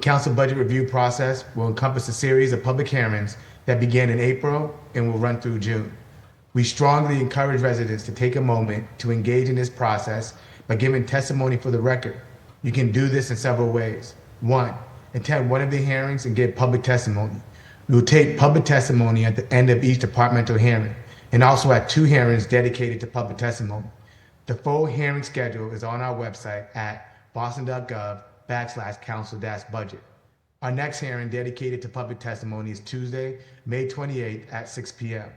council budget review process will encompass a series of public hearings that began in April and will run through June. We strongly encourage residents to take a moment to engage in this process by giving testimony for the record. You can do this in several ways. One, attend one of the hearings and give public testimony. We will take public testimony at the end of each departmental hearing and also at 2 hearings dedicated to public testimony. The full hearing schedule is on our website at boston.gov/council-budget. Our next hearing dedicated to public testimony is Tuesday, May 28th at 6 p.m.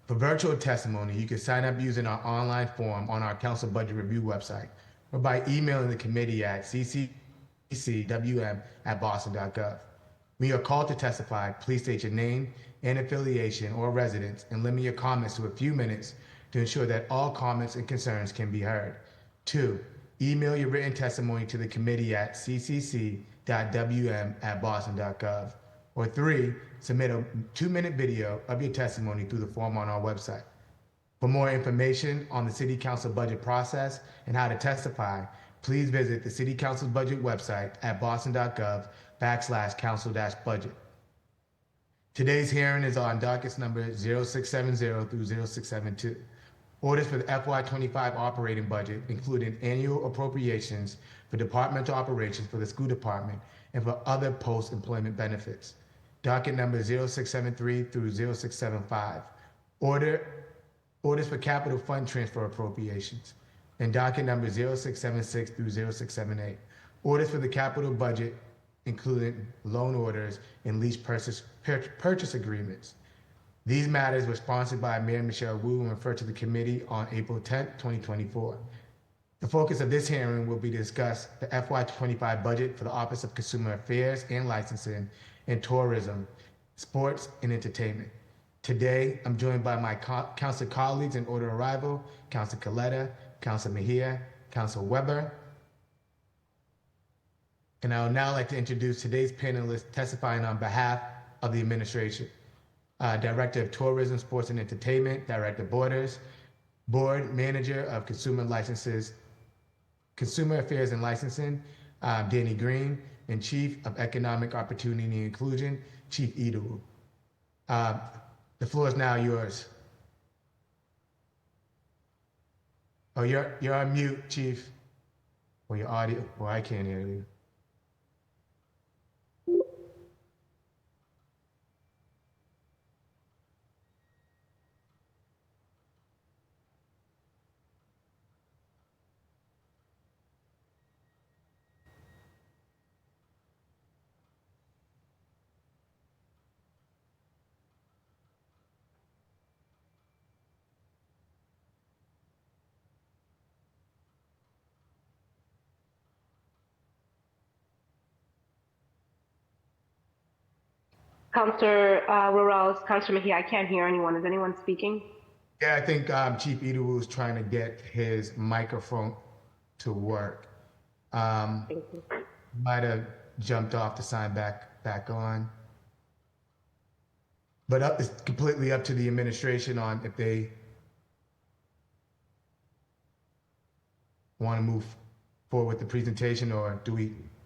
For virtual testimony, you can sign up using our online form on our council budget review website or by emailing the committee at ccwm@boston.gov. When you are called to testify, please state your name and affiliation or residence and limit your comments to a few minutes to ensure that all comments and concerns can be heard. 2, email your written testimony to the committee at ccc.wm@boston.gov. Or 3, submit a 2-minute video of your testimony through the form on our website. For more information on the City Council budget process and how to testify, please visit the City Council's budget website at boston.gov/council-budget. Today's hearing is on dockets number 0670 through 0672. Orders for the FY25 operating budget, including annual appropriations for departmental operations for the school department and for other post-employment benefits. Docket number 0673 through 0675. Orders for capital fund transfer appropriations. And docket number 0676 through 0678. Orders for the capital budget, including loan orders and lease purchase agreements. These matters were sponsored by Mayor Michelle Wu and referred to the committee on April 10, 2024. The focus of this hearing will be to discuss the FY25 budget for the Office of Consumer Affairs and Licensing and Tourism, Sports, and Entertainment. Today, I'm joined by my council colleagues in order of arrival, Council Coletta, Council Mejia, Council Weber. And I would now like to introduce today's panelists testifying on behalf of the administration. Director of Tourism, Sports, and Entertainment, Director Borders, Board Manager of Consumer Affairs and Licensing, Danny Green, and Chief of Economic Opportunity and Inclusion, Chief Idowu. The floor is now yours. Oh, you're on mute, Chief. Or your audio. Well, I can't hear you. Councillor Rurales, Councillor Mejia, I can't hear anyone. Is anyone speaking? Yeah, I think Chief Idowu is trying to get his microphone to work. Thank you. Might have jumped off to sign back on. But it's completely up to the administration on if they want to move forward with the presentation, or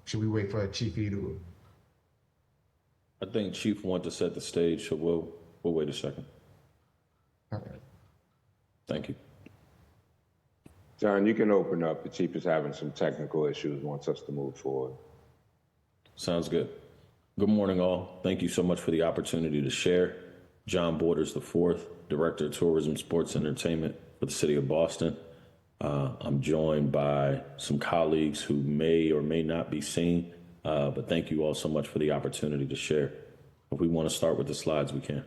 should we wait for Chief Idowu? I think Chief wanted to set the stage, so we'll wait a second. All right. Thank you. John, you can open up. The Chief is having some technical issues, wants us to move forward. Sounds good. Good morning, all. Thank you so much for the opportunity to share. John Borders IV, Director of Tourism, Sports, and Entertainment for the City of Boston. I'm joined by some colleagues who may or may not be seen, but thank you all so much for the opportunity to share. If we want to start with the slides, we can.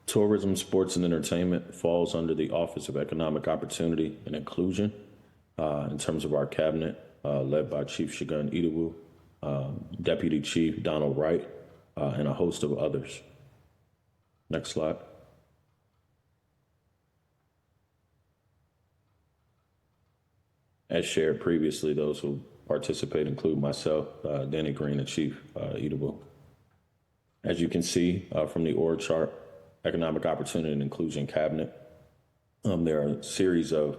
Tourism, Sports, and Entertainment falls under the Office of Economic Opportunity and Inclusion. In terms of our cabinet, led by Chief Shagun Idowu, Deputy Chief Donald Wright, and a host of others. Next slide. As shared previously, those who participate include myself, Danny Green, and Chief Eatable. As you can see from the org chart, Economic Opportunity and Inclusion Cabinet, there are a series of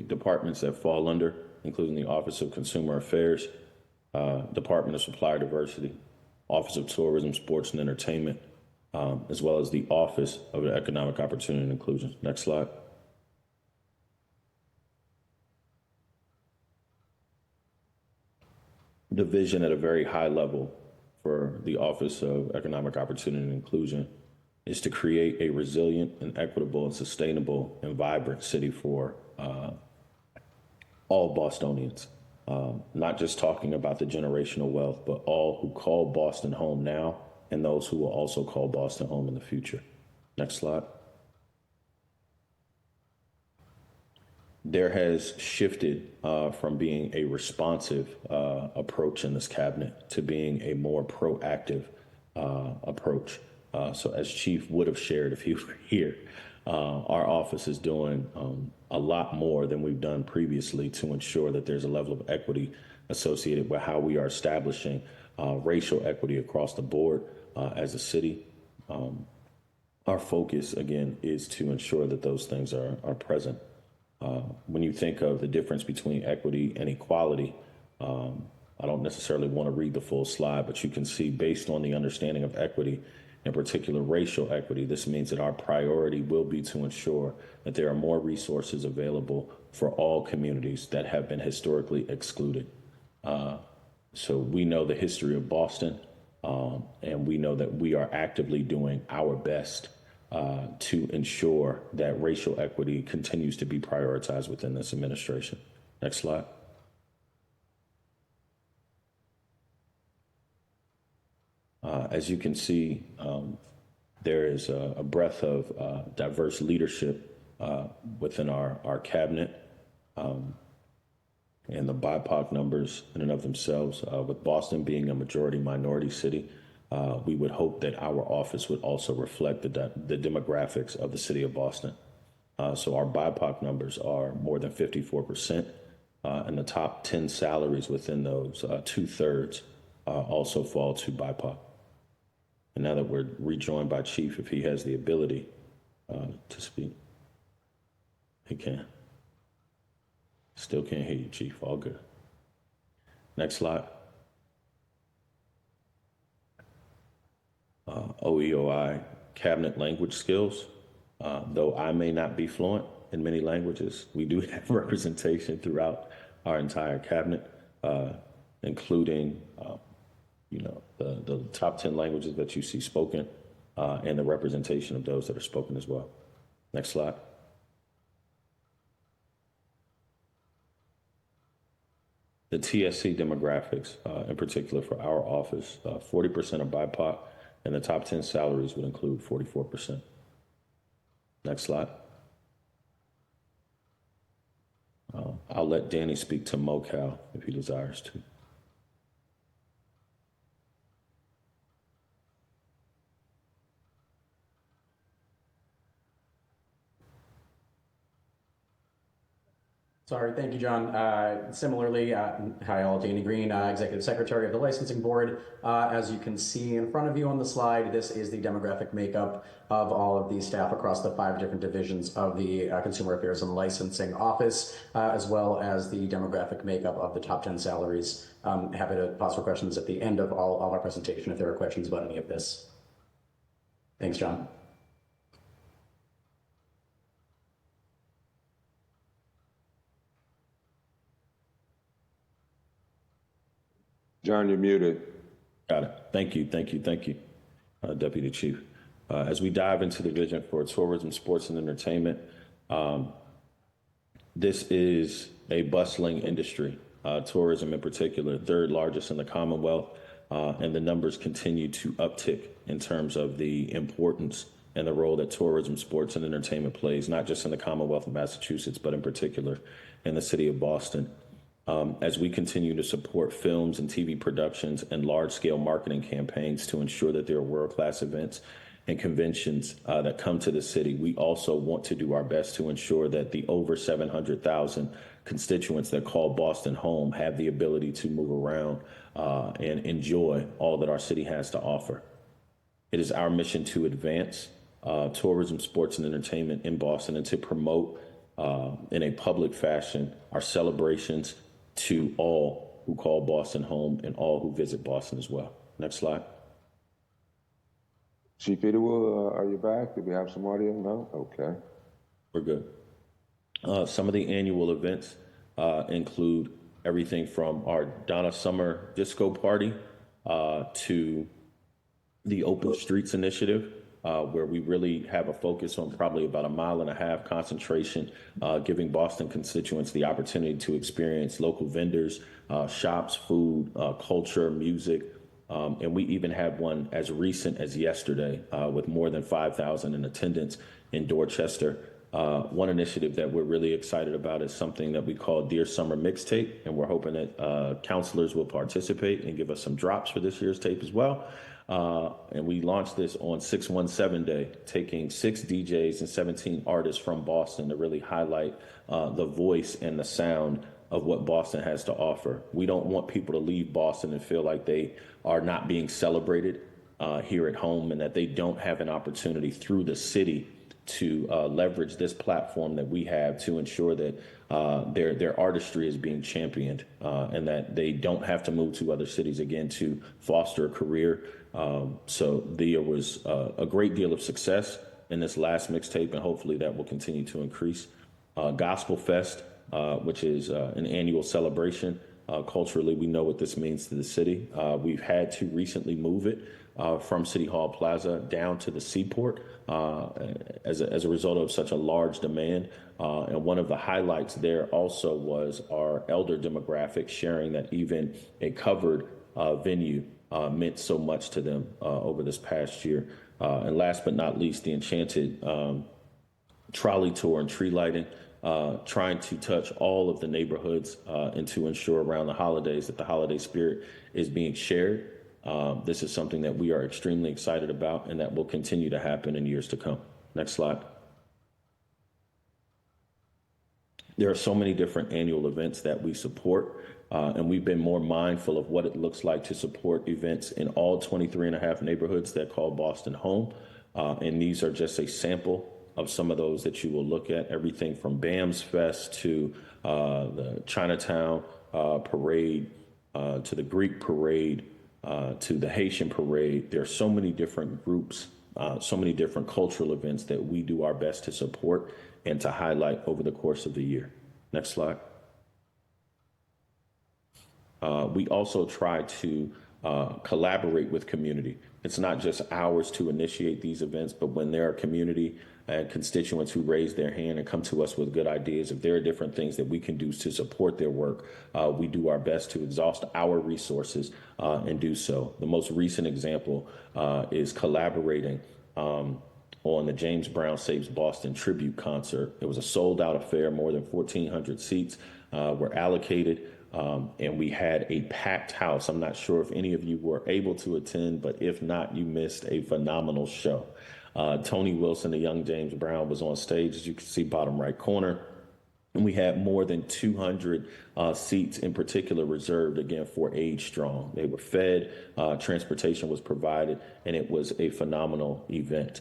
departments that fall under, including the Office of Consumer Affairs, Department of Supplier Diversity, Office of Tourism, Sports, and Entertainment, as well as the Office of Economic Opportunity and Inclusion. Next slide. The vision at a very high level for the Office of Economic Opportunity and Inclusion is to create a resilient and equitable and sustainable and vibrant city for all Bostonians. Not just talking about the generational wealth, but all who call Boston home now and those who will also call Boston home in the future. Next slide. There has shifted from being a responsive approach in this cabinet to being a more proactive approach. So as Chief would have shared if he were here, our office is doing a lot more than we've done previously to ensure that there's a level of equity associated with how we are establishing racial equity across the board as a city. Our focus, again, is to ensure that those things are present. When you think of the difference between equity and equality, I don't necessarily want to read the full slide, but you can see based on the understanding of equity, in particular racial equity, this means that our priority will be to ensure that there are more resources available for all communities that have been historically excluded. So we know the history of Boston, and we know that we are actively doing our best to ensure that racial equity continues to be prioritized within this administration. Next slide. As you can see, there is a breadth of diverse leadership within our cabinet, and the BIPOC numbers in and of themselves, with Boston being a majority minority city, we would hope that our office would also reflect the demographics of the city of Boston. So our BIPOC numbers are more than 54%, and the top 10 salaries within those, 2/3 also fall to BIPOC. And now that we're rejoined by Chief, if he has the ability to speak, he can. Still can't hear you, Chief. All good. Next slide. OEOI cabinet language skills. Though I may not be fluent in many languages, we do have representation throughout our entire cabinet, including the top 10 languages that you see spoken, and the representation of those that are spoken as well. Next slide. The TSC demographics, in particular for our office, 40% are BIPOC, and the top 10 salaries would include 44%. Next slide. I'll let Danny speak to MoCal if he desires to. Sorry, thank you, John. Similarly, hi all, Danny Green, Executive Secretary of the Licensing Board. As you can see in front of you on the slide, this is the demographic makeup of all of the staff across the 5 different divisions of the Consumer Affairs and Licensing Office, as well as the demographic makeup of the top 10 salaries. Happy to pause for questions at the end of all of our presentation if there are questions about any of this. Thanks, John. John, you're muted. Got it. Thank you, Deputy Chief. As we dive into the vision for tourism, sports, and entertainment, this is a bustling industry, tourism in particular, 3rd largest in the Commonwealth, and the numbers continue to uptick in terms of the importance and the role that tourism, sports, and entertainment plays, not just in the Commonwealth of Massachusetts, but in particular in the city of Boston. As we continue to support films and TV productions and large-scale marketing campaigns to ensure that there are world-class events and conventions that come to the city, we also want to do our best to ensure that the over 700,000 constituents that call Boston home have the ability to move around and enjoy all that our city has to offer. It is our mission to advance tourism, sports, and entertainment in Boston and to promote in a public fashion our celebrations to all who call Boston home and all who visit Boston as well. Next slide. Chief Eatable, are you back? Did we have some audio? No? Okay. We're good. Some of the annual events include everything from our Donna Summer Disco Party to the Open Streets Initiative, where we really have a focus on probably about 1.5 miles concentration, giving Boston constituents the opportunity to experience local vendors, shops, food, culture, music. And we even had one as recent as yesterday with more than 5,000 in attendance in Dorchester. One initiative that we're really excited about is something that we call Dear Summer Mixtape, and we're hoping that counselors will participate and give us some drops for this year's tape as well. And we launched this on 617 Day, taking 6 DJs and 17 artists from Boston to really highlight the voice and the sound of what Boston has to offer. We don't want people to leave Boston and feel like they are not being celebrated here at home and that they don't have an opportunity through the city to leverage this platform that we have to ensure that their artistry is being championed and that they don't have to move to other cities again to foster a career. So there was a great deal of success in this last mixtape, and hopefully that will continue to increase. Gospel Fest, which is an annual celebration. Culturally, we know what this means to the city. We've had to recently move it from City Hall Plaza down to the Seaport as a result of such a large demand. And one of the highlights there also was our elder demographic sharing that even a covered venue meant so much to them over this past year. And last but not least, the Enchanted trolley tour and tree lighting, trying to touch all of the neighborhoods and to ensure around the holidays that the holiday spirit is being shared. This is something that we are extremely excited about and that will continue to happen in years to come. Next slide. There are so many different annual events that we support, and we've been more mindful of what it looks like to support events in all 23 and a half neighborhoods that call Boston home. And these are just a sample of some of those that you will look at, everything from BAMS Fest to the Chinatown Parade, to the Greek Parade, to the Haitian Parade. There are so many different groups, so many different cultural events that we do our best to support and to highlight over the course of the year. Next slide. We also try to collaborate with community. It's not just ours to initiate these events, but when there are community and constituents who raise their hand and come to us with good ideas, if there are different things that we can do to support their work, we do our best to exhaust our resources and do so. The most recent example is collaborating on the James Brown Saves Boston tribute concert. It was a sold out affair. More than 1,400 seats were allocated. And we had a packed house. I'm not sure if any of you were able to attend, but if not, you missed a phenomenal show. Tony Wilson, the young James Brown, was on stage, as you can see, bottom right corner. And we had more than 200 seats in particular reserved, again, for Age Strong. They were fed, transportation was provided, and it was a phenomenal event.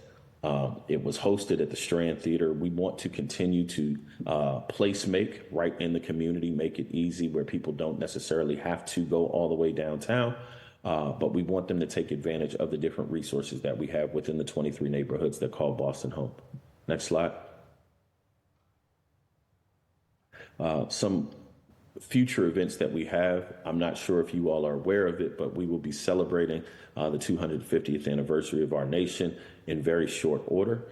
It was hosted at the Strand Theater. We want to continue to place make right in the community, make it easy where people don't necessarily have to go all the way downtown, but we want them to take advantage of the different resources that we have within the 23 neighborhoods that call Boston home. Next slide. Some future events that we have, I'm not sure if you all are aware of it, but we will be celebrating the 250th anniversary of our nation in very short order.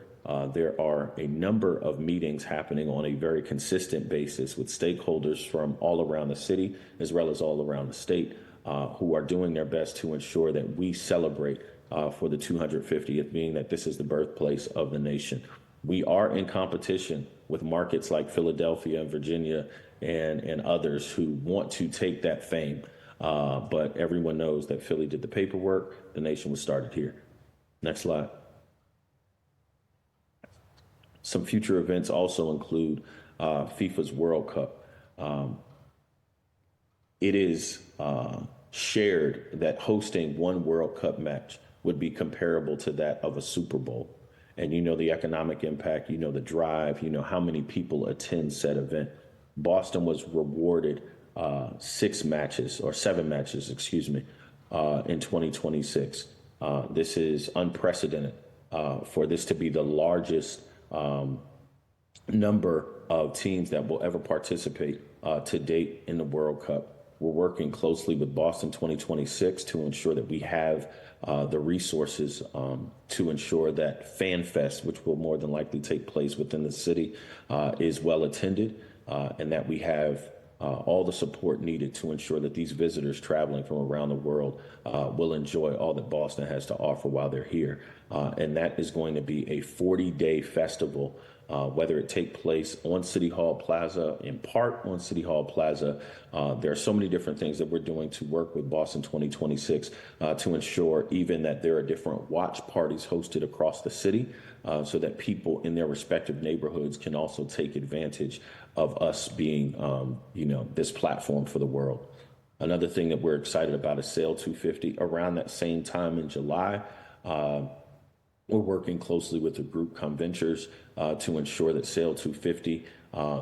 There are a number of meetings happening on a very consistent basis with stakeholders from all around the city, as well as all around the state, who are doing their best to ensure that we celebrate for the 250th, being that this is the birthplace of the nation. We are in competition with markets like Philadelphia and Virginia and others who want to take that fame. But everyone knows that Philly did the paperwork. The nation was started here. Next slide. Some future events also include FIFA's World Cup. It is shared that hosting one World Cup match would be comparable to that of a Super Bowl. And you know the economic impact, you know the drive, you know how many people attend said event. Boston was rewarded 7 matches, in 2026. This is unprecedented for this to be the largest number of teams that will ever participate to date in the World Cup. We're working closely with Boston 2026 to ensure that we have the resources to ensure that Fan Fest, which will more than likely take place within the city, is well attended, and that we have all the support needed to ensure that these visitors traveling from around the world will enjoy all that Boston has to offer while they're here. And that is going to be a 40-day festival, whether it take place on City Hall Plaza, in part on City Hall Plaza. There are so many different things that we're doing to work with Boston 2026 to ensure even that there are different watch parties hosted across the city so that people in their respective neighborhoods can also take advantage of us being, this platform for the world. Another thing that we're excited about is Sail 250. Around that same time in July, we're working closely with the group Conventures to ensure that Sail 250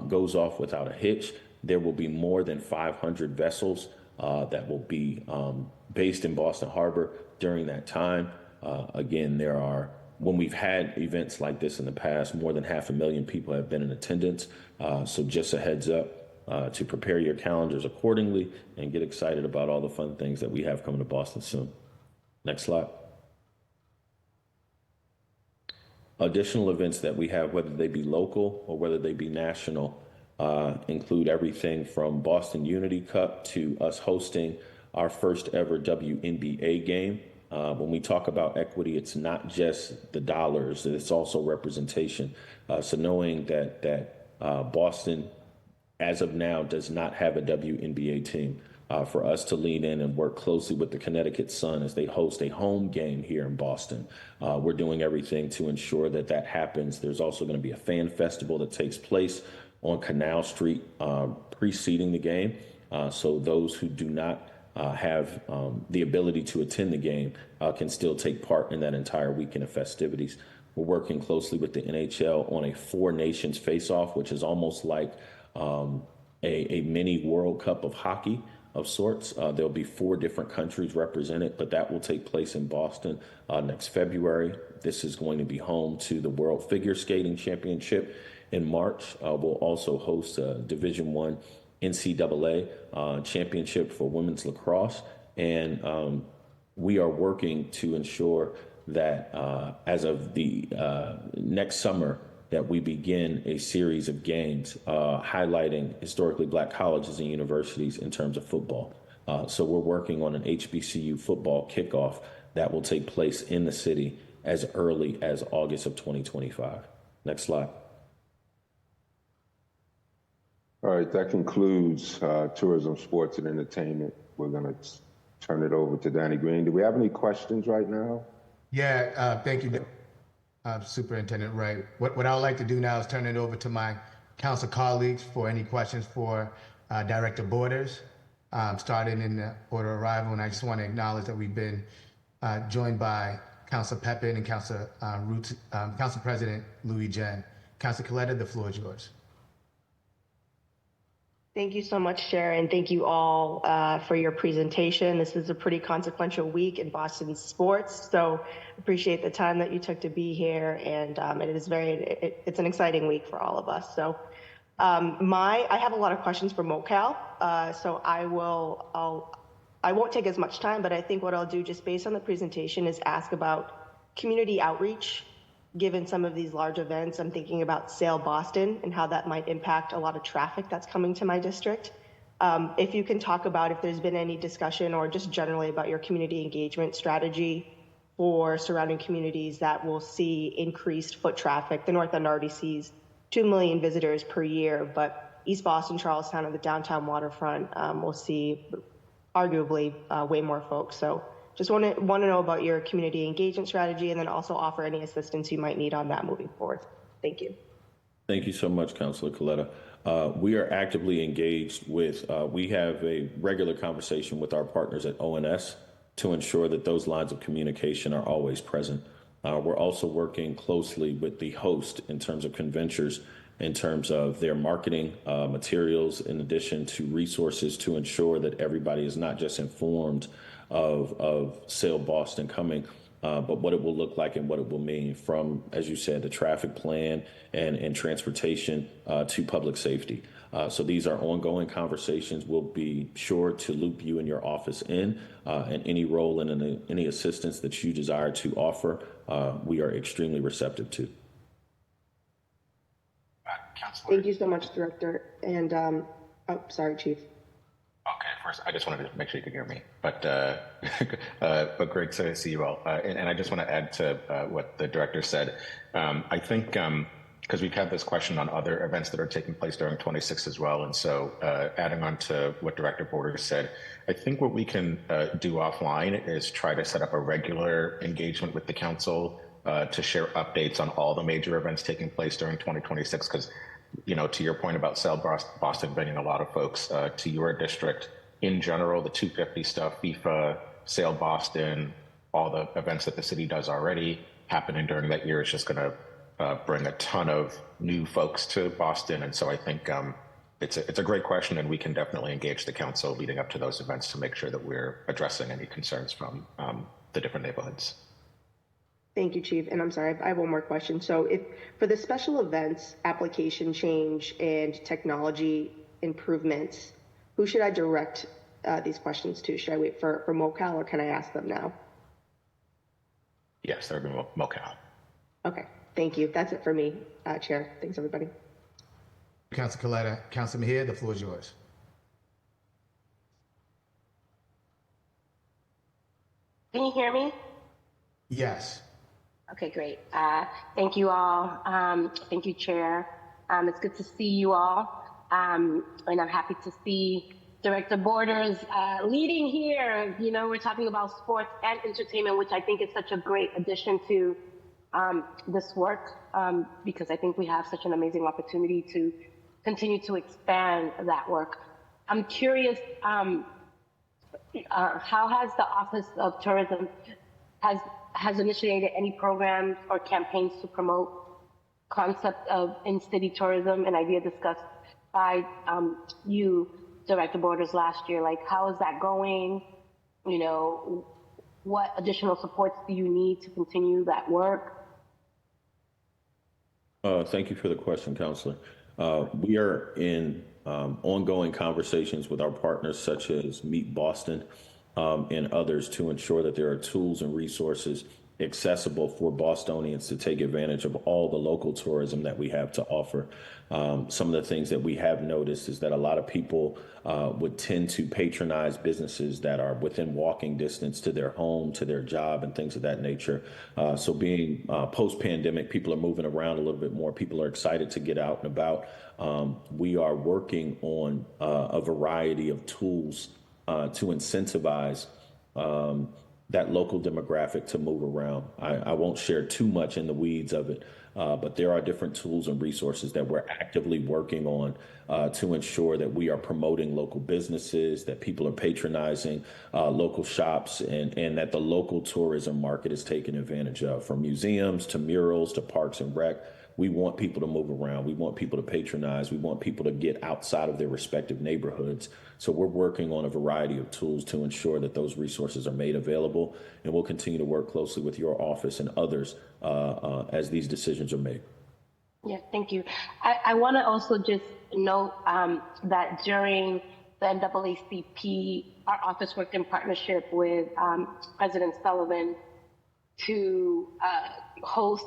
goes off without a hitch. There will be more than 500 vessels that will be based in Boston Harbor during that time. Again, when we've had events like this in the past, more than 500,000 people have been in attendance. So just a heads up to prepare your calendars accordingly and get excited about all the fun things that we have coming to Boston soon. Next slide. Additional events that we have, whether they be local or whether they be national, include everything from Boston Unity Cup to us hosting our first ever WNBA game. When we talk about equity, it's not just the dollars, it's also representation. So knowing that Boston, as of now, does not have a WNBA team, for us to lean in and work closely with the Connecticut Sun as they host a home game here in Boston. We're doing everything to ensure that that happens. There's also going to be a fan festival that takes place on Canal Street preceding the game. So those who do not have the ability to attend the game can still take part in that entire weekend of festivities. We're working closely with the NHL on a 4 nations face-off, which is almost like a mini World Cup of hockey of sorts. There'll be 4 different countries represented, but that will take place in Boston next February. This is going to be home to the World Figure Skating Championship in March. We'll also host a Division I NCAA championship for women's lacrosse. And we are working to ensure that as of the next summer, that we begin a series of games highlighting historically Black colleges and universities in terms of football. So we're working on an HBCU football kickoff that will take place in the city as early as August of 2025. Next slide. All right, that concludes tourism, sports, and entertainment. We're going to turn it over to Danny Green. Do we have any questions right now? Yeah, thank you, Superintendent Wright. What I would like to do now is turn it over to my council colleagues for any questions for Director Borders, starting in the order of arrival. And I just want to acknowledge that we've been joined by Council Pepin and Council President Louis Jen. Council Coletta, the floor is yours. Thank you so much, Sharon. Thank you all for your presentation. This is a pretty consequential week in Boston sports, so appreciate the time that you took to be here, and it's an exciting week for all of us. So I have a lot of questions for MoCal, so I won't take as much time, but I think what I'll do just based on the presentation is ask about community outreach. Given some of these large events, I'm thinking about Sail Boston and how that might impact a lot of traffic that's coming to my district. If you can talk about if there's been any discussion or just generally about your community engagement strategy for surrounding communities that will see increased foot traffic. The North End already sees 2 million visitors per year, but East Boston, Charlestown, and the downtown waterfront will see arguably way more folks. So just want to know about your community engagement strategy and then also offer any assistance you might need on that moving forward. Thank you. Thank you so much, Councilor Coletta. We are actively engaged with, we have a regular conversation with our partners at ONS to ensure that those lines of communication are always present. We're also working closely with the host in terms of conventures, in terms of their marketing materials, in addition to resources to ensure that everybody is not just informed of Sail Boston coming, but what it will look like and what it will mean from, as you said, the traffic plan and transportation to public safety. So these are ongoing conversations. We'll be sure to loop you and your office in, and any role and any assistance that you desire to offer, we are extremely receptive to. Thank you so much, Director. And, oh, sorry, Chief. Okay, first, I just wanted to make sure you could hear me, but great to see you all. And I just want to add to what the director said. I think because we've had this question on other events that are taking place during 26 as well. And so adding on to what Director Borders said, I think what we can do offline is try to set up a regular engagement with the council to share updates on all the major events taking place during 2026. Because, you know, to your point about Sail Boston bringing a lot of folks to your district in general, the 250 stuff, FIFA, Sail Boston, all the events that the city does already happening during that year is just going to bring a ton of new folks to Boston. And so I think it's a great question, and we can definitely engage the council leading up to those events to make sure that we're addressing any concerns from the different neighborhoods. Thank you, Chief. And I'm sorry, I have one more question. So if for the special events application change and technology improvements, who should I direct these questions to? Should I wait for MoCal, or can I ask them now? Yes, there would be MoCal. Okay, thank you. That's it for me, Chair. Thanks, everybody. Councilor Coletta. Councilor Mejia, the floor is yours. Can you hear me? Yes. Okay, great. Thank you all. Thank you, Chair. It's good to see you all. And I'm happy to see Director Borders leading here. You know, we're talking about sports and entertainment, which I think is such a great addition to this work, because I think we have such an amazing opportunity to continue to expand that work. I'm curious, how has the Office of Tourism has initiated any programs or campaigns to promote concept of in-city tourism, an idea discussed by you, Director Borders, last year? Like, how is that going? You know, what additional supports do you need to continue that work? Thank you for the question, Counselor. We are in ongoing conversations with our partners such as Meet Boston and others to ensure that there are tools and resources accessible for Bostonians to take advantage of all the local tourism that we have to offer. Some of the things that we have noticed is that a lot of people would tend to patronize businesses that are within walking distance to their home, to their job, and things of that nature. So being post-pandemic, people are moving around a little bit more. People are excited to get out and about. We are working on a variety of tools to incentivize that local demographic to move around. I won't share too much in the weeds of it, but there are different tools and resources that we're actively working on to ensure that we are promoting local businesses, that people are patronizing local shops, and that the local tourism market is taken advantage of, from museums to murals to parks and rec. We want people to move around. We want people to patronize. We want people to get outside of their respective neighborhoods. So we're working on a variety of tools to ensure that those resources are made available. And we'll continue to work closely with your office and others as these decisions are made. Yeah, thank you. I want to also just note that during the NAACP, our office worked in partnership with President Sullivan to host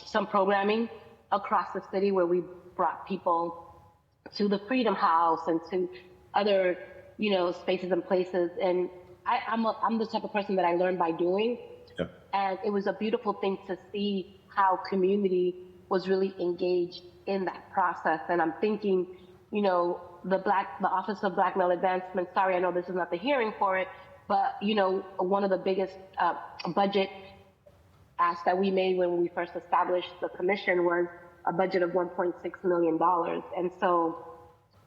some programming across the city where we brought people to the Freedom House and to other, you know, spaces and places. And I'm the type of person that I learn by doing. Yeah. And it was a beautiful thing to see how community was really engaged in that process. And I'm thinking, you know, the Office of Black Male Advancement, sorry, I know this is not the hearing for it, but, you know, one of the biggest budget asks that we made when we first established the commission was a budget of $1.6 million. And so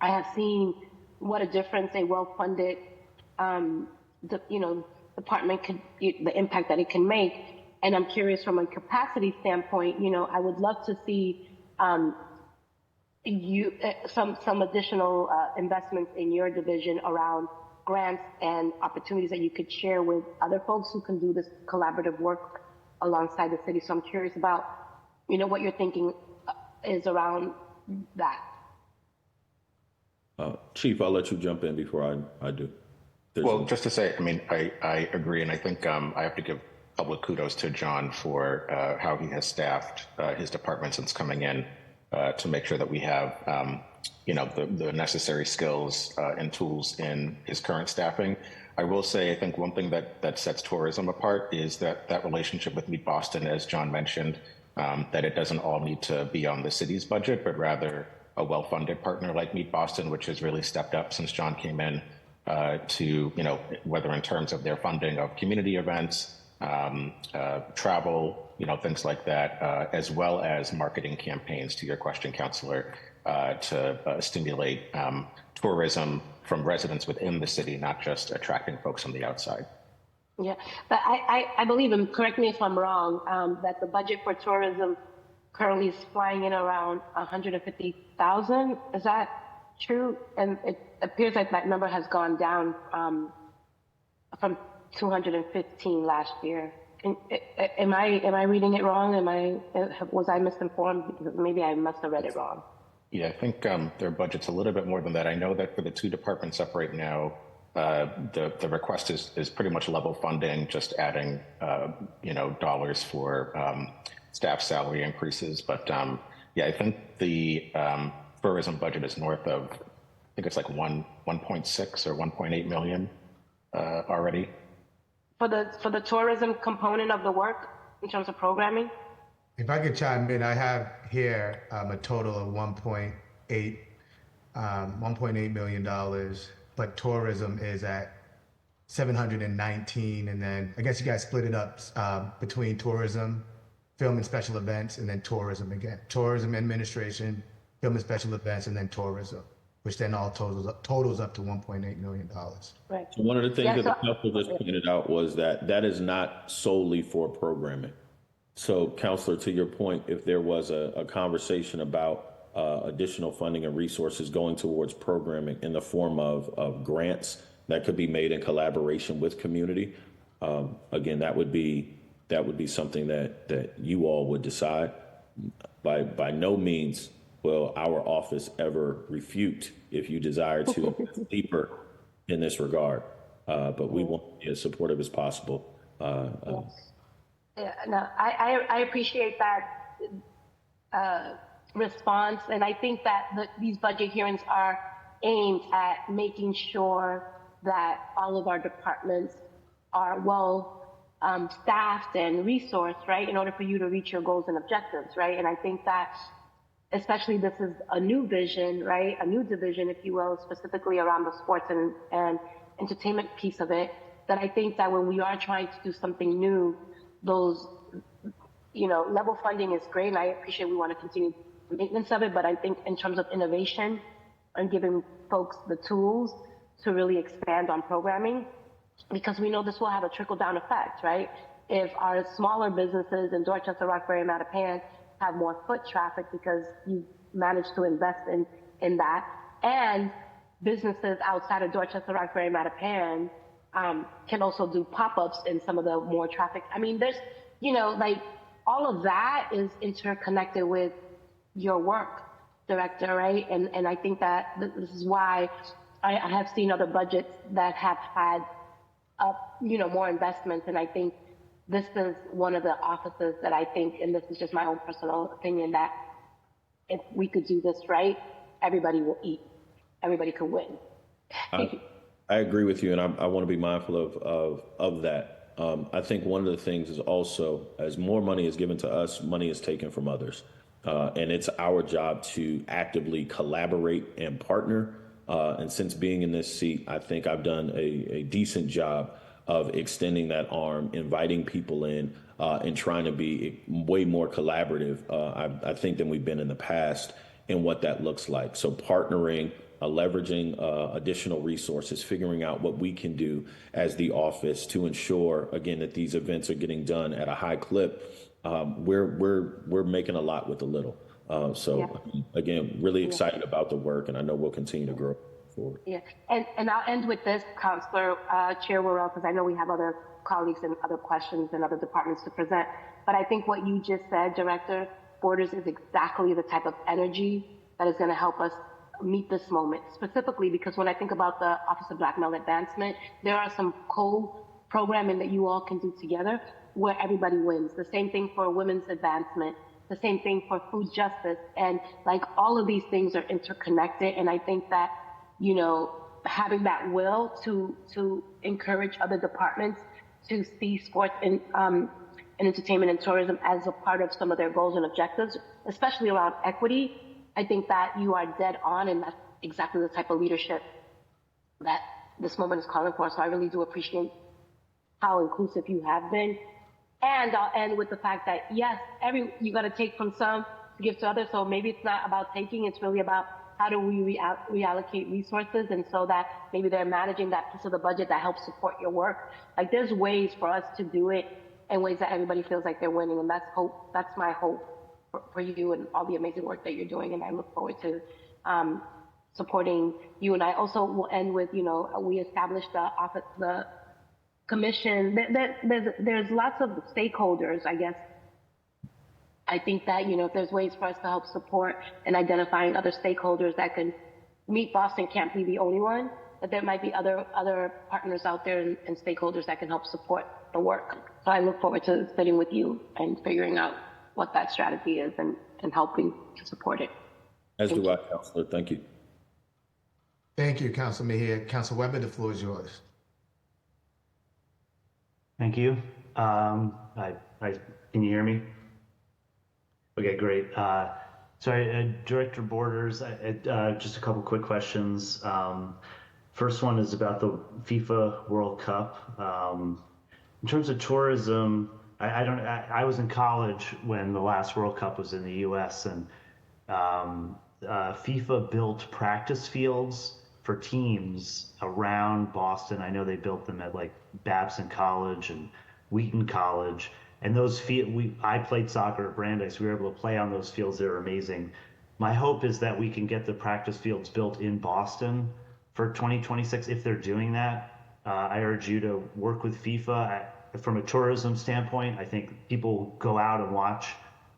I have seen what a difference a well-funded, department could, the impact that it can make. And I'm curious from a capacity standpoint, I would love to see some additional investments in your division around grants and opportunities that you could share with other folks who can do this collaborative work alongside the city. So I'm curious about, what your thinking is around that. Chief, I'll let you jump in before I do. Well, just to say, I agree, and I think I have to give public kudos to John for how he has staffed his department since coming in to make sure that we have, the necessary skills and tools in his current staffing. I will say, I think one thing that sets tourism apart is that relationship with Meet Boston, as John mentioned, that it doesn't all need to be on the city's budget, but rather a well-funded partner like Meet Boston, which has really stepped up since John came in to, whether in terms of their funding of community events, travel, things like that, as well as marketing campaigns, to your question, Councilor, to stimulate tourism from residents within the city, not just attracting folks from the outside. Yeah, but I believe, and correct me if I'm wrong, that the budget for tourism currently is flying in around 150,000. Is that true? And it appears like that number has gone down from 215 last year. Am I reading it wrong? Was I misinformed? Because maybe I must have read it wrong. Yeah, I think their budget's a little bit more than that. I know that for the two departments up right now, the request is pretty much level funding, just adding dollars for staff salary increases. But I think the tourism budget is north of, I think it's like 1.6 or 1.8 million already. For the tourism component of the work in terms of programming? If I could chime in, I have here a total of $1.8 million, but tourism is at 719, and then I guess you guys split it up between tourism, film and special events, and then tourism again. Tourism administration, film and special events, and then tourism, which then all totals up to $1.8 million. Right. So one of the things that the council just pointed out was that is not solely for programming. So, Councilor, to your point, if there was a conversation about additional funding and resources going towards programming in the form of grants that could be made in collaboration with community, again, that would be something that you all would decide. By no means will our office ever refute if you desire to invest deeper in this regard, but we want to be as supportive as possible. Yeah, no, I appreciate that response, and I think that these budget hearings are aimed at making sure that all of our departments are well staffed and resourced, right, in order for you to reach your goals and objectives, right? And I think that especially this is a new vision, right, a new division, if you will, specifically around the sports and entertainment piece of it, that I think that when we are trying to do something new, those, level funding is great, and I appreciate we want to continue the maintenance of it, but I think in terms of innovation and giving folks the tools to really expand on programming, because we know this will have a trickle-down effect, right? If our smaller businesses in Dorchester, Roxbury, and Mattapan have more foot traffic because you managed to invest in that, and businesses outside of Dorchester, Roxbury, and Mattapan can also do pop-ups in some of the more traffic. I mean, there's, all of that is interconnected with your work, Director, right? And I think that this is why I have seen other budgets that have had, more investments. And I think this is one of the offices that I think, and this is just my own personal opinion, that if we could do this right, everybody will eat. Everybody could win. I agree with you, and I want to be mindful of that. I think one of the things is also, as more money is given to us, money is taken from others. And it's our job to actively collaborate and partner. And since being in this seat, I think I've done a decent job of extending that arm, inviting people in, and trying to be way more collaborative, I think, than we've been in the past and what that looks like. So partnering, leveraging additional resources, figuring out what we can do as the office to ensure, again, that these events are getting done at a high clip. We're making a lot with a little. Again, really excited about the work, and I know we'll continue to grow forward. Yeah, and I'll end with this, Councilor Chair Worrell, because I know we have other colleagues and other questions and other departments to present. But I think what you just said, Director Borders, is exactly the type of energy that is going to help us meet this moment, specifically because when I think about the Office of Black Male Advancement, there are some co-programming that you all can do together where everybody wins. The same thing for women's advancement, the same thing for food justice. And like all of these things are interconnected. And I think that, you know, having that will to encourage other departments to see sports and entertainment and tourism as a part of some of their goals and objectives, especially around equity, I think that you are dead on, and that's exactly the type of leadership that this moment is calling for. So I really do appreciate how inclusive you have been. And I'll end with the fact that, yes, you got to take from some to give to others. So maybe it's not about taking, it's really about how do we reallocate resources, and so that maybe they're managing that piece of the budget that helps support your work. Like there's ways for us to do it in ways that everybody feels like they're winning, and that's hope. That's my hope for you and all the amazing work that you're doing, and I look forward to supporting you. And I also will end with, you know, we established the commission. There's lots of stakeholders, I guess. I think that, you know, if there's ways for us to help support and identifying other stakeholders that can meet Boston can't be the only one, but there might be other partners out there and stakeholders that can help support the work. So I look forward to sitting with you and figuring out what that strategy is and helping to support it. As do I, Councilor. Thank you. Thank you, Council Mejia. Council Weber, the floor is yours. Thank you. Can you hear me? Okay, great. Director Borders, just a couple quick questions. First one is about the FIFA World Cup. In terms of tourism, I was in college when the last World Cup was in the U.S. and FIFA built practice fields for teams around Boston. I know they built them at like Babson College and Wheaton College. And those I played soccer at Brandeis. We were able to play on those fields. They're amazing. My hope is that we can get the practice fields built in Boston for 2026. If they're doing that, I urge you to work with FIFA. From a tourism standpoint, I think people go out and watch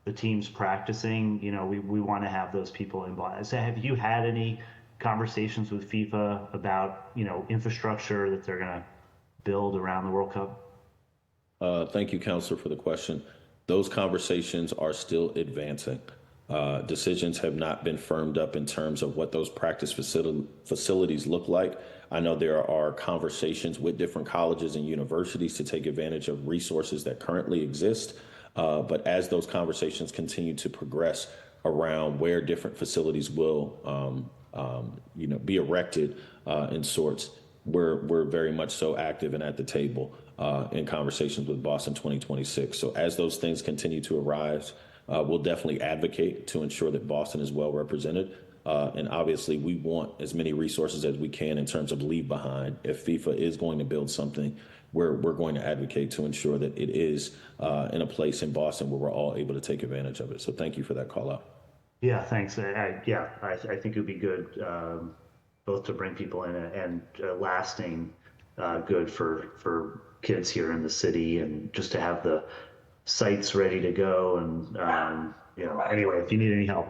the teams practicing. You know, we want to have those people in Boston. So have you had any conversations with FIFA about, you know, infrastructure that they're going to build around the World Cup? Thank you, Councilor, for the question. Those conversations are still advancing. Decisions have not been firmed up in terms of what those practice facilities look like. I know there are conversations with different colleges and universities to take advantage of resources that currently exist. But as those conversations continue to progress around where different facilities will, be erected in sorts, we're very much so active and at the table in conversations with Boston 2026. So as those things continue to arise, we'll definitely advocate to ensure that Boston is well represented. And obviously, we want as many resources as we can in terms of leave behind. If FIFA is going to build something, we're going to advocate to ensure that it is in a place in Boston where we're all able to take advantage of it. So thank you for that call out. Yeah, thanks. I think it would be good both to bring people in and lasting good for kids here in the city, and just to have the sites ready to go. And anyway, if you need any help.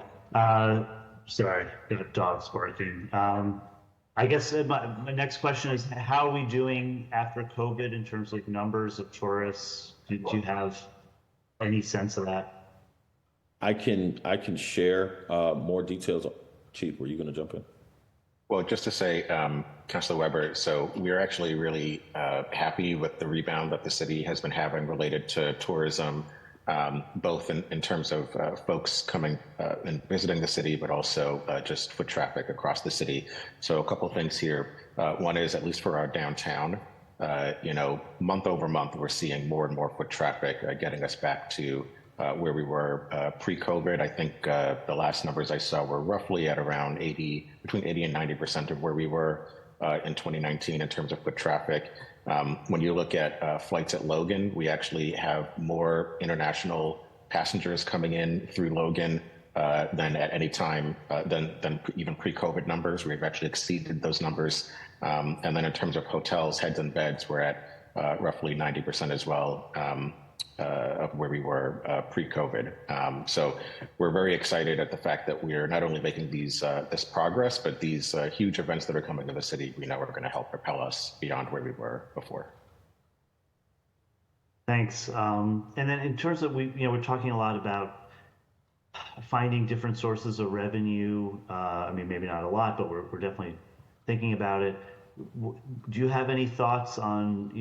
Sorry, the dog's barking. I guess my next question is, how are we doing after COVID in terms of numbers of tourists? Do you have any sense of that? I can share more details. Chief, were you going to jump in? Well, just to say, Councilor Weber, so we're actually really happy with the rebound that the city has been having related to tourism, both in terms of folks coming and visiting the city, but also just foot traffic across the city. So a couple things here. One is, at least for our downtown, month over month, we're seeing more and more foot traffic, getting us back to where we were pre-COVID. I think the last numbers I saw were roughly at around between 80 and 90% of where we were in 2019 in terms of foot traffic. When you look at flights at Logan, we actually have more international passengers coming in through Logan than at any time than even pre-COVID numbers. We've actually exceeded those numbers. And then in terms of hotels, heads and beds, we're at roughly 90% as well of where we were pre-COVID. So we're very excited at the fact that we are not only making this progress, but these huge events that are coming to the city, we know are going to help propel us beyond where we were before. Thanks. And then in terms of we're talking a lot about finding different sources of revenue. I mean, maybe not a lot, but we're definitely thinking about it. Do you have any thoughts on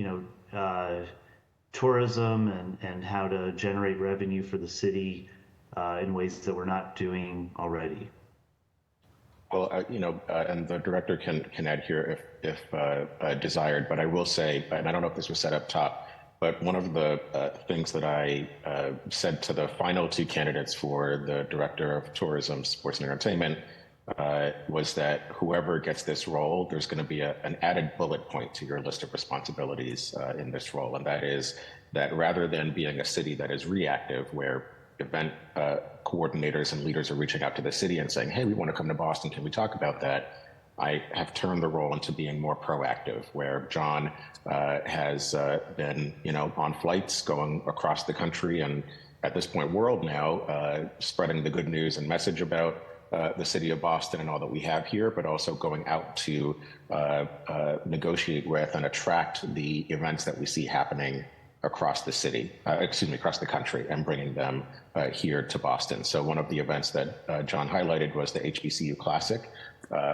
tourism and how to generate revenue for the city in ways that we're not doing already? Well, and the director can add here if desired, but I will say, and I don't know if this was set up top, but one of the things that I said to the final two candidates for the Director of Tourism, Sports and Entertainment was that whoever gets this role, there's going to be an added bullet point to your list of responsibilities in this role. And that is that rather than being a city that is reactive, where event coordinators and leaders are reaching out to the city and saying, hey, we want to come to Boston, can we talk about that? I have turned the role into being more proactive, where John has been, on flights going across the country and at this point world now, spreading the good news and message about the city of Boston and all that we have here, but also going out to negotiate with and attract the events that we see happening across the city, across the country, and bringing them here to Boston. So one of the events that John highlighted was the HBCU Classic,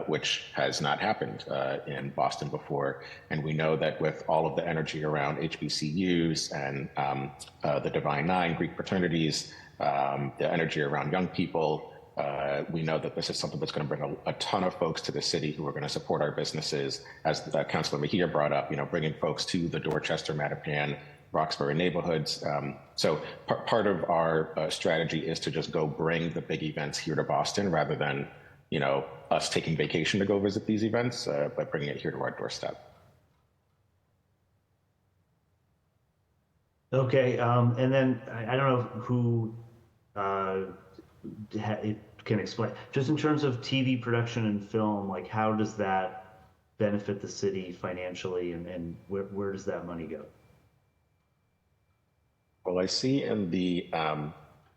which has not happened in Boston before. And we know that with all of the energy around HBCUs and the Divine Nine, Greek fraternities, the energy around young people, we know that this is something that's going to bring a ton of folks to the city who are going to support our businesses. As Councilor Mejia brought up, bringing folks to the Dorchester, Mattapan, Roxbury neighborhoods. So part of our strategy is to just go bring the big events here to Boston rather than, us taking vacation to go visit these events, but bringing it here to our doorstep. Okay, and then I don't know who it can explain, just in terms of TV production and film, like how does that benefit the city financially, and where does that money go? Well, I see in the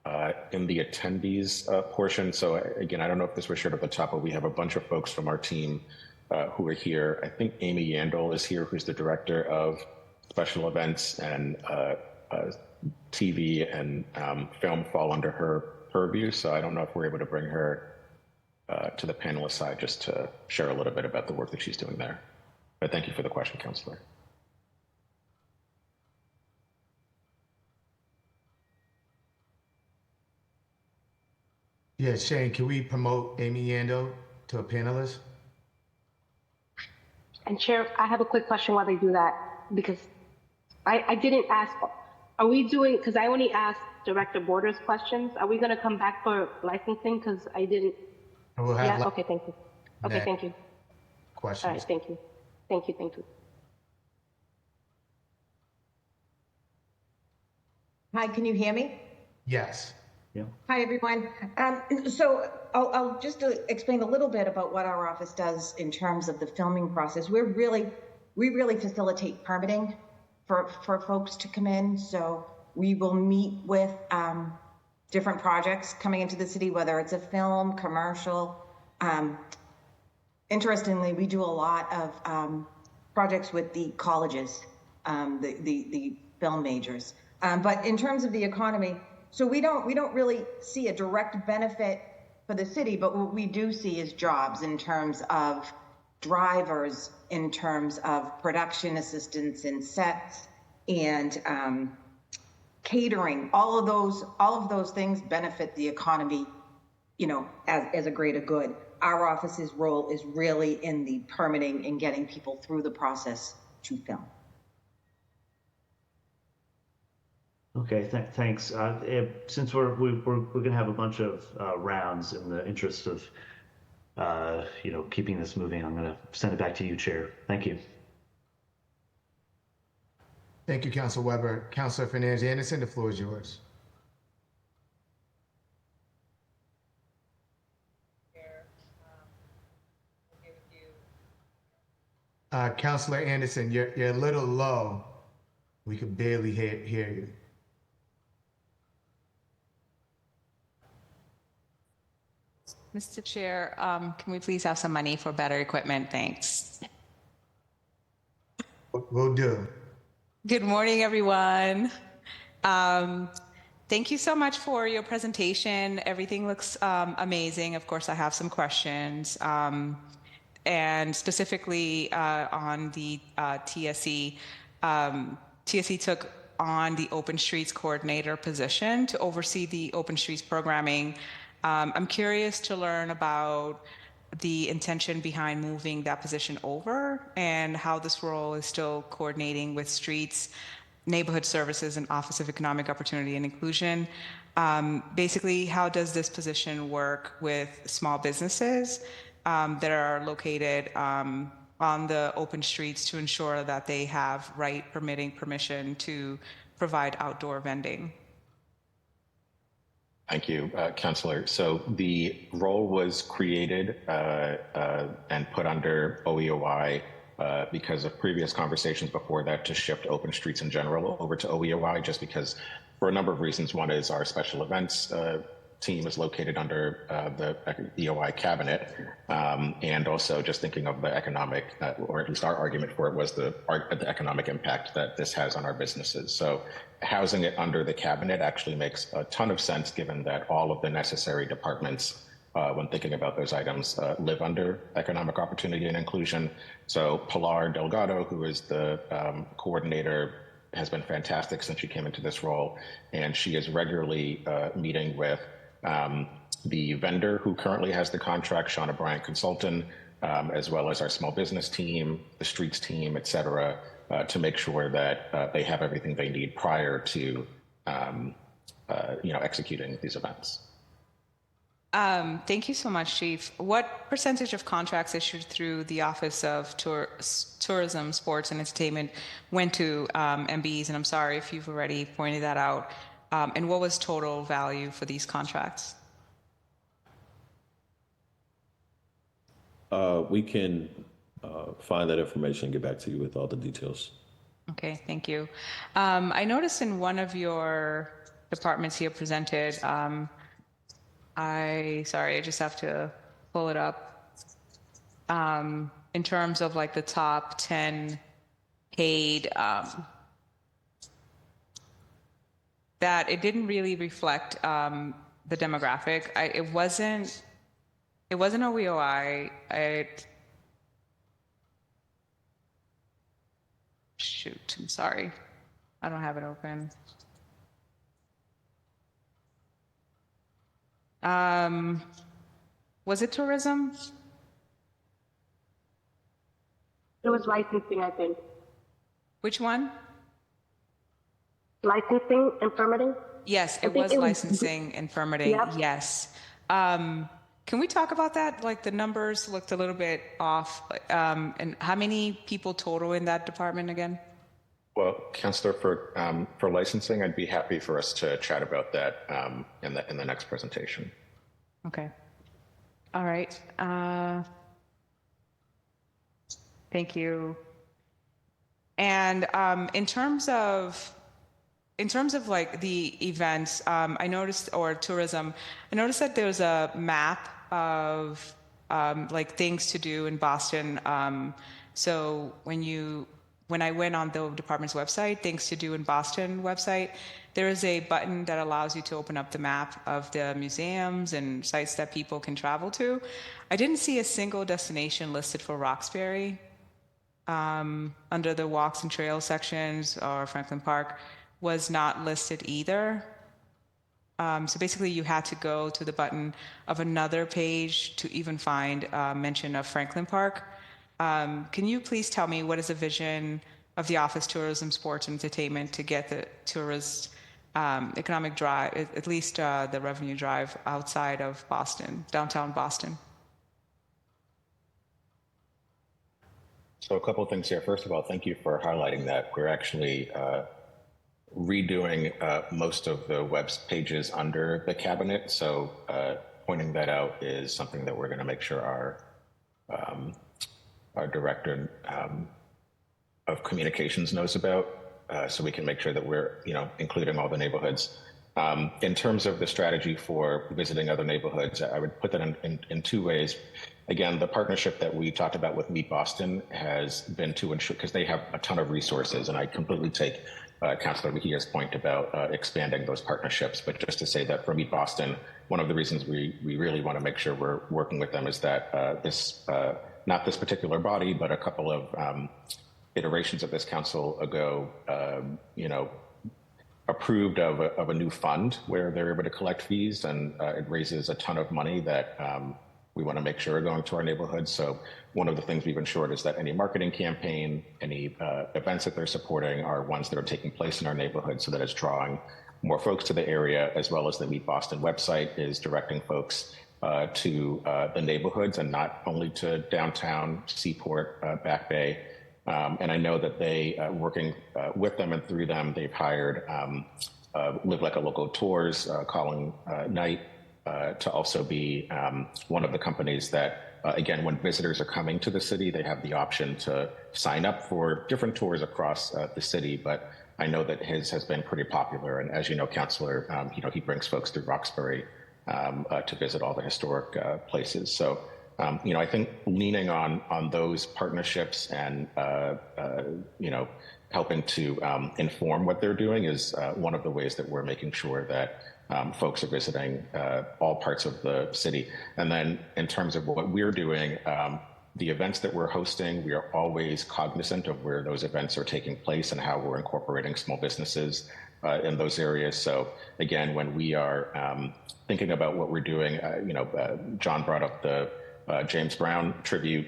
attendees portion. So again, I don't know if this was shared at the top, but we have a bunch of folks from our team who are here. I think Amy Yandel is here, who's the director of special events, and TV and film fall under her purview. So I don't know if we're able to bring her to the panelist side just to share a little bit about the work that she's doing there. But thank you for the question, Councilor. Yeah, Shane, can we promote Amy Yando to a panelist? And Chair, I have a quick question while they do that, because I didn't ask, are we doing, because I only asked Director Borders questions. Are we going to come back for licensing? Because I didn't. And we'll have Okay, thank you. Okay, thank you. questions. All right, thank you. Thank you, thank you. Hi, can you hear me? Yes. Yeah. Hi, everyone. So I'll just explain a little bit about what our office does in terms of the filming process. We really facilitate permitting for folks to come in. So we will meet with different projects coming into the city, whether it's a film, commercial. Interestingly, we do a lot of projects with the colleges, the film majors. But in terms of the economy, so we don't really see a direct benefit for the city, but what we do see is jobs in terms of drivers, in terms of production assistants and sets and catering. All of those things benefit the economy, as a greater good. Our office's role is really in the permitting and getting people through the process to film. Okay, thanks. Since we're gonna have a bunch of rounds in the interest of keeping this moving, I'm gonna send it back to you, Chair. Thank you. Thank you, Council Weber. Councilor Fernandez Anderson, the floor is yours. Councilor Anderson, you're a little low. We could barely hear you. Mr. Chair, can we please have some money for better equipment? Thanks. Will do. Good morning, everyone. Thank you so much for your presentation. Everything looks amazing. Of course, I have some questions. And specifically on the TSE. TSE took on the Open Streets Coordinator position to oversee the Open Streets programming. I'm curious to learn about the intention behind moving that position over and how this role is still coordinating with streets, neighborhood services, and Office of Economic Opportunity and Inclusion. Basically, how does this position work with small businesses that are located on the open streets to ensure that they have right permission to provide outdoor vending? Thank you, Councillor. So the role was created and put under OEOI because of previous conversations before that to shift open streets in general over to OEOI, just because for a number of reasons. One is our special events team is located under the EOI cabinet, and also just thinking of the economic, or at least our argument for it was the economic impact that this has on our businesses. So housing it under the cabinet actually makes a ton of sense, given that all of the necessary departments, when thinking about those items, live under economic opportunity and inclusion. So Pilar Delgado, who is the coordinator, has been fantastic since she came into this role, and she is regularly meeting with the vendor who currently has the contract, Shauna Bryant Consultant, as well as our small business team, the streets team, et cetera, to make sure that they have everything they need prior to executing these events. Thank you so much, Chief. What percentage of contracts issued through the Office of Tourism, Sports, and Entertainment went to MBEs? And I'm sorry if you've already pointed that out. And what was total value for these contracts? We can find that information and get back to you with all the details. Okay, thank you. I noticed in one of your departments here presented, I just have to pull it up. In terms of like the top 10 paid, that it didn't really reflect the demographic. It wasn't OEOI. Shoot, I'm sorry. I don't have it open. Was it tourism? It was licensing, I think. Which one? Licensing and permitting? Yes, it was licensing and permitting. Yep. Yes. Can we talk about that? Like the numbers looked a little bit off. And how many people total in that department again? Well, Councillor, for licensing, I'd be happy for us to chat about that in the next presentation. Okay. All right. Thank you. And in terms of like the events, I noticed, or tourism, I noticed that there's a map of like things to do in Boston. So when I went on the department's website, Things to Do in Boston website, there is a button that allows you to open up the map of the museums and sites that people can travel to. I didn't see a single destination listed for Roxbury under the walks and trails sections, or Franklin Park was not listed either. So basically you had to go to the button of another page to even find mention of Franklin Park. Can you please tell me what is the vision of the Office Tourism, Sports, and Entertainment to get the tourists economic drive, at least the revenue drive outside of Boston, downtown Boston? So a couple of things here. First of all, thank you for highlighting that. We're actually redoing most of the web pages under the cabinet. So pointing that out is something that we're going to make sure our director of communications knows about, so we can make sure that we're including all the neighborhoods. In terms of the strategy for visiting other neighborhoods, I would put that in two ways. Again, the partnership that we talked about with Meet Boston has been to ensure, because they have a ton of resources, and I completely take Councilor Mejia's point about expanding those partnerships. But just to say that for Meet Boston, one of the reasons we really want to make sure we're working with them is that not this particular body, but a couple of iterations of this council ago, approved of a new fund where they're able to collect fees, and it raises a ton of money that we want to make sure are going to our neighborhoods. So one of the things we've ensured is that any marketing campaign, any events that they're supporting are ones that are taking place in our neighborhood, so that it's drawing more folks to the area, as well as the Meet Boston website is directing folks to the neighborhoods and not only to downtown, Seaport, Back Bay. And I know that they, working with them and through them, they've hired Live Like a Local Tours, calling Night, to also be one of the companies that, again, when visitors are coming to the city, they have the option to sign up for different tours across the city. But I know that his has been pretty popular. And as you know, Councilor, he brings folks through Roxbury to visit all the historic places. So, I think leaning on those partnerships and, helping to inform what they're doing is one of the ways that we're making sure that folks are visiting all parts of the city. And then in terms of what we're doing, the events that we're hosting, we are always cognizant of where those events are taking place and how we're incorporating small businesses in those areas. So again, when we are thinking about what we're doing, John brought up the James Brown tribute.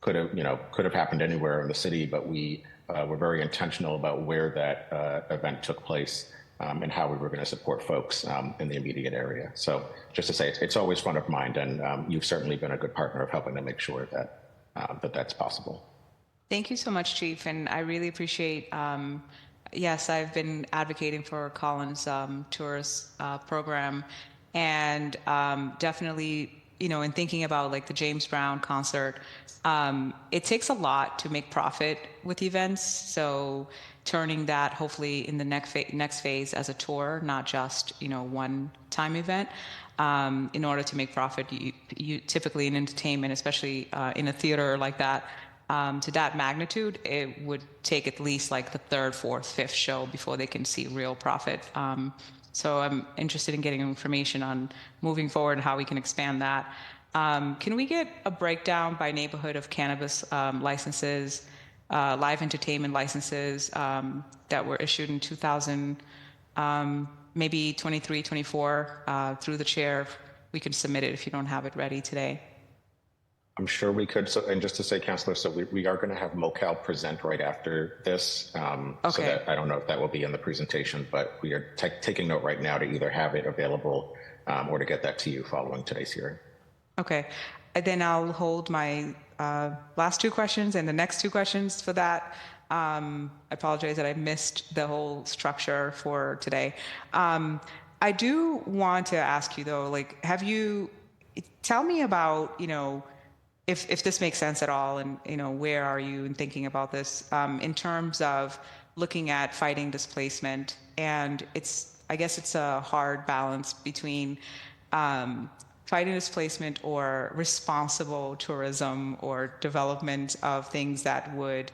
Could have happened anywhere in the city, but we were very intentional about where that event took place and how we were going to support folks in the immediate area. So just to say, it's always front of mind, and you've certainly been a good partner of helping to make sure that that's possible. Thank you so much, Chief, and I really appreciate. Yes, I've been advocating for Colin's tourist program, and definitely, in thinking about like the James Brown concert, it takes a lot to make profit with events. So turning that hopefully in the next phase as a tour, not just one-time event. In order to make profit, you typically in entertainment, especially in a theater like that, to that magnitude, it would take at least like the third, fourth, fifth show before they can see real profit. So I'm interested in getting information on moving forward and how we can expand that. Can we get a breakdown by neighborhood of cannabis licenses, live entertainment licenses that were issued in 2000, maybe 23, 24, through the chair? We can submit it if you don't have it ready today. I'm sure we could. So, and just to say, Councilor, so we are going to have MoCal present right after this. Okay. So that I don't know if that will be in the presentation, but we are taking note right now to either have it available or to get that to you following today's hearing. Okay. And then I'll hold my last two questions and the next two questions for that. I apologize that I missed the whole structure for today. I do want to ask you though, like, tell me about, if this makes sense at all, and where are you in thinking about this in terms of looking at fighting displacement? And I guess it's a hard balance between fighting displacement or responsible tourism or development of things that would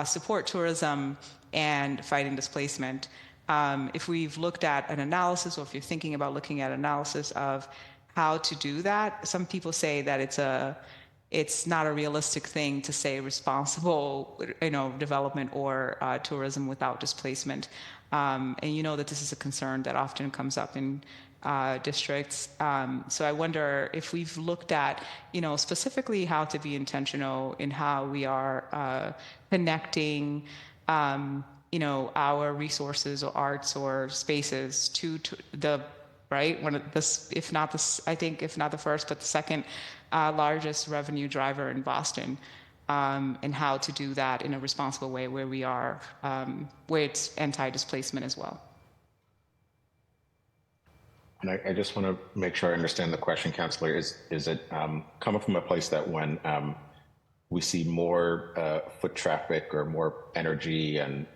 support tourism and fighting displacement. If we've looked at an analysis, or if you're thinking about looking at analysis of how to do that, some people say that it's not a realistic thing to say responsible, development or tourism without displacement. And that this is a concern that often comes up in districts. So I wonder if we've looked at, specifically how to be intentional in how we are connecting our resources or arts or spaces to the right one of this, if not this, I think if not the first, but the second largest revenue driver in Boston, and how to do that in a responsible way where we are, where it's anti-displacement as well. And I just want to make sure I understand the question, Councillor. Is it coming from a place that when we see more foot traffic or more energy and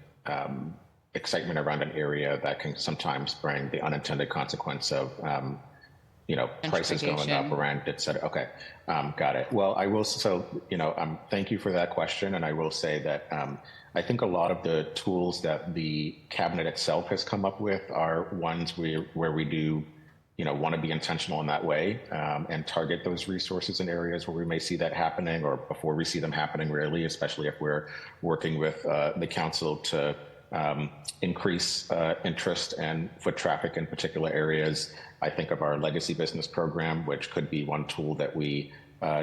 excitement around an area, that can sometimes bring the unintended consequence of prices going up, rent, et cetera? Okay, got it. Well, I will, so, thank you for that question. And I will say that I think a lot of the tools that the cabinet itself has come up with are ones where we do, want to be intentional in that way, and target those resources in areas where we may see that happening, or before we see them happening, really, especially if we're working with the council to increase interest and foot traffic in particular areas. I think of our legacy business program, which could be one tool that we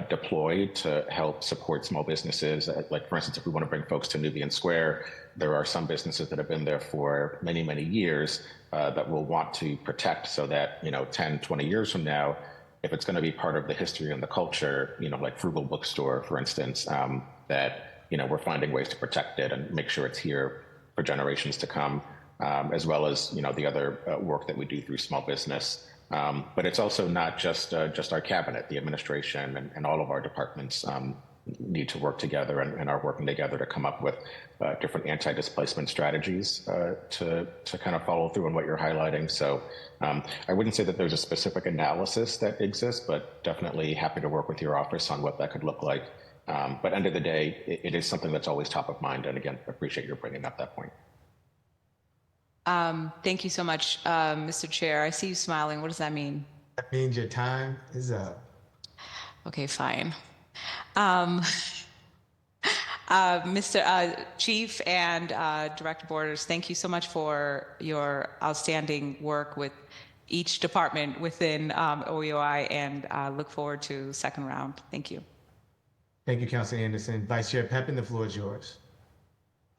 deploy to help support small businesses. Like, for instance, if we want to bring folks to Nubian Square, there are some businesses that have been there for many, many years that we'll want to protect, so that, 10, 20 years from now, if it's going to be part of the history and the culture, like Frugal Bookstore, for instance, that, we're finding ways to protect it and make sure it's here for generations to come, as well as, the other work that we do through small business. But it's also not just our cabinet. The administration and all of our departments need to work together and are working together to come up with different anti-displacement strategies to kind of follow through on what you're highlighting. So I wouldn't say that there's a specific analysis that exists, but definitely happy to work with your office on what that could look like. But end of the day, it is something that's always top of mind. And again, appreciate your bringing up that point. Thank you so much, Mr. Chair. I see you smiling. What does that mean? That means your time is up. Okay, fine. Mr. Chief and Director Borders, thank you so much for your outstanding work with each department within OEOI, and look forward to second round. Thank you. Thank you, Councilor Anderson. Vice Chair Pepin, the floor is yours.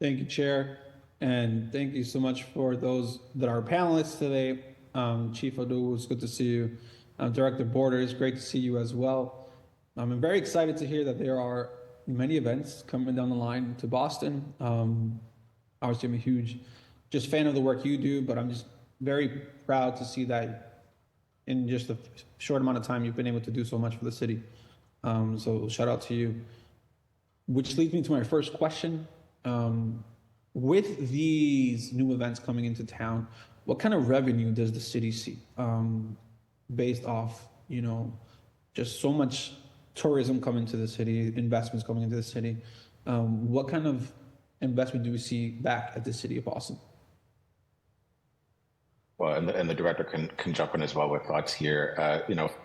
Thank you, Chair. And thank you so much for those that are panelists today. Chief Odu, it's good to see you. Director Borders, great to see you as well. I'm very excited to hear that there are many events coming down the line to Boston. Obviously, I'm a huge just fan of the work you do, but I'm just very proud to see that in just a short amount of time, you've been able to do so much for the city. So shout out to you. Which leads me to my first question. With these new events coming into town, what kind of revenue does the city see based off, just so much tourism coming to the city, investments coming into the city? What kind of investment do we see back at the city of Boston? Well, and the director can jump in as well with thoughts here.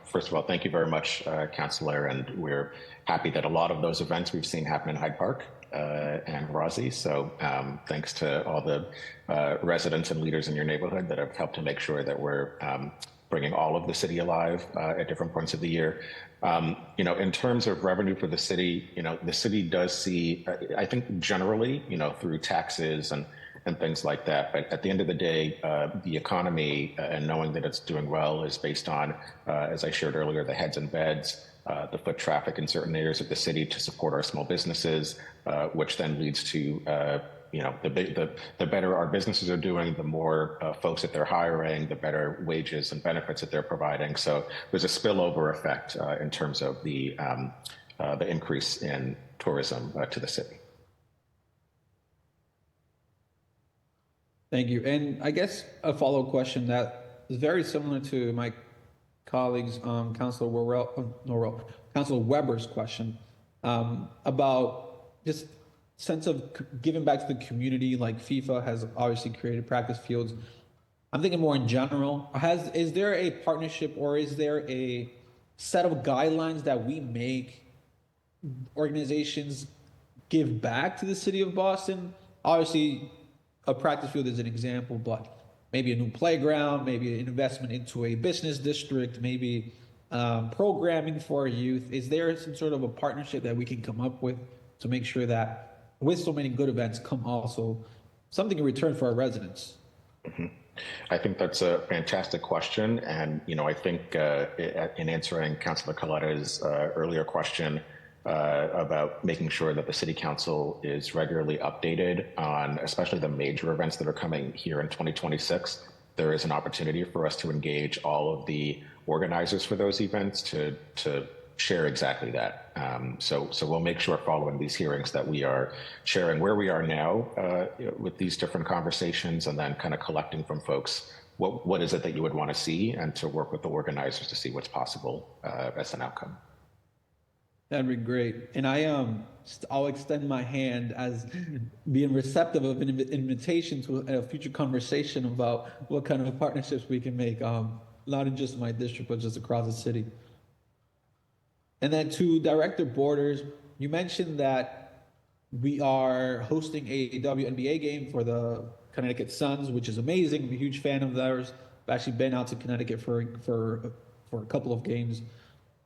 First of all, thank you very much, Councillor, and we're happy that a lot of those events we've seen happen in Hyde Park and Rossi. So thanks to all the residents and leaders in your neighborhood that have helped to make sure that we're bringing all of the city alive at different points of the year. In terms of revenue for the city does see, I think generally, through taxes and things like that. But at the end of the day, the economy and knowing that it's doing well is based on, as I shared earlier, the heads and beds, the foot traffic in certain areas of the city to support our small businesses, which then leads to, the better our businesses are doing, the more folks that they're hiring, the better wages and benefits that they're providing. So there's a spillover effect in terms of the increase in tourism to the city. Thank you. And I guess a follow-up question that is very similar to my colleagues, Councilor Weber's question about just sense of giving back to the community. Like FIFA has obviously created practice fields. I'm thinking more in general. Is there a partnership or is there a set of guidelines that we make organizations give back to the city of Boston? Obviously, a practice field is an example, but maybe a new playground, maybe an investment into a business district, maybe programming for youth. Is there some sort of a partnership that we can come up with to make sure that with so many good events come also something in return for our residents? I think that's a fantastic question. And, I think in answering Councilor Coletta's earlier question about making sure that the City Council is regularly updated on especially the major events that are coming here in 2026, there is an opportunity for us to engage all of the organizers for those events to share exactly that. So we'll make sure following these hearings that we are sharing where we are now with these different conversations, and then kind of collecting from folks what is it that you would want to see, and to work with the organizers to see what's possible as an outcome. That'd be great. And I'll extend my hand as being receptive of an invitation to a future conversation about what kind of partnerships we can make, not in just my district, but just across the city. And then to Director Borders, you mentioned that we are hosting a WNBA game for the Connecticut Suns, which is amazing. I'm a huge fan of theirs. I've actually been out to Connecticut for a couple of games.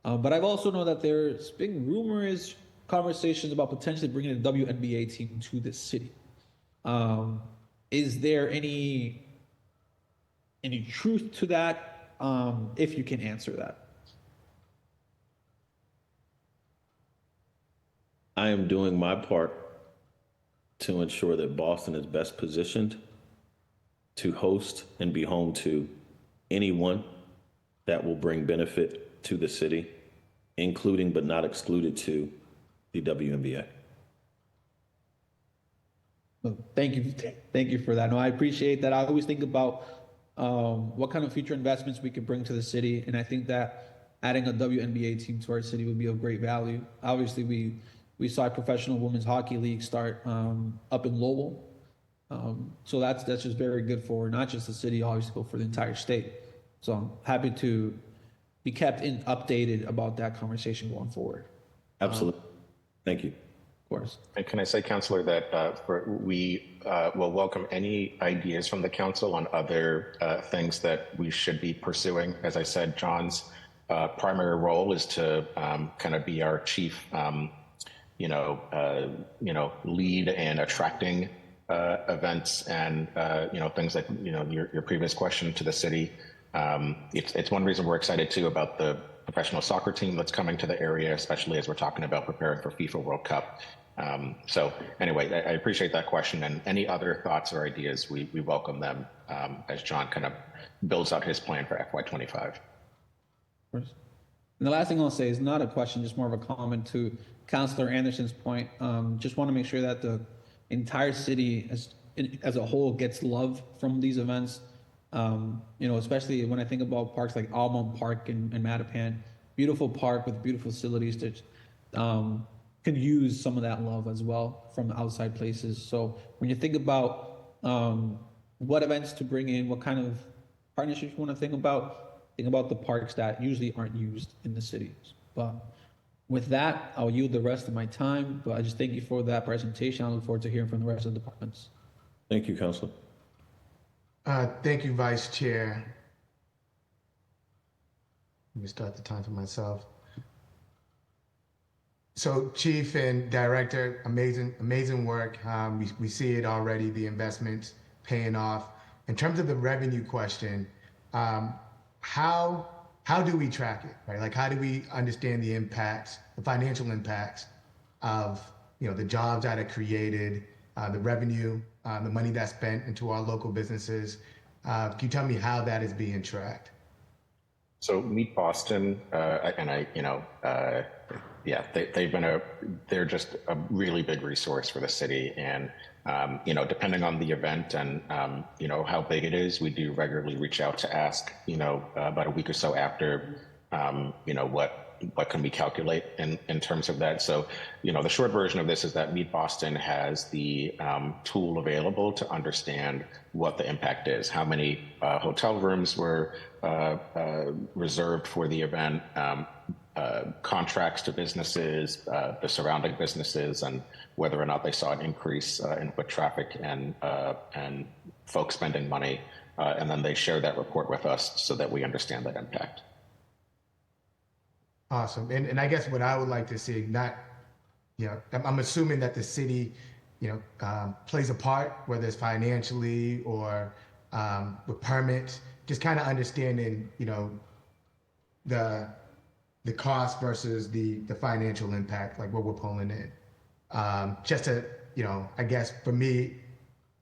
But I've also known that there's been rumors, conversations about potentially bringing a WNBA team to this city. Is there any truth to that? If you can answer that. I am doing my part to ensure that Boston is best positioned to host and be home to anyone that will bring benefit to the city, including but not excluded to the WNBA. Well, thank you for that. No, I appreciate that. I always think about what kind of future investments we could bring to the city, and I think that adding a WNBA team to our city would be of great value. Obviously, we saw a professional women's hockey league start up in Lowell, so that's just very good for not just the city, obviously, but for the entire state. So I'm happy to be kept updated about that conversation going forward. Absolutely. Thank you. Of course. And can I say, Councilor, that we will welcome any ideas from the council on other things that we should be pursuing. As I said, John's primary role is to kind of be our chief, lead in attracting events and things like your previous question to the city. It's one reason we're excited too about the professional soccer team that's coming to the area, especially as we're talking about preparing for FIFA World Cup. So anyway, I appreciate that question, and any other thoughts or ideas, we welcome them as John kind of builds out his plan for FY25. And the last thing I'll say is not a question, just more of a comment to Councilor Anderson's point. Just want to make sure that the entire city as a whole gets love from these events. Especially when I think about parks like Almond Park and Mattapan, beautiful park with beautiful facilities that can use some of that love as well from outside places. So when you think about what events to bring in, what kind of partnerships you want to think about the parks that usually aren't used in the cities. But with that, I'll yield the rest of my time. But I just thank you for that presentation. I look forward to hearing from the rest of the departments. Thank you, Councilor. Thank you, Vice Chair. Let me start the time for myself. So, Chief and Director, amazing work. We see it already, the investments paying off. In terms of the revenue question, how do we track it, right? Like, how do we understand the impacts, the financial impacts of the jobs that are created, the revenue, the money that's spent into our local businesses? Can you tell me how that is being tracked? So Meet Boston, they're just a really big resource for the city. And, depending on the event and, how big it is, we do regularly reach out to ask, about a week or so after, what can we calculate in terms of that? So, the short version of this is that Meet Boston has the tool available to understand what the impact is, how many hotel rooms were reserved for the event, contracts to businesses, the surrounding businesses, and whether or not they saw an increase in foot traffic and folks spending money. And then they share that report with us so that we understand that impact. Awesome. And I guess what I would like to see, I'm assuming that the city, plays a part, whether it's financially or with permits, just kind of understanding, the cost versus the financial impact, like what we're pulling in. Just to, I guess for me,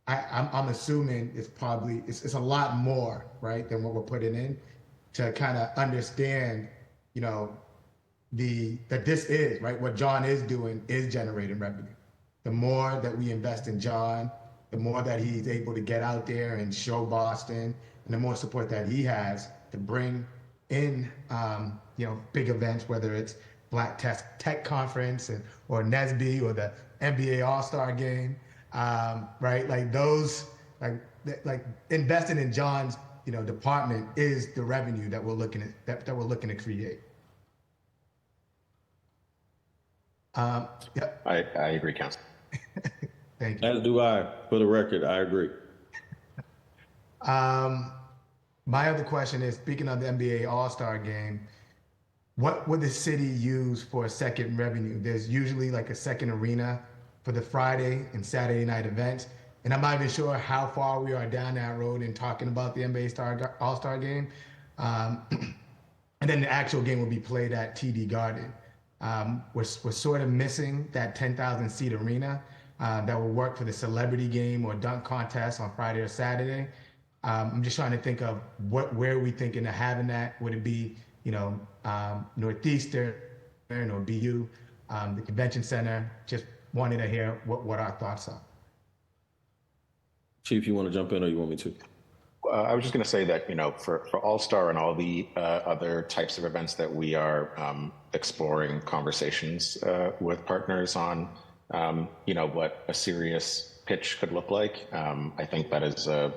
I'm assuming it's a lot more, right, than what we're putting in to kind of understand, that this is, right, what John is doing is generating revenue. The more that we invest in John, the more that he's able to get out there and show Boston, and the more support that he has to bring in, big events, whether it's Black Tech Conference or NESB or the NBA All-Star Game, right? Like those, like investing in John's, department is the revenue that we're looking at, that we're looking to create. Yeah. I agree, Council. Thank you. As do I. For the record, I agree. My other question is, speaking of the NBA All-Star Game, what would the city use for a second revenue? There's usually like a second arena for the Friday and Saturday night events. And I'm not even sure how far we are down that road in talking about the NBA All-Star Game. And then the actual game will be played at TD Garden. We're sort of missing that 10,000 seat arena that will work for the celebrity game or dunk contest on Friday or Saturday. I'm just trying to think of where are we thinking of having that? Would it be, Northeastern or BU, the convention center? Just wanted to hear what our thoughts are. Chief, you want to jump in or you want me to? I was just going to say that, for All-Star and all the other types of events that we are exploring conversations with partners on, what a serious pitch could look like. I think that is a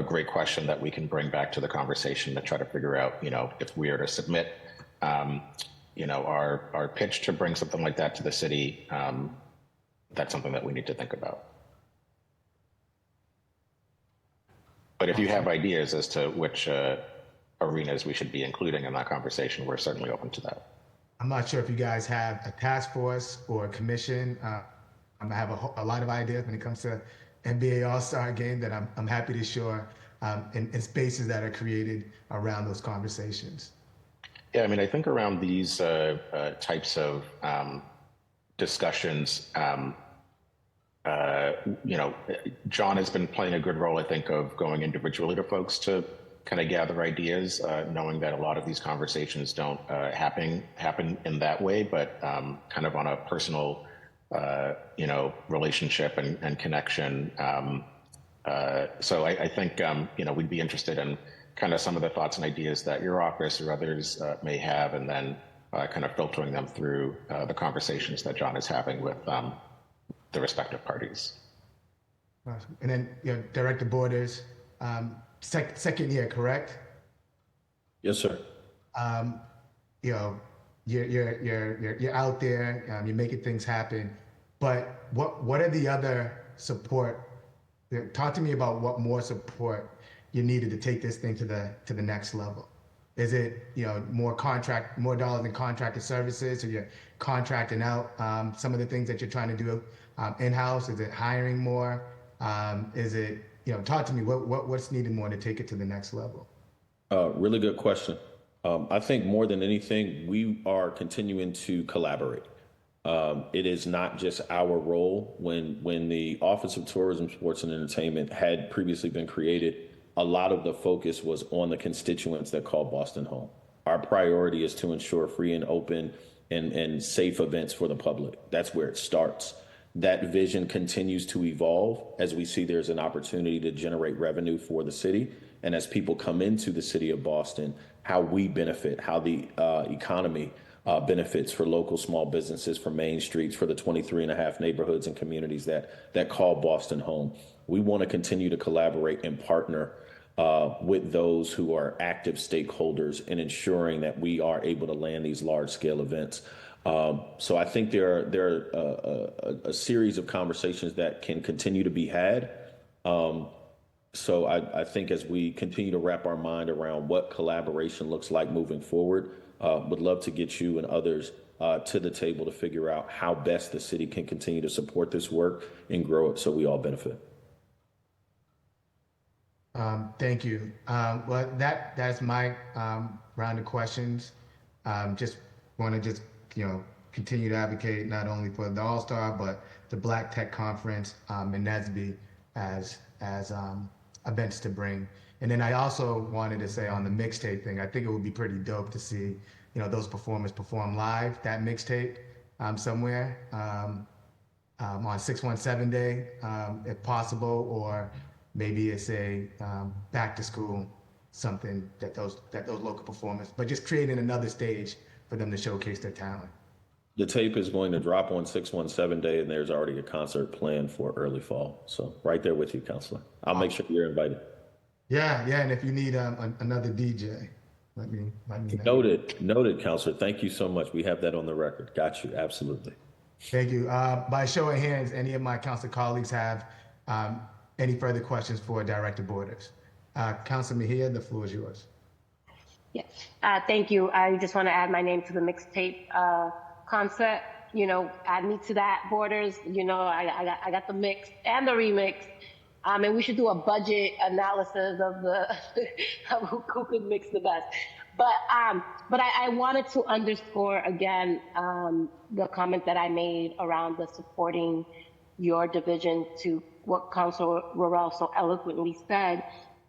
great question that we can bring back to the conversation to try to figure out, if we are to submit, our pitch to bring something like that to the city, that's something that we need to think about. But if you have ideas as to which arenas we should be including in that conversation, we're certainly open to that. I'm not sure if you guys have a task force or a commission. I have a lot of ideas when it comes to NBA All-Star Game that I'm happy to share in spaces that are created around those conversations. Yeah, I think around these types of discussions, John has been playing a good role, I think, of going individually to folks to kind of gather ideas, knowing that a lot of these conversations don't happen in that way, but kind of on a personal, relationship and connection. So I think, we'd be interested in kind of some of the thoughts and ideas that your office or others may have, and then kind of filtering them through the conversations that John is having with the respective parties. And then, Director Borders, second year, correct? Yes, sir. You're out there, you're making things happen. But what are the other support? Talk to me about what more support you needed to take this thing to the next level. Is it more dollars in contracted services, or you're contracting out some of the things that you're trying to do in-house? Is it hiring more? Is it talk to me what's needed more to take it to the next level? Really good question. I think more than anything, we are continuing to collaborate. It is not just our role. When the Office of Tourism, Sports, and Entertainment had previously been created, a lot of the focus was on the constituents that call Boston home. Our priority is to ensure free and open and safe events for the public. That's where it starts. That vision continues to evolve as we see there's an opportunity to generate revenue for the city. And as people come into the city of Boston, how we benefit, how the economy benefits for local small businesses, for Main Streets, for the 23 and a half neighborhoods and communities that call Boston home. We want to continue to collaborate and partner with those who are active stakeholders in ensuring that we are able to land these large scale events. So I think there are a series of conversations that can continue to be had. So I think as we continue to wrap our mind around what collaboration looks like moving forward, would love to get you and others to the table to figure out how best the city can continue to support this work and grow it so we all benefit. Thank you. Well, that's my round of questions. Just want to continue to advocate not only for the All-Star, but the Black Tech Conference and NSBE as events to bring. And then I also wanted to say on the mixtape thing, I think it would be pretty dope to see, those performers perform live, that mixtape somewhere on 617 Day, if possible, or maybe it's a back to school, something that those local performers, but just creating another stage for them to showcase their talent. The tape is going to drop on 617 Day, and there's already a concert planned for early fall. So right there with you, Counselor. I'll make sure you're invited. Yeah, and if you need another DJ, let me know. Noted, Counselor. Thank you so much. We have that on the record. Got you. Absolutely. Thank you. By show of hands, any of my council colleagues have any further questions for Director Borders? Councilor Mejia, the floor is yours. Yes, thank you. I just want to add my name to the mixtape concept. Add me to that, Borders. I got the mix and the remix. And we should do a budget analysis of of who could mix the best. But I wanted to underscore again the comment that I made around the supporting your division to what Councilor Roel so eloquently said,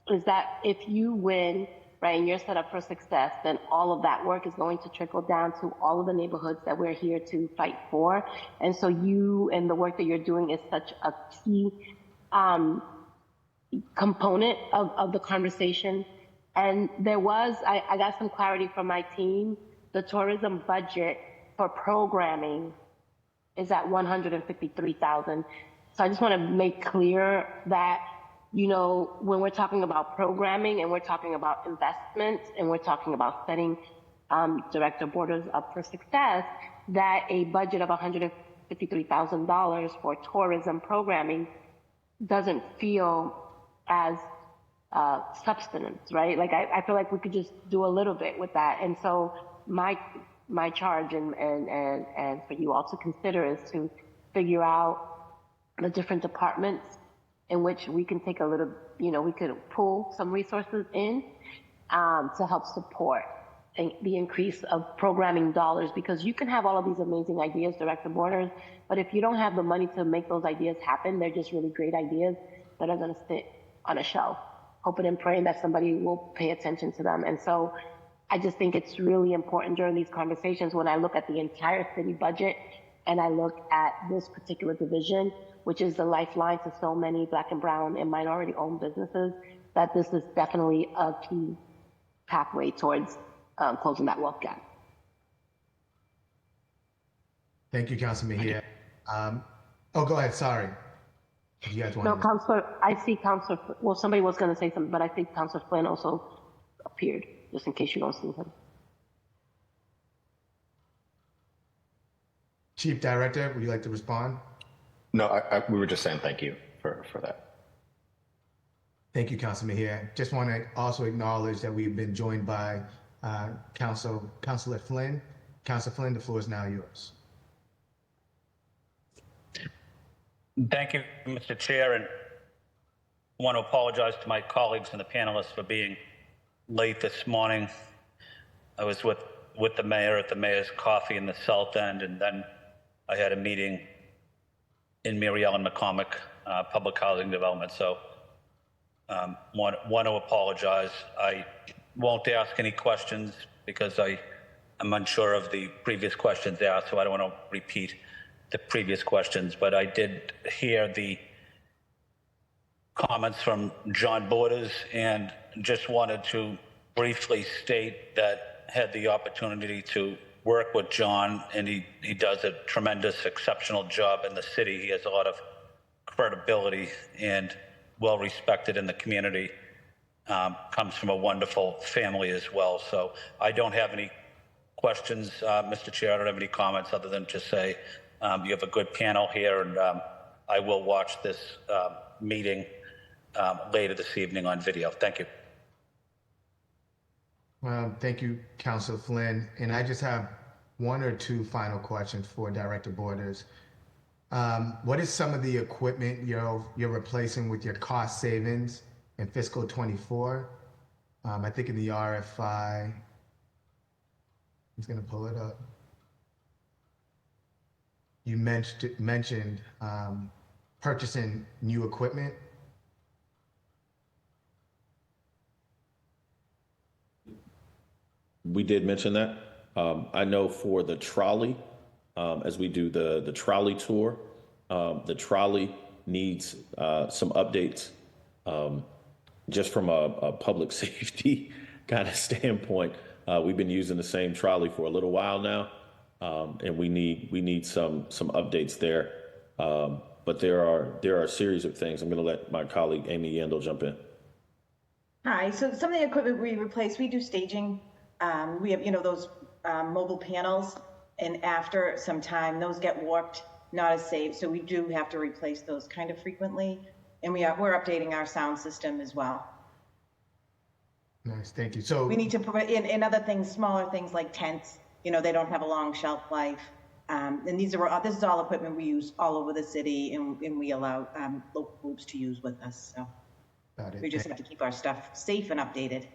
is that if you win, right, and you're set up for success, then all of that work is going to trickle down to all of the neighborhoods that we're here to fight for. And so you and the work that you're doing is such a key component of the conversation. And I got some clarity from my team. The tourism budget for programming is at $153,000. So I just want to make clear that, when we're talking about programming and we're talking about investments and we're talking about setting Director Borders up for success, that a budget of $153,000 for tourism programming doesn't feel as substance, right? Like I feel like we could just do a little bit with that. And so my charge and for you all to consider is to figure out the different departments in which we can take a little, we could pull some resources in to help support the increase of programming dollars, because you can have all of these amazing ideas, Director Borders, but if you don't have the money to make those ideas happen, they're just really great ideas that are going to sit on a shelf, hoping and praying that somebody will pay attention to them. And so I just think it's really important during these conversations, when I look at the entire city budget and I look at this particular division, which is the lifeline to so many Black and brown and minority owned businesses, that this is definitely a key pathway towards closing that wealth gap. Thank you, Councilor Mejia. Go ahead. Sorry. You guys want No, Councilor, I see Councilor, well, somebody was going to say something, but I think Councilor Flynn also appeared, just in case you don't see him. Chief Director, would you like to respond? No, we were just saying thank you for that. Thank you, Councilor Mejia. Just want to also acknowledge that we've been joined by Councilor Flynn. Councilor Flynn, the floor is now yours. Thank you, Mr. Chair, and I want to apologize to my colleagues and the panelists for being late this morning. I was with the mayor at the mayor's coffee in the South End, and then I had a meeting in Mary Ellen McCormick Public Housing Development. So want to apologize. I won't ask any questions because I'm unsure of the previous questions asked, so I don't want to repeat the previous questions, but I did hear the comments from John Borders and just wanted to briefly state that I had the opportunity to work with John, and he does a tremendous, exceptional job in the city. He has a lot of credibility and well respected in the community, comes from a wonderful family as well. So I don't have any questions, Mr. Chair. I don't have any comments other than to say you have a good panel here, and I will watch this meeting later this evening on video. Thank you. Thank you, Councilor Flynn. And I just have one or two final questions for Director Borders. What is some of the equipment you're replacing with your cost savings in fiscal 24? I think in the RFI, I'm just going to pull it up. You mentioned purchasing new equipment. We did mention that. I know for the trolley, as we do the trolley tour, the trolley needs some updates. Just from a public safety kind of standpoint, we've been using the same trolley for a little while now, and we need some updates there. But there are a series of things. I'm going to let my colleague Amy Yandel jump in. Hi. So some of the equipment we replace, we do staging. We have, those mobile panels, and after some time, those get warped, not as safe. So we do have to replace those kind of frequently. And we're updating our sound system as well. Nice, thank you. So we need to provide in other things, smaller things like tents. They don't have a long shelf life. And this is all equipment we use all over the city, and we allow local groups to use with us. So we just have to keep our stuff safe and updated.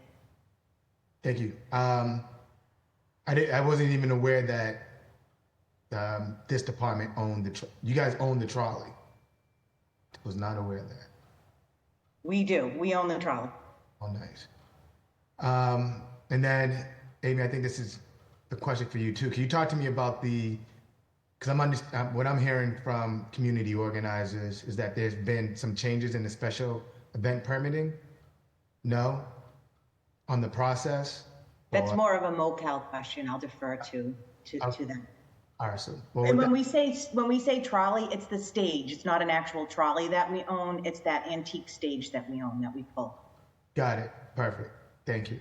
Thank you. I wasn't even aware that this department owned you guys own the trolley. Was not aware of that. We do. We own the trolley. Oh, nice. And then, Amy, I think this is a question for you too. Can you talk to me about because what I'm hearing from community organizers is that there's been some changes in the special event permitting? No? On the process? That's more of a MoCal question. I'll defer to them. All right, so and when we say trolley, it's the stage. It's not an actual trolley that we own. It's that antique stage that we own that we pull. Got it. Perfect. Thank you.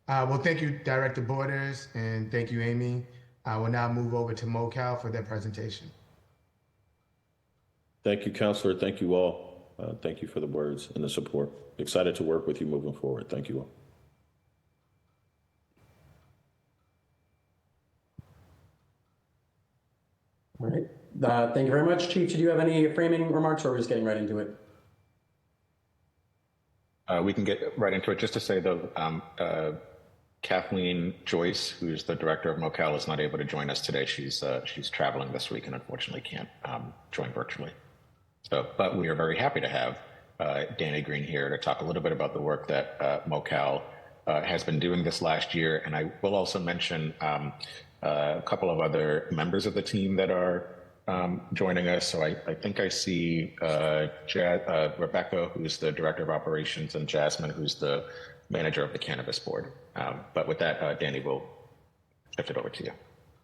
Well, thank you, Director Borders, and thank you, Amy. I will now move over to MoCal for their presentation. Thank you, Counselor. Thank you all. Thank you for the words and the support. Excited to work with you moving forward. Thank you all. All right. Thank you very much. Chief, did you have any framing remarks, or are we just getting right into it? We can get right into it. Just to say, though, Kathleen Joyce, who's the director of MoCal, is not able to join us today. She's traveling this week and unfortunately can't join virtually. But we are very happy to have Danny Green here to talk a little bit about the work that MoCal has been doing this last year. And I will also mention a couple of other members of the team that are joining us. So I think I see Rebecca, who's the director of operations, and Jasmine, who's the manager of the cannabis board. But with that, Danny, we'll shift it over to you.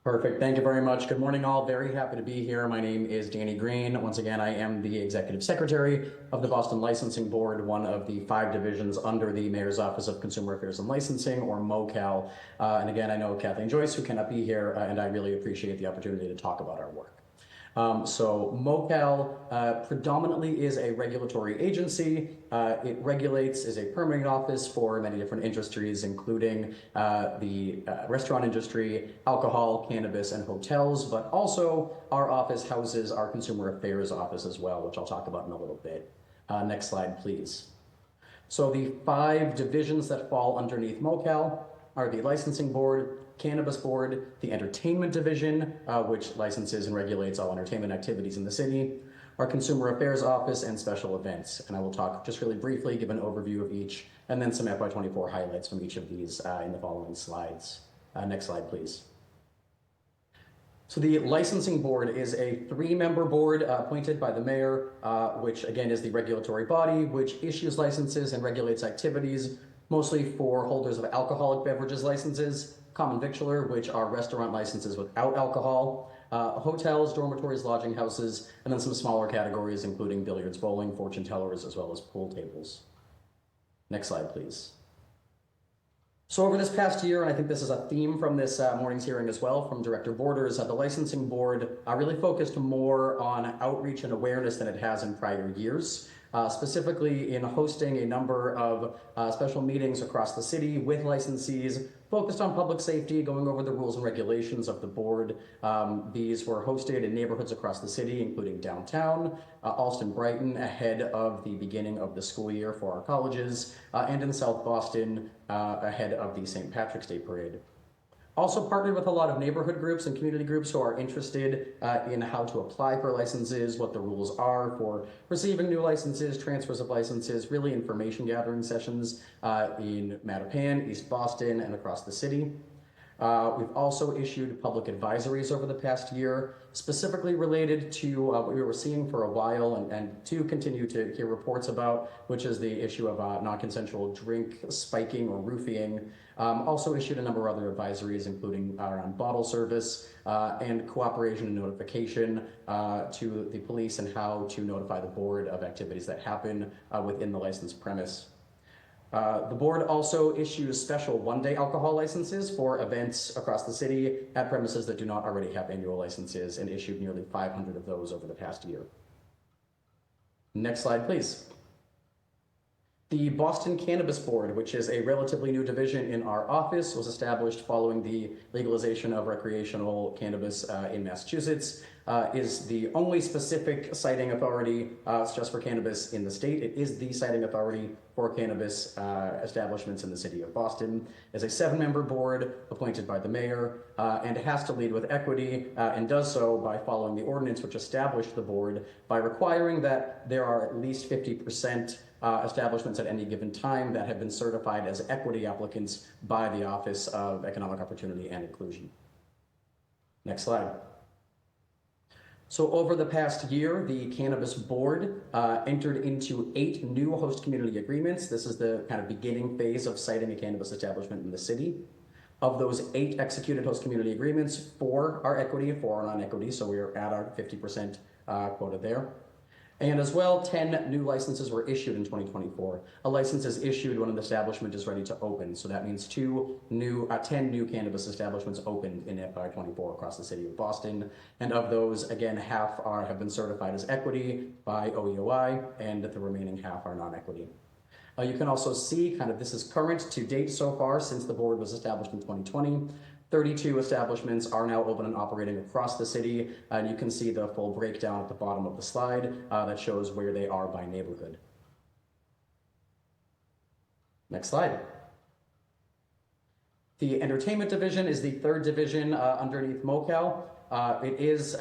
Perfect. Thank you very much. Good morning, all. Very happy to be here. My name is Danny Green. Once again, I am the executive secretary of the Boston Licensing Board, one of the 5 divisions under the Mayor's Office of Consumer Affairs and Licensing, or MoCal. And again, I know Kathleen Joyce, who cannot be here, and I really appreciate the opportunity to talk about our work. So MoCal predominantly is a regulatory agency. It regulates, is a permitting office for many different industries, including the restaurant industry, alcohol, cannabis, and hotels, but also our office houses our consumer affairs office as well, which I'll talk about in a little bit. Next slide, please. So the 5 divisions that fall underneath MoCal are the Licensing Board, Cannabis Board, the Entertainment Division, which licenses and regulates all entertainment activities in the city, our Consumer Affairs Office, and Special Events. And I will talk just really briefly, give an overview of each, and then some FY24 highlights from each of these in the following slides. Next slide, please. So the Licensing Board is a 3-member board appointed by the mayor, which again is the regulatory body, which issues licenses and regulates activities, mostly for holders of alcoholic beverages licenses, common victualler, which are restaurant licenses without alcohol, hotels, dormitories, lodging houses, and then some smaller categories, including billiards, bowling, fortune tellers, as well as pool tables. Next slide, please. So over this past year, and I think this is a theme from this morning's hearing as well from Director Borders, the Licensing Board really focused more on outreach and awareness than it has in prior years. specifically in hosting a number of special meetings across the city with licensees focused on public safety, going over the rules and regulations of the board. These were hosted in neighborhoods across the city, including downtown, Alston, Brighton, ahead of the beginning of the school year for our colleges, and in South Boston, ahead of the St. Patrick's Day Parade. Also partnered with a lot of neighborhood groups and community groups who are interested in how to apply for licenses, what the rules are for receiving new licenses, transfers of licenses, really information gathering sessions in Mattapan, East Boston, and across the city. We've also issued public advisories over the past year, specifically related to what we were seeing for a while and to continue to hear reports about, which is the issue of non-consensual drink spiking or roofing. Also issued a number of other advisories, including around bottle service and cooperation and notification to the police and how to notify the board of activities that happen within the licensed premise. The board also issues special one-day alcohol licenses for events across the city at premises that do not already have annual licenses, and issued nearly 500 of those over the past year. Next slide, please. The Boston Cannabis Board, which is a relatively new division in our office, was established following the legalization of recreational cannabis in Massachusetts, is the only specific citing authority just for cannabis in the state. It is the citing authority for cannabis establishments in the city of Boston. It's a 7-member board appointed by the mayor, and has to lead with equity, and does so by following the ordinance which established the board by requiring that there are at least 50% establishments at any given time that have been certified as equity applicants by the Office of Economic Opportunity and Inclusion. Next slide. So over the past year, the Cannabis Board entered into 8 new host community agreements. This is the kind of beginning phase of citing a cannabis establishment in the city. Of those 8 executed host community agreements, 4 are equity and 4 are non-equity, so we are at our 50% quota there. And as well, 10 new licenses were issued in 2024. A license is issued when an establishment is ready to open. So that means 10 new cannabis establishments opened in FY24 across the city of Boston. And of those, again, half have been certified as equity by OEOI, and the remaining half are non-equity. You can also see this is current to date so far since the board was established in 2020. 32 establishments are now open and operating across the city, and you can see the full breakdown at the bottom of the slide that shows where they are by neighborhood. Next slide. The entertainment division is the 3rd division underneath MoCal. It is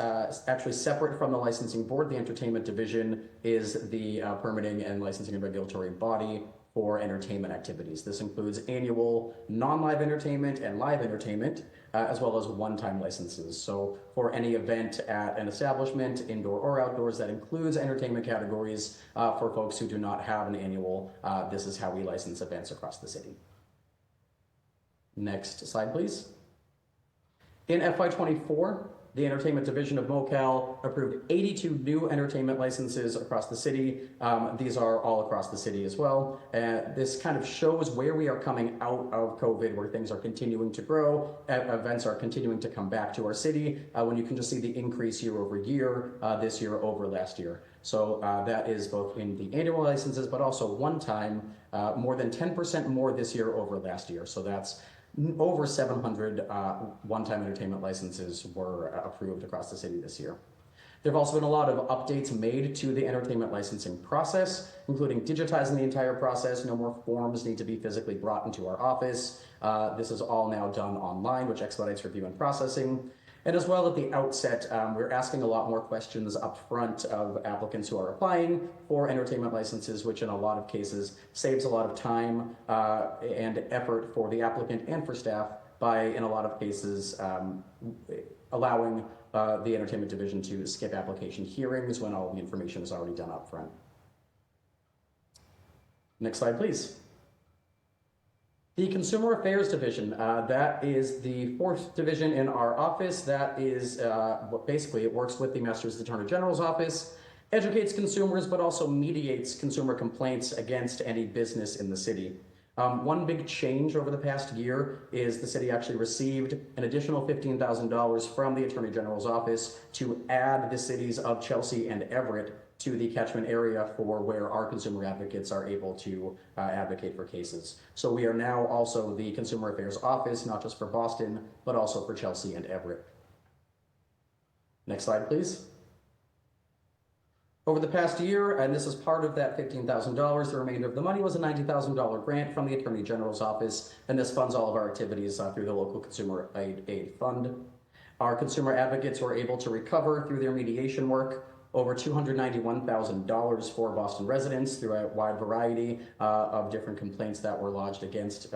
actually separate from the licensing board. The entertainment division is the permitting and licensing and regulatory body for entertainment activities. This includes annual non-live entertainment and live entertainment, as well as one-time licenses. So for any event at an establishment, indoor or outdoors, that includes entertainment categories for folks who do not have an annual, this is how we license events across the city. Next slide, please. In FY24, the entertainment division of MoCal approved 82 new entertainment licenses across the city. These are all across the city as well. This kind of shows where we are coming out of COVID, where things are continuing to grow, events are continuing to come back to our city, when you can just see the increase year over year, this year over last year. So that is both in the annual licenses, but also one time, more than 10% more this year over last year. So that's over 700 one-time entertainment licenses were approved across the city this year. There have also been a lot of updates made to the entertainment licensing process, including digitizing the entire process. No more forms need to be physically brought into our office. This is all now done online, which expedites review and processing. And as well, at the outset, we're asking a lot more questions up front of applicants who are applying for entertainment licenses, which in a lot of cases saves a lot of time and effort for the applicant and for staff by, in a lot of cases, allowing the entertainment division to skip application hearings when all the information is already done up front. Next slide, please. The Consumer Affairs Division, that is the 4th division in our office. That is, basically, it works with the Massachusetts Attorney General's office, educates consumers, but also mediates consumer complaints against any business in the city. One big change over the past year is the city actually received an additional $15,000 from the Attorney General's office to add the cities of Chelsea and Everett to the catchment area for where our consumer advocates are able to advocate for cases. So we are now also the Consumer Affairs Office, not just for Boston, but also for Chelsea and Everett. Next slide, please. Over the past year, and this is part of that $15,000, the remainder of the money was a $90,000 grant from the Attorney General's office, and this funds all of our activities through the local Consumer Aid Fund. Our consumer advocates were able to recover through their mediation work over $291,000 for Boston residents through a wide variety of different complaints that were lodged against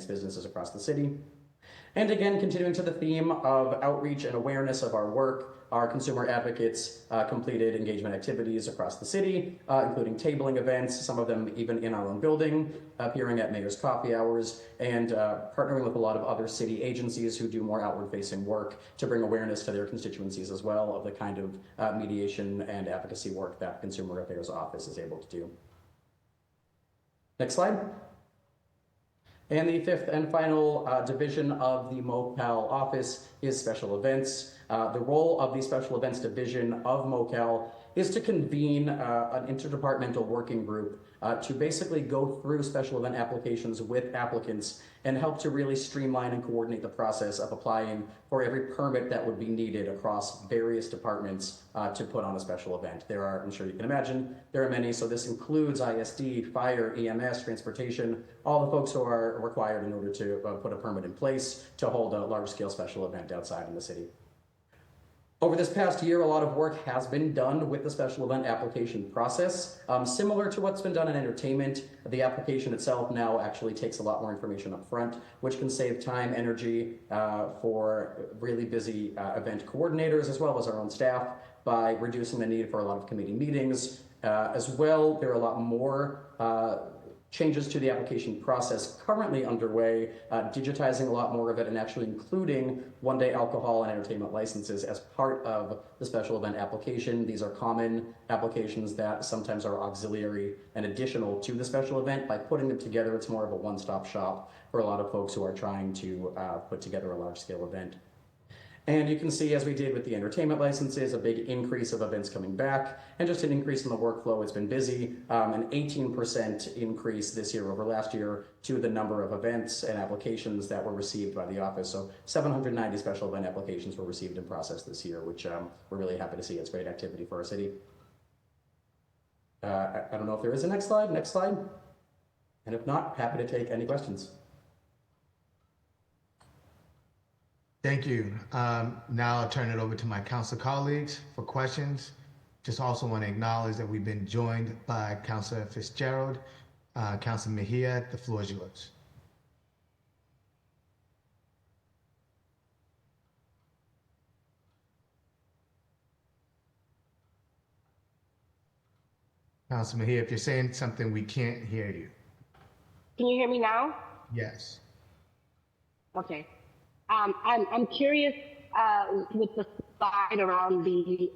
businesses across the city. And again, continuing to the theme of outreach and awareness of our work, our consumer advocates completed engagement activities across the city, including tabling events, some of them even in our own building, appearing at mayor's coffee hours, and partnering with a lot of other city agencies who do more outward-facing work to bring awareness to their constituencies as well of the kind of mediation and advocacy work that the Consumer Affairs Office is able to do. Next slide. And the fifth and final division of the MoCal office is special events. The role of the special events division of MoCal is to convene an interdepartmental working group to basically go through special event applications with applicants and help to really streamline and coordinate the process of applying for every permit that would be needed across various departments to put on a special event. There are, I'm sure you can imagine, there are many, so this includes ISD, fire, EMS, transportation, all the folks who are required in order to put a permit in place to hold a large-scale special event outside in the city. Over this past year, a lot of work has been done with the special event application process. Similar to what's been done in entertainment, the application itself now actually takes a lot more information up front, which can save time, energy for really busy event coordinators, as well as our own staff, by reducing the need for a lot of committee meetings. As well, there are a lot more changes to the application process currently underway, digitizing a lot more of it and actually including one-day alcohol and entertainment licenses as part of the special event application. These are common applications that sometimes are auxiliary and additional to the special event. By putting them together, it's more of a one-stop shop for a lot of folks who are trying to put together a large-scale event. And you can see, as we did with the entertainment licenses, a big increase of events coming back, and just an increase in the workflow. It's been busy, an 18% increase this year over last year to the number of events and applications that were received by the office. So 790 special event applications were received and processed this year, which we're really happy to see. It's great activity for our city. I don't know if there is a next slide. Next slide. And if not, happy to take any questions. Thank you. Now I'll turn it over to my council colleagues for questions. Just also want to acknowledge that we've been joined by Councilor Fitzgerald. Councilor Mejia, the floor is yours. Councilor Mejia, if you're saying something, we can't hear you. Can you hear me now? Yes. Okay. I'm curious with the slide around the,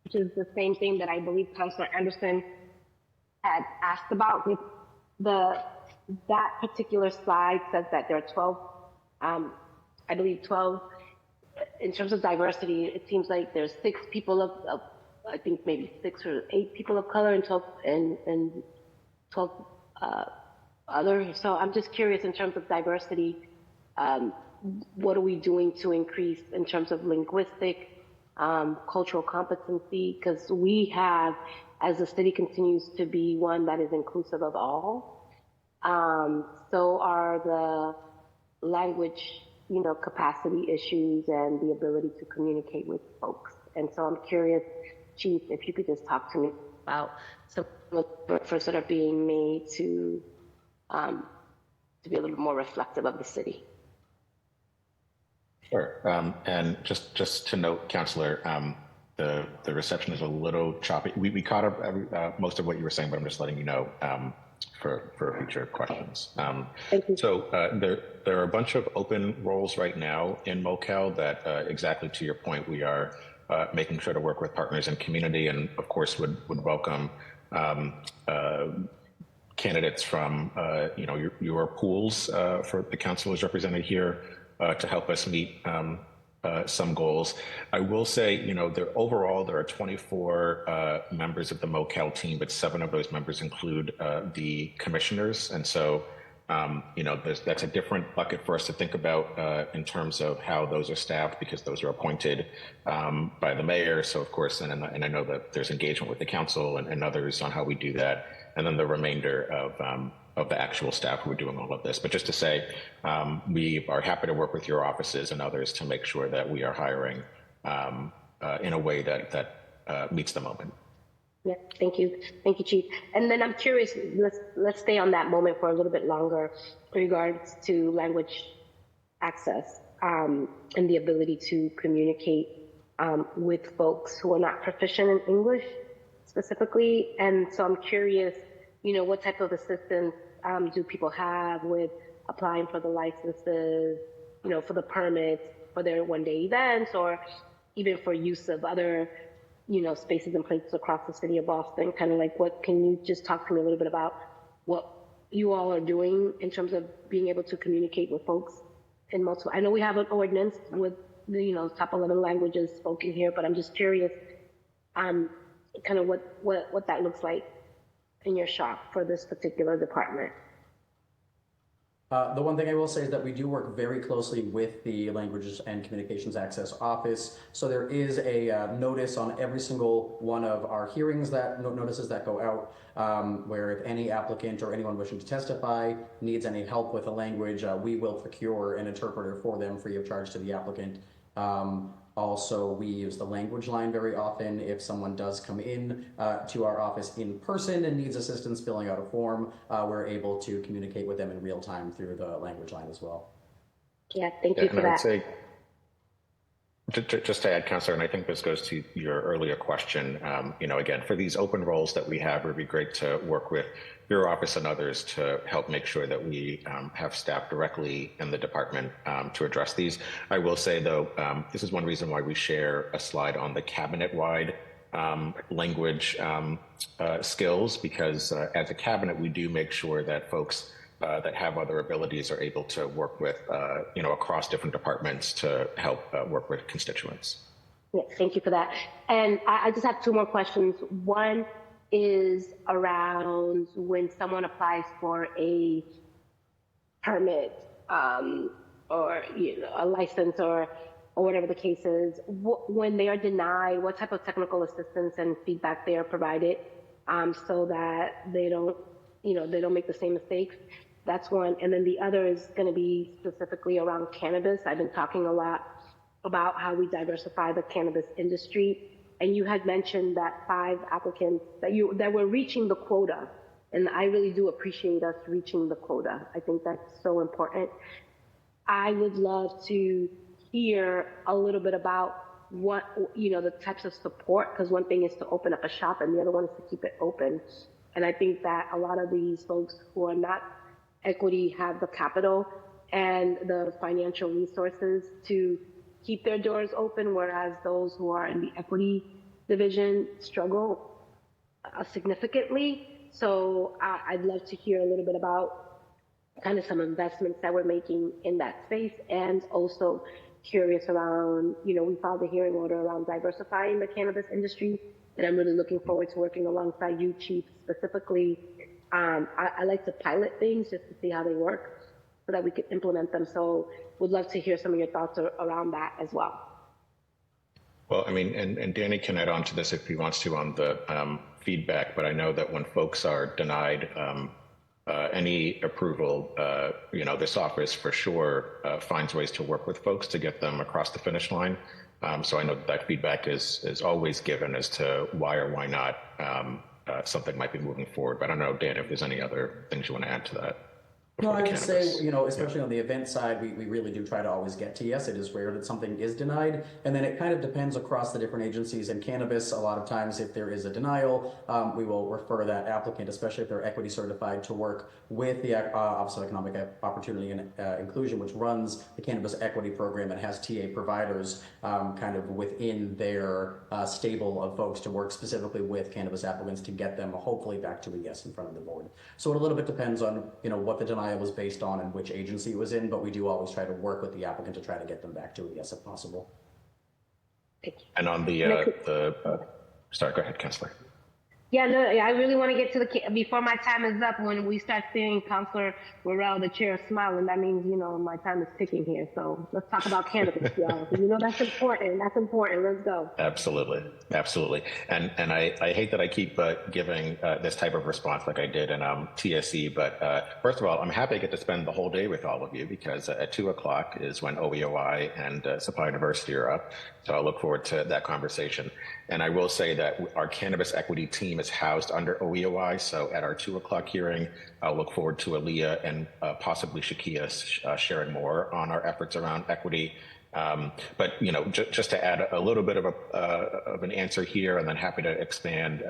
which is the same thing that I believe Councilor Anderson had asked about. With that particular slide says that there are 12, I believe 12. In terms of diversity, it seems like there's 6 people of I think maybe 6 or 8 people of color and 12 others. So I'm just curious in terms of diversity. What are we doing to increase in terms of linguistic, cultural competency? Because we have, as the city continues to be one that is inclusive of all, so are the language, capacity issues and the ability to communicate with folks. And so I'm curious, Chief, if you could just talk to me about some efforts that are being made to be a little more reflective of the city. Sure. And just to note, Councilor, the reception is a little choppy. We caught up most of what you were saying, but I'm just letting you know for future questions. Thank you. So there are a bunch of open roles right now in MoCal that, exactly to your point, we are making sure to work with partners and community, and of course would welcome candidates from your pools for the councilors represented here to help us meet some goals. I will say, overall there are 24 members of the MoCal team, but 7 of those members include the commissioners, and so that's a different bucket for us to think about in terms of how those are staffed, because those are appointed by the mayor. So of course, and I know that there's engagement with the council and others on how we do that, and then the remainder of the actual staff who are doing all of this. But just to say, we are happy to work with your offices and others to make sure that we are hiring in a way that meets the moment. Yeah, thank you, Chief. And then I'm curious. Let's stay on that moment for a little bit longer, in regards to language access and the ability to communicate with folks who are not proficient in English specifically. And so I'm curious, what type of assistance do people have with applying for the licenses, for the permits, for their one-day events, or even for use of other spaces and places across the city of Boston? Kind of like, can you just talk to me a little bit about what you all are doing in terms of being able to communicate with folks in multiple? I know we have an ordinance with the top 11 languages spoken here, but I'm just curious, kind of what that looks like in your shop for this particular department. The one thing I will say is that we do work very closely with the Languages and Communications Access Office. So there is a notice on every single one of our hearings, that notices that go out, where if any applicant or anyone wishing to testify needs any help with a language, we will procure an interpreter for them free of charge to the applicant. Also, we use the language line very often. If someone does come in to our office in person and needs assistance filling out a form, we're able to communicate with them in real time through the language line as well. Yeah, thank you for that. I would say, just to add, Councilor, and I think this goes to your earlier question, again, for these open roles that we have, it would be great to work with your office and others to help make sure that we have staff directly in the department to address these. I will say, though, this is one reason why we share a slide on the cabinet-wide language skills, because as a cabinet, we do make sure that folks that have other abilities are able to work with, across different departments to help work with constituents. Yeah, thank you for that. And I just have 2 more questions. One is around when someone applies for a permit or a license or whatever the case is, when they are denied, what type of technical assistance and feedback they are provided so that they don't make the same mistakes. That's one. And then the other is going to be specifically around cannabis. I've been talking a lot about how we diversify the cannabis industry. And you had mentioned that 5 applicants that were reaching the quota. And I really do appreciate us reaching the quota. I think that's so important. I would love to hear a little bit about what, the types of support, because one thing is to open up a shop and the other one is to keep it open. And I think that a lot of these folks who are not equity have the capital and the financial resources to keep their doors open, whereas those who are in the equity division struggle significantly. So I'd love to hear a little bit about kind of some investments that we're making in that space, and also curious around, we filed a hearing order around diversifying the cannabis industry, and I'm really looking forward to working alongside you, Chief, specifically. I like to pilot things just to see how they work so that we can implement them. So would love to hear some of your thoughts around that as well. Well, I mean, and Danny can add on to this if he wants to on the feedback, but I know that when folks are denied any approval, this office for sure finds ways to work with folks to get them across the finish line. So I know that feedback is always given as to why or why not something might be moving forward. But I don't know, Dan, if there's any other things you want to add to that. No, I would say, especially on the event side, we really do try to always get to yes. It is rare that something is denied. And then it kind of depends across the different agencies. In cannabis, a lot of times if there is a denial, we will refer that applicant, especially if they're equity certified, to work with the Office of Economic Opportunity and Inclusion, which runs the cannabis equity program and has TA providers kind of within their stable of folks to work specifically with cannabis applicants to get them hopefully back to a yes in front of the board. So it a little bit depends on, what the denial denial was based on and which agency it was in, but we do always try to work with the applicant to try to get them back to it, yes, if possible. And on sorry, go ahead, Councilor. Yeah, no, I really want to get to the, before my time is up, when we start seeing Councilor Worrell, the chair, smiling, that means, my time is ticking here. So let's talk about cannabis, y'all. That's important. That's important. Let's go. Absolutely. Absolutely. And I hate that I keep giving this type of response like I did in TSE, but first of all, I'm happy I get to spend the whole day with all of you, because at 2:00 is when OEOI and Supply University are up. So I'll look forward to that conversation. And I will say that our cannabis equity team is housed under OEOI. So at our 2:00 hearing, I'll look forward to Aaliyah and possibly Shakia sharing more on our efforts around equity. But just to add a little bit of an answer here, and then happy to expand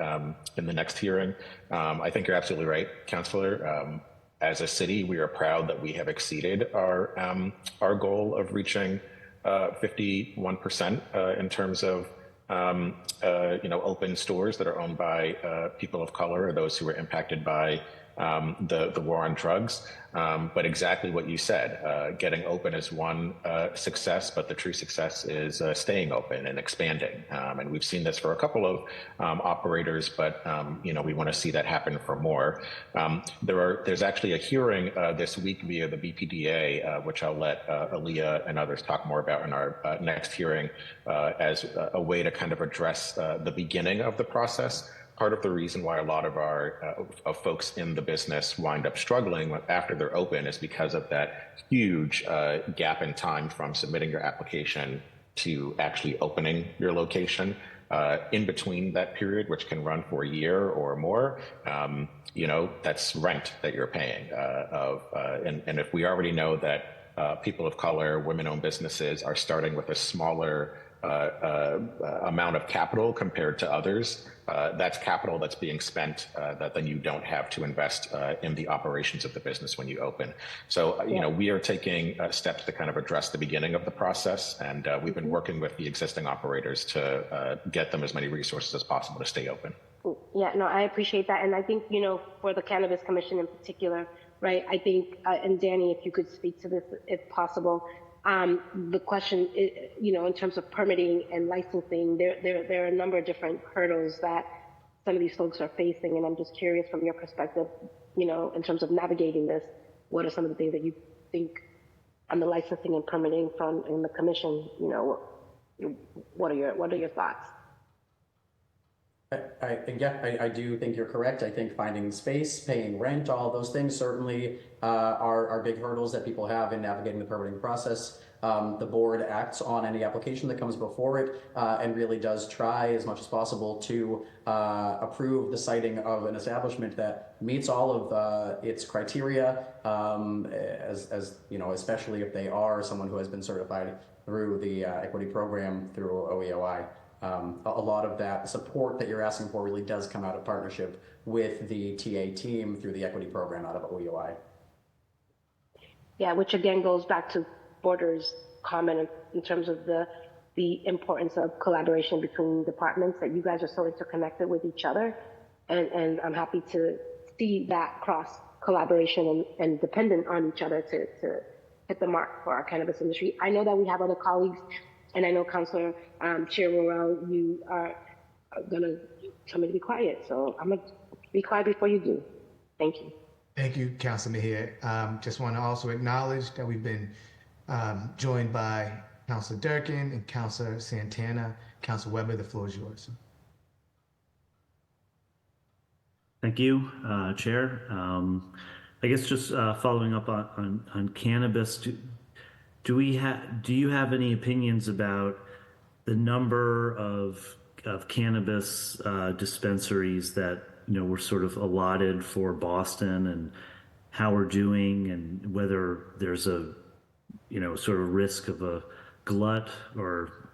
in the next hearing. I think you're absolutely right, Councilor. As a city, we are proud that we have exceeded our goal of reaching 51% in terms of open stores that are owned by people of color, or those who are impacted by the war on drugs. But exactly what you said, getting open is one success, but the true success is staying open and expanding. And we've seen this for a couple of operators, but we want to see that happen for more. There's actually a hearing this week via the BPDA, which I'll let Aaliyah and others talk more about in our next hearing, as a way to kind of address the beginning of the process. Part of the reason why a lot of our folks in the business wind up struggling after they're open is because of that huge gap in time from submitting your application to actually opening your location. In between that period, which can run for a year or more, that's rent that you're paying. And if we already know that people of color, women-owned businesses are starting with a smaller amount of capital compared to others, that's capital that's being spent that then you don't have to invest in the operations of the business when you open. So, we are taking steps to kind of address the beginning of the process, and we've been working with the existing operators to get them as many resources as possible to stay open. Yeah, no, I appreciate that. And I think, for the Cannabis Commission in particular, right, I think, and Danny, if you could speak to this, if possible, the question, in terms of permitting and licensing, there are a number of different hurdles that some of these folks are facing. And I'm just curious from your perspective, in terms of navigating this, what are some of the things that you think on the licensing and permitting front in the commission? What are your thoughts? I do think you're correct. I think finding space, paying rent, all of those things certainly are big hurdles that people have in navigating the permitting process. The board acts on any application that comes before it and really does try as much as possible to approve the siting of an establishment that meets all of its criteria, especially if they are someone who has been certified through the equity program through OEOI. A lot of that support that you're asking for really does come out of partnership with the TA team through the equity program out of OEOI. Yeah, which again goes back to Border's comment in terms of the importance of collaboration between departments, that you guys are so interconnected with each other. And I'm happy to see that cross collaboration and dependent on each other to hit the mark for our cannabis industry. I know that we have other colleagues. And I know, Councilor Chair Worrell, you are going to tell me to be quiet. So I'm going to be quiet before you do. Thank you. Thank you, Councilor Mejia. Just want to also acknowledge that we've been joined by Councilor Durkin and Councilor Santana. Councilor Weber, the floor is yours. Thank you, Chair. I guess just following up on cannabis, do you have any opinions about the number of cannabis dispensaries that were sort of allotted for Boston, and how we're doing, and whether there's a sort of risk of a glut, or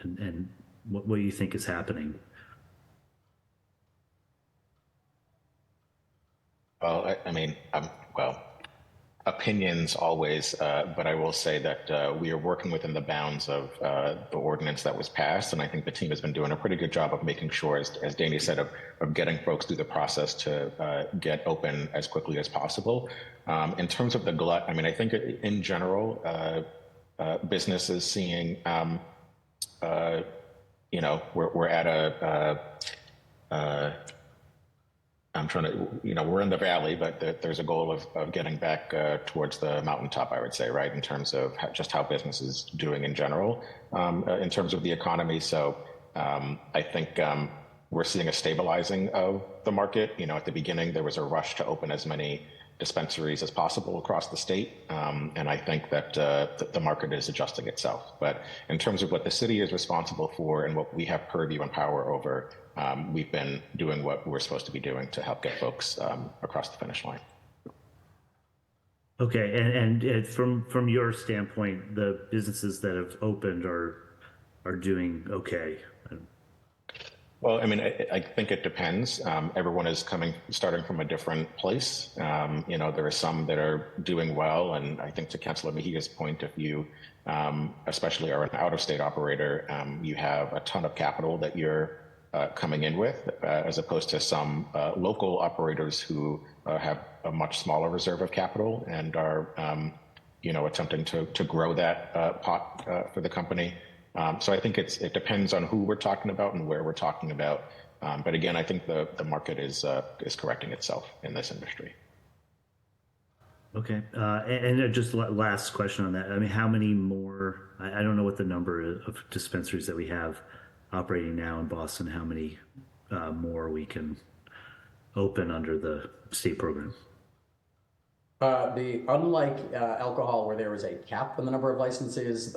and what you think is happening? Well, opinions always, but I will say that we are working within the bounds of the ordinance that was passed, and I think the team has been doing a pretty good job of making sure, as Danny said, of getting folks through the process to get open as quickly as possible. In terms of the glut, I mean, I think in general, business is seeing, you know, we're at I'm trying to, you know, we're in the valley, but there's a goal of getting back towards the mountaintop, I would say, right, in terms of just how business is doing in general, in terms of the economy. So I think we're seeing a stabilizing of the market. You know, at the beginning, there was a rush to open as many dispensaries as possible across the state. And I think that the market is adjusting itself. But in terms of what the city is responsible for and what we have purview and power over, we've been doing what we're supposed to be doing to help get folks across the finish line. Okay, and from your standpoint, the businesses that have opened are doing okay. Well, I mean, I think it depends. Everyone is starting from a different place. You know, there are some that are doing well, and I think to Councilor Mejia's point, if you especially are an out-of-state operator, you have a ton of capital that you're coming in with, as opposed to some local operators who have a much smaller reserve of capital and are, you know, attempting to grow that pot for the company. So I think it depends on who we're talking about and where we're talking about. But again, I think the market is correcting itself in this industry. Okay, and just last question on that. I mean, how many more? I don't know what the number of dispensaries that we have operating now in Boston. How many more we can open under the state program? Unlike alcohol, where there was a cap on the number of licenses,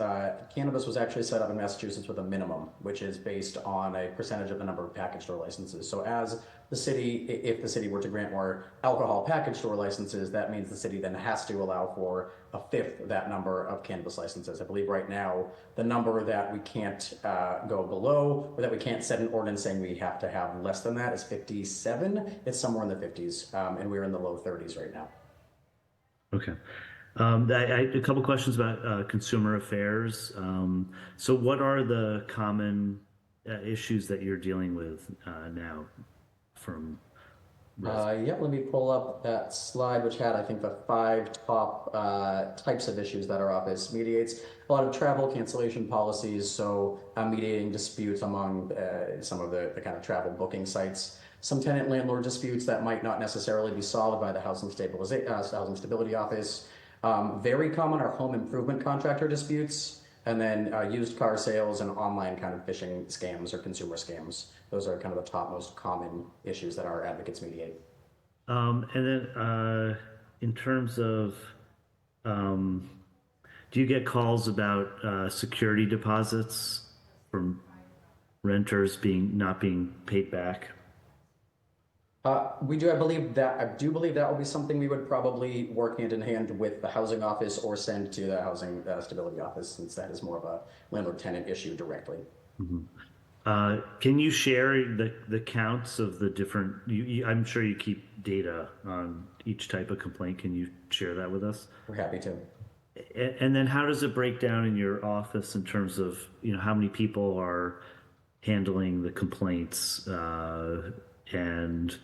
cannabis was actually set up in Massachusetts with a minimum, which is based on a percentage of the number of package store licenses. So as the city, if the city were to grant more alcohol package store licenses, that means the city then has to allow for a fifth of that number of cannabis licenses. I believe right now, the number that we can't go below, or that we can't set an ordinance saying we have to have less than that, is 57. It's somewhere in the 50s, and we're in the low 30s right now. Okay. A couple questions about consumer affairs. So what are the common issues that you're dealing with now from yeah, let me pull up that slide, which had, I think, the 5 top types of issues that our office mediates. A lot of travel cancellation policies, so mediating disputes among some of the kind of travel booking sites. Some tenant landlord disputes that might not necessarily be solved by the Housing Stability Office. Very common are home improvement contractor disputes, and then used car sales and online kind of phishing scams or consumer scams. Those are kind of the top most common issues that our advocates mediate. And then in terms of, do you get calls about security deposits from renters not being paid back? We do. I do believe that will be something we would probably work hand in hand with the housing office or send to the Housing Stability Office, since that is more of a landlord-tenant issue directly. Mm-hmm. Can you share the counts of the different? I'm sure you keep data on each type of complaint. Can you share that with us? We're happy to. And then, how does it break down in your office in terms of, you know, how many people are handling the complaints, and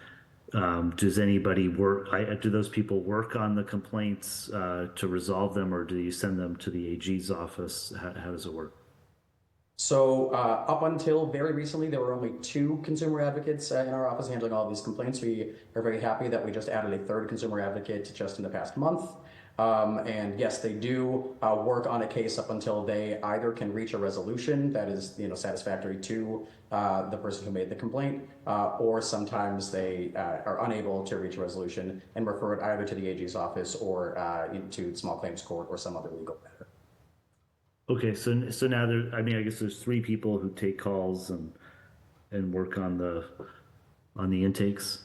does anybody work? Do those people work on the complaints to resolve them, or do you send them to the AG's office? How does it work? So up until very recently, there were only 2 consumer advocates in our office handling all these complaints. We are very happy that we just added a 3rd consumer advocate just in the past month. And yes, they do work on a case up until they either can reach a resolution that is, you know, satisfactory to the person who made the complaint, or sometimes they are unable to reach a resolution and refer it either to the AG's office or to small claims court or some other legal matter. Okay, so now I guess there's 3 people who take calls and work on the intakes.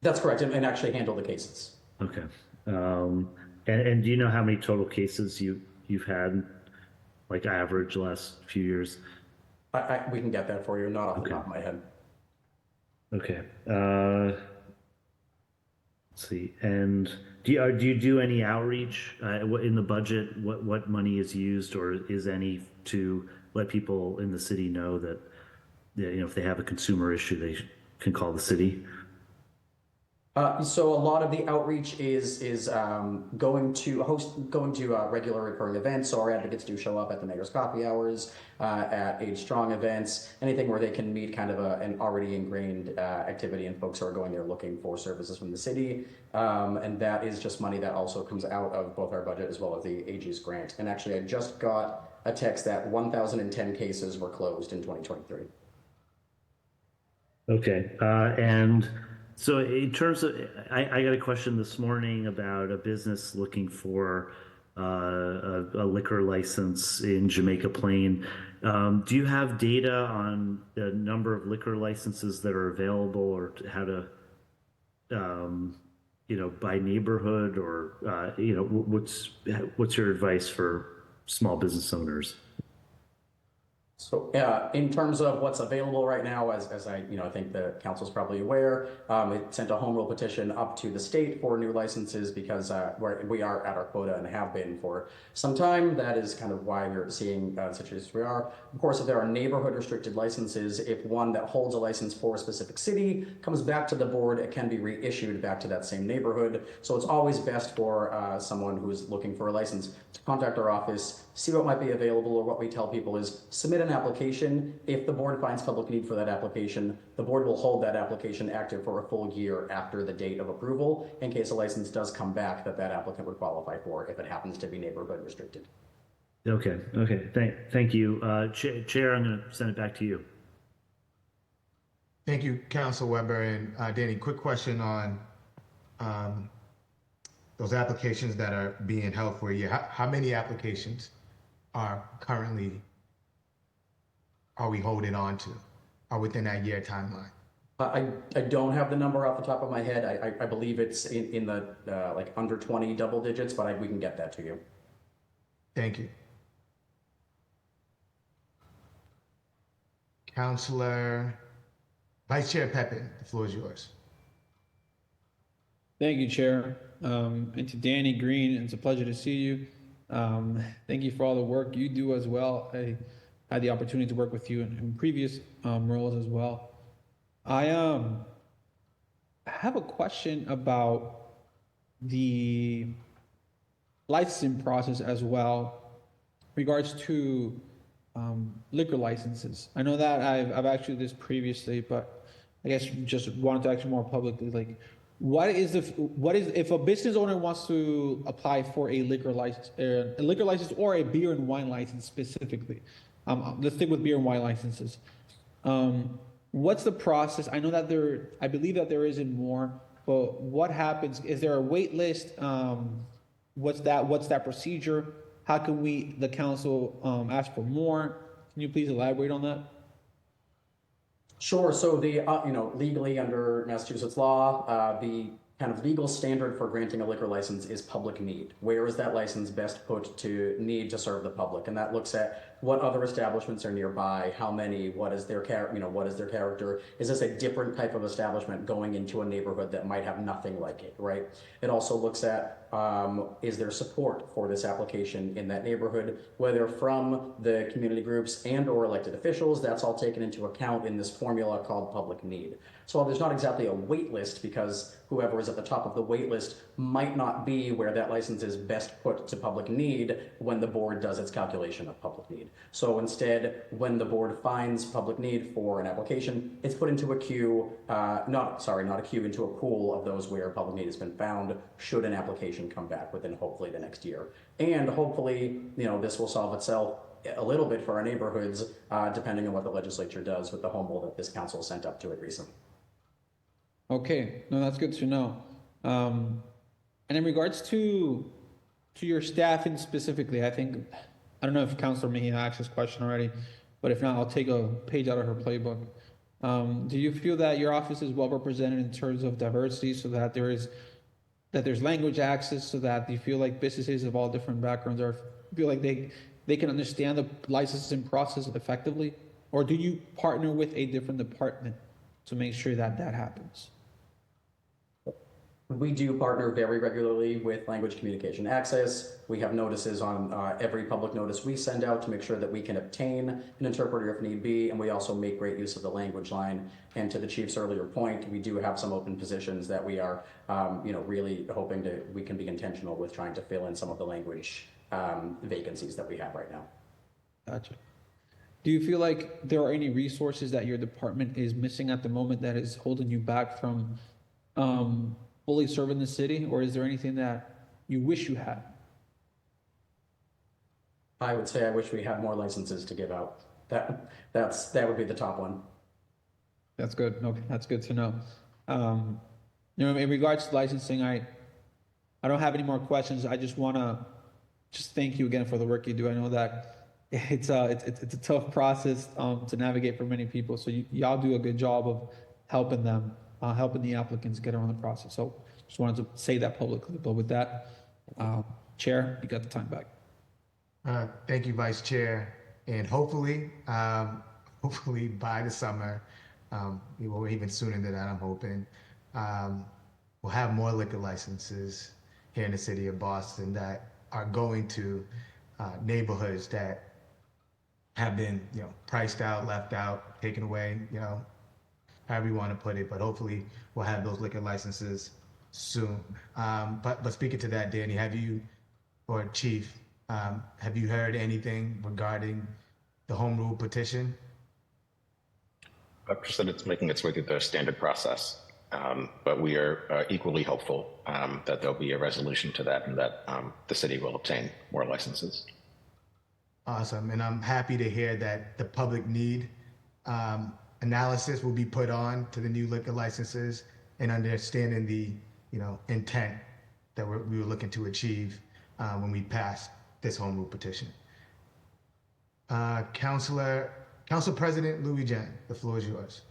That's correct, and actually handle the cases. Okay. And do you know how many total cases you've had, like average last few years? We can get that for you, not off the top of my head. Okay. Let's see. And do you do any outreach in the budget? What money is used, or is any, to let people in the city know that, if they have a consumer issue, they can call the city? So a lot of the outreach is going to regular recurring events. So our advocates do show up at the mayor's coffee hours, at Age Strong events, anything where they can meet kind of an already ingrained activity, and folks who are going there looking for services from the city. And that is just money that also comes out of both our budget as well as the AG's grant. And actually, I just got a text that 1,010 cases were closed in 2023. Okay, and so in terms of, I got a question this morning about a business looking for a liquor license in Jamaica Plain. Do you have data on the number of liquor licenses that are available, or how to, by neighborhood, or what's your advice for small business owners? So in terms of what's available right now, as I think the council's probably aware, it sent a home rule petition up to the state for new licenses because we are at our quota and have been for some time. That is kind of why we're seeing such as we are. Of course, if there are neighborhood restricted licenses, if one that holds a license for a specific city comes back to the board, it can be reissued back to that same neighborhood. So it's always best for someone who's looking for a license to contact our office, see what might be available, or what we tell people is submit an application. If the board finds public need for that application, the board will hold that application active for a full year after the date of approval in case a license does come back that applicant would qualify for if it happens to be neighborhood restricted. Okay. Thank you. Chair, I'm going to send it back to you. Thank you, Council Weber. And Danny, quick question on those applications that are being held for a year. How many applications are we holding on to, are within that year timeline? I don't have the number off the top of my head. I believe it's in the like under 20 double digits, but we can get that to you. Thank you. Vice Chair Pepin, the floor is yours. Thank you, Chair. And to Danny Green, it's a pleasure to see you. Thank you for all the work you do as well. I had the opportunity to work with you in previous roles as well. I have a question about the licensing process as well, regards to liquor licenses. I know that I've actually did this previously, but I guess just wanted to actually more publicly, like, what is if a business owner wants to apply for a liquor license or a beer and wine license specifically? Let's stick with beer and wine licenses. What's the process? I know that I believe that there isn't more, but what happens? Is there a wait list? What's that procedure? How can the council ask for more? Can you please elaborate on that? Sure. So the legally under Massachusetts law, the kind of legal standard for granting a liquor license is public need. Where is that license best put to need to serve the public? And that looks at what other establishments are nearby, how many, what is their character? Is this a different type of establishment going into a neighborhood that might have nothing like it, right? It also looks at is there support for this application in that neighborhood, whether from the community groups and or elected officials. That's all taken into account in this formula called public need. So while there's not exactly a wait list, because whoever is at the top of the wait list might not be where that license is best put to public need when the board does its calculation of public need. So instead, when the board finds public need for an application, it's put into a queue, not a queue, into a pool of those where public need has been found should an application come back within hopefully the next year. And hopefully, this will solve itself a little bit for our neighborhoods, depending on what the legislature does with the home rule that this council sent up to it recently. Okay, no, that's good to know. And in regards to your staffing specifically, I don't know if Councilor Mejia asked this question already, but if not, I'll take a page out of her playbook. Do you feel that your office is well represented in terms of diversity, so that there's language access, so that you feel like businesses of all different backgrounds feel like they can understand the licensing process effectively? Or do you partner with a different department to make sure that happens? We do partner very regularly with Language Communication Access. We have notices on every public notice we send out to make sure that we can obtain an interpreter if need be, and we also make great use of the language line. And to the chief's earlier point, we do have some open positions that we are, really hoping we can be intentional with trying to fill in some of the language vacancies that we have right now. Gotcha. Do you feel like there are any resources that your department is missing at the moment that is holding you back from fully serving the city, or is there anything that you wish you had? I would say I wish we had more licenses to give out. That would be the top one. That's good. Okay, that's good to know. In regards to licensing, I don't have any more questions. I just want to thank you again for the work you do. I know that it's a tough process to navigate for many people. So y'all do a good job of helping them, helping the applicants get around the process. So just wanted to say that publicly. But with that, Chair, you got the time back. Thank you, Vice Chair. And hopefully by the summer, or even sooner than that, I'm hoping, we'll have more liquor licenses here in the city of Boston that are going to neighborhoods that have been, priced out, left out, taken away, however you want to put it. But hopefully we'll have those liquor licenses soon. But speaking to that, Danny, or Chief, have you heard anything regarding the home rule petition? Just that it's making its way through the standard process, but we are equally hopeful that there'll be a resolution to that and that the city will obtain more licenses. Awesome, and I'm happy to hear that the public need analysis will be put on to the new liquor licenses and understanding the intent that we were looking to achieve when we passed this home rule petition. Council President Louis Jen, the floor is yours.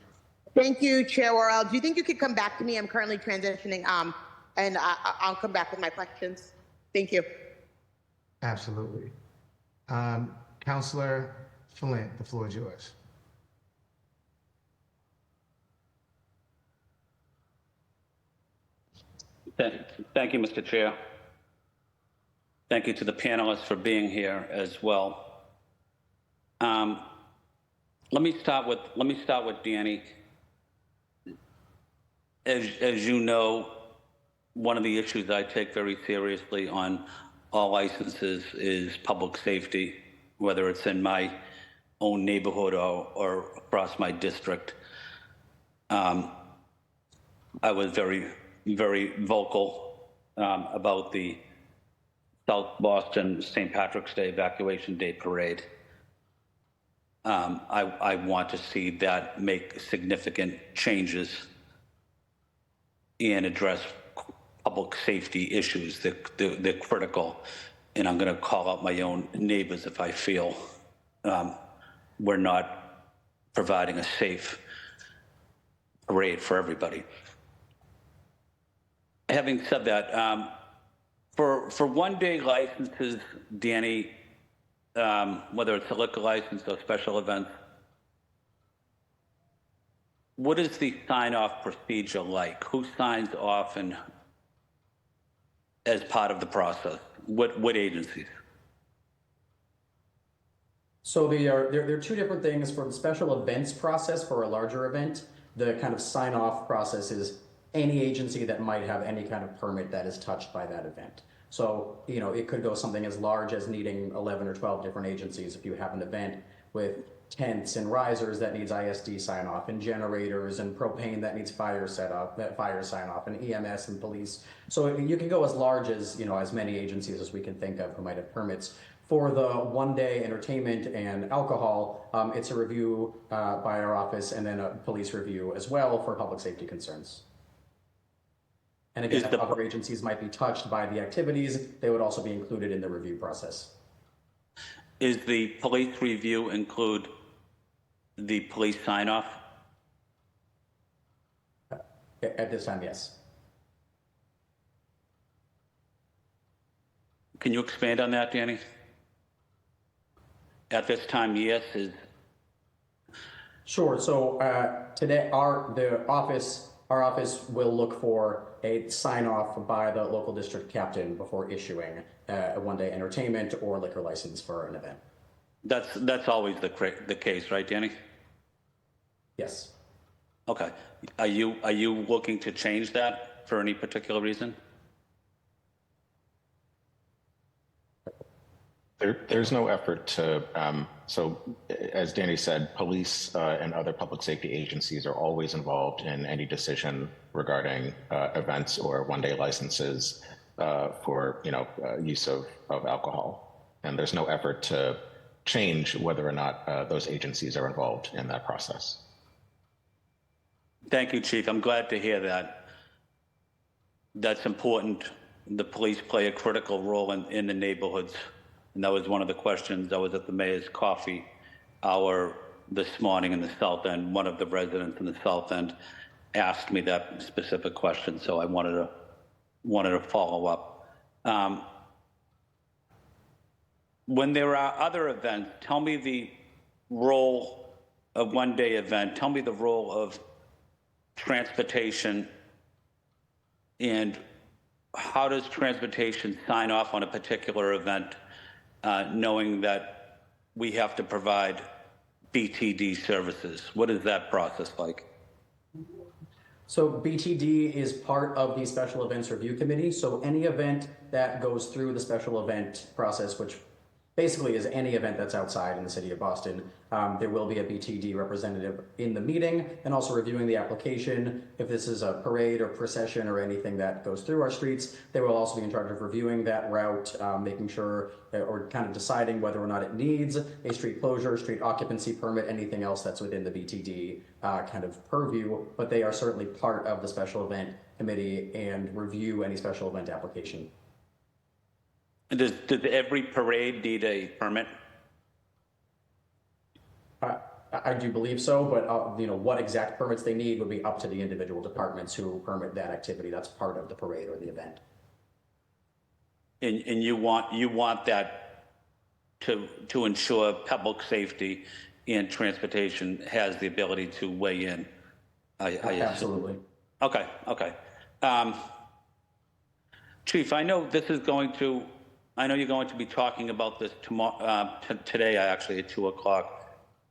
Thank you, Chair Worrell. Do you think you could come back to me? I'm currently transitioning, and I'll come back with my questions. Thank you. Absolutely. Councilor Flint, the floor is yours. Thank you, Mr. Chair. Thank you to the panelists for being here as well. Let me start with Danny. As you know, one of the issues I take very seriously on all licenses is public safety, whether it's in my own neighborhood or across my district. I was very, very vocal about the South Boston St. Patrick's Day Evacuation Day Parade. I want to see that make significant changes and address public safety issues. They're critical, and I'm going to call out my own neighbors if I feel we're not providing a safe parade for everybody. Having said that, for one-day licenses, Danny, whether it's a liquor license or special event, what is the sign-off procedure like? Who signs off and as part of the process? What agencies? So there are two different things. For the special events process for a larger event, the kind of sign-off process is any agency that might have any kind of permit that is touched by that event. So, it could go something as large as needing 11 or 12 different agencies if you have an event with tents and risers that needs ISD sign off, and generators and propane that needs fire sign off, and EMS and police. So you can go as large as, as many agencies as we can think of who might have permits. For the one-day entertainment and alcohol, it's a review by our office and then a police review as well for public safety concerns. And again, if other agencies might be touched by the activities, they would also be included in the review process. Is the police review include the police sign-off? At this time, yes. Can you expand on that, Danny? At this time, yes. Sure. So today, the office our office will look for a sign off by the local district captain before issuing a one-day entertainment or liquor license for an event. That's always the case, right, Danny? Yes. Okay. Are you looking to change that for any particular reason? There's no effort to, so as Danny said, police and other public safety agencies are always involved in any decision regarding events or one-day licenses for, use of alcohol. And there's no effort to change whether or not those agencies are involved in that process. Thank you, Chief. I'm glad to hear that. That's important. The police play a critical role in the neighborhoods. And that was one of the questions. I was at the mayor's coffee hour this morning in the South End. One of the residents in the South End asked me that specific question, so I wanted to follow up. When there are other events, tell me the role of one-day event. Tell me the role of transportation, and how does transportation sign off on a particular event, knowing that we have to provide BTD services? What is that process like? So BTD is part of the Special Events Review Committee. So any event that goes through the special event process, which basically is any event that's outside in the city of Boston, there will be a BTD representative in the meeting and also reviewing the application. If this is a parade or procession or anything that goes through our streets, they will also be in charge of reviewing that route, making sure or kind of deciding whether or not it needs a street closure, street occupancy permit, anything else that's within the BTD kind of purview. But they are certainly part of the special event committee and review any special event application. Does every parade need a permit? I do believe so, but what exact permits they need would be up to the individual departments who permit that activity. That's part of the parade or the event. And you want that to ensure public safety and transportation has the ability to weigh in. Absolutely. Okay. Chief, I know you're going to be talking about this tomorrow, today, actually at 2:00.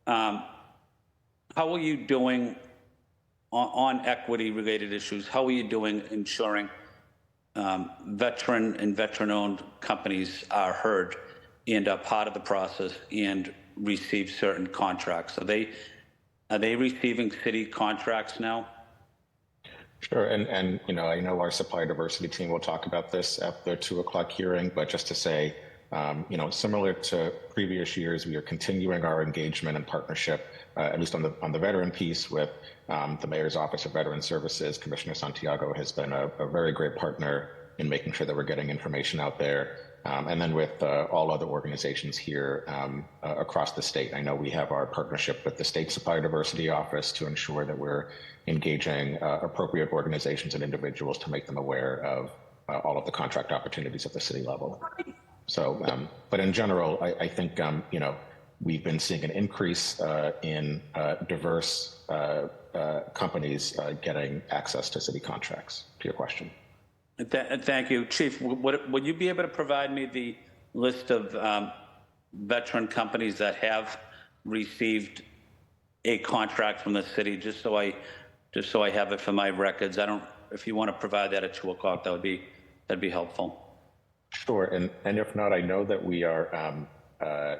How are you doing on equity-related issues? How are you doing ensuring veteran and veteran-owned companies are heard and are part of the process and receive certain contracts? Are they receiving city contracts now? Sure, and I know our supply diversity team will talk about this at the 2:00 hearing, but just to say, similar to previous years, we are continuing our engagement and partnership, at least on the veteran piece, with the Mayor's Office of Veteran Services. Commissioner Santiago has been a very great partner in making sure that we're getting information out there. And then with all other organizations here across the state, I know we have our partnership with the State Supply Diversity Office to ensure that we're engaging appropriate organizations and individuals to make them aware of all of the contract opportunities at the city level. So, but in general, I think, we've been seeing an increase in diverse companies getting access to city contracts, to your question. Thank you. Chief, would you be able to provide me the list of veteran companies that have received a contract from the city, just so I have it for my records? If you want to provide that at 2:00, that'd be helpful. Sure, and if not, I know that we are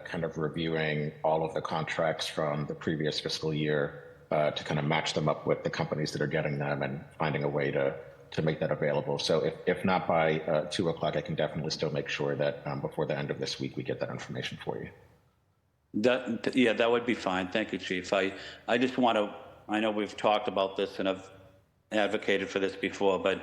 kind of reviewing all of the contracts from the previous fiscal year to kind of match them up with the companies that are getting them and finding a way to make that available. So if not by 2:00, I can definitely still make sure that before the end of this week, we get that information for you. That would be fine. Thank you, Chief. I just want to, I know we've talked about this and I've advocated for this before, but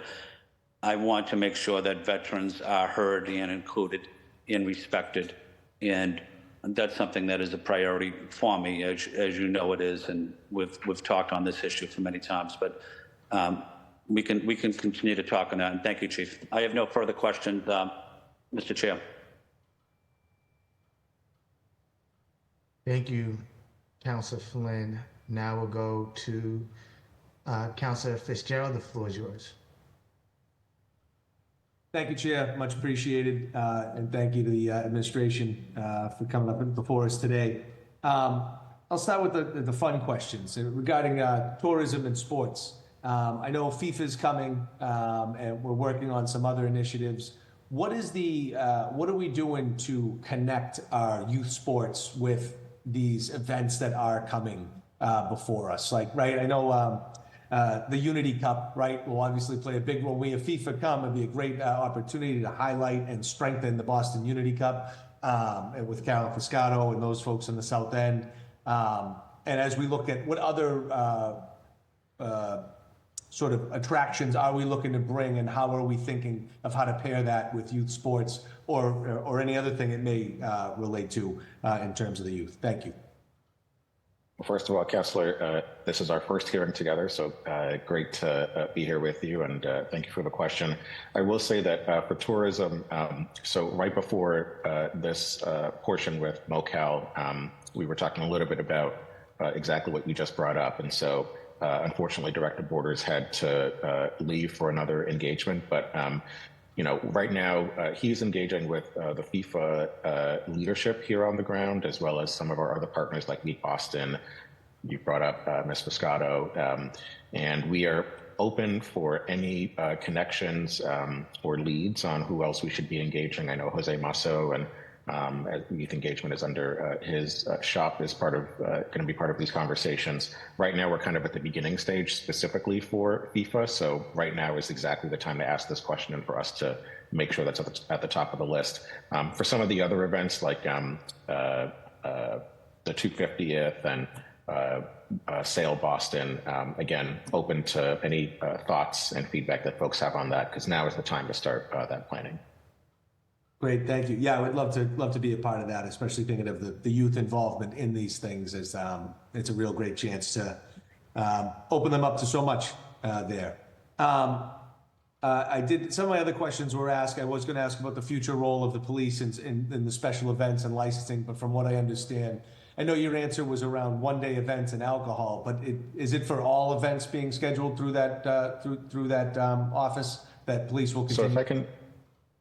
I want to make sure that veterans are heard and included and respected. And that's something that is a priority for me, as you know it is. And we've talked on this issue for many times, but we can continue to talk on that. And thank you, Chief. I have no further questions, Mr. Chair. Thank you, Councilor Flynn. Now we'll go to Councilor Fitzgerald, the floor is yours. Thank you, Chair. Much appreciated. And thank you to the administration for coming up before us today. I'll start with the fun questions regarding tourism and sports. I know FIFA's coming, and we're working on some other initiatives. What are we doing to connect our youth sports with these events that are coming before us? Like, right, I know the Unity Cup, right, will obviously play a big role. We have FIFA come, it'd be a great opportunity to highlight and strengthen the Boston Unity Cup, and with Carol Fuscato and those folks in the South End. And as we look at what other sort of attractions are we looking to bring, and how are we thinking of how to pair that with youth sports or any other thing it may relate to in terms of the youth? Thank you. Well, first of all, Councilor, this is our first hearing together, so great to be here with you, and thank you for the question. I will say that for tourism, so right before this portion with MoCal, we were talking a little bit about exactly what you just brought up, and so unfortunately, Director Borders had to leave for another engagement, but you know, right now he's engaging with the FIFA leadership here on the ground, as well as some of our other partners like Meet Boston. You brought up Ms. Fuscato, and we are open for any connections or leads on who else we should be engaging. I know Jose Masso and youth engagement is under his shop is part of going to be part of these conversations. Right now, we're kind of at the beginning stage specifically for FIFA. So right now is exactly the time to ask this question and for us to make sure that's at the top of the list. For some of the other events like the 250th and Sail Boston, again, open to any thoughts and feedback that folks have on that, because now is the time to start that planning. Great, thank you. Yeah, I would love to be a part of that, especially thinking of the youth involvement in these things. As it's a real great chance to open them up to so much there. I did. Some of my other questions were asked. I was going to ask about the future role of the police in the special events and licensing, but from what I understand, I know your answer was around one-day events and alcohol. But is it for all events being scheduled through that through that office that police will continue? So if I can.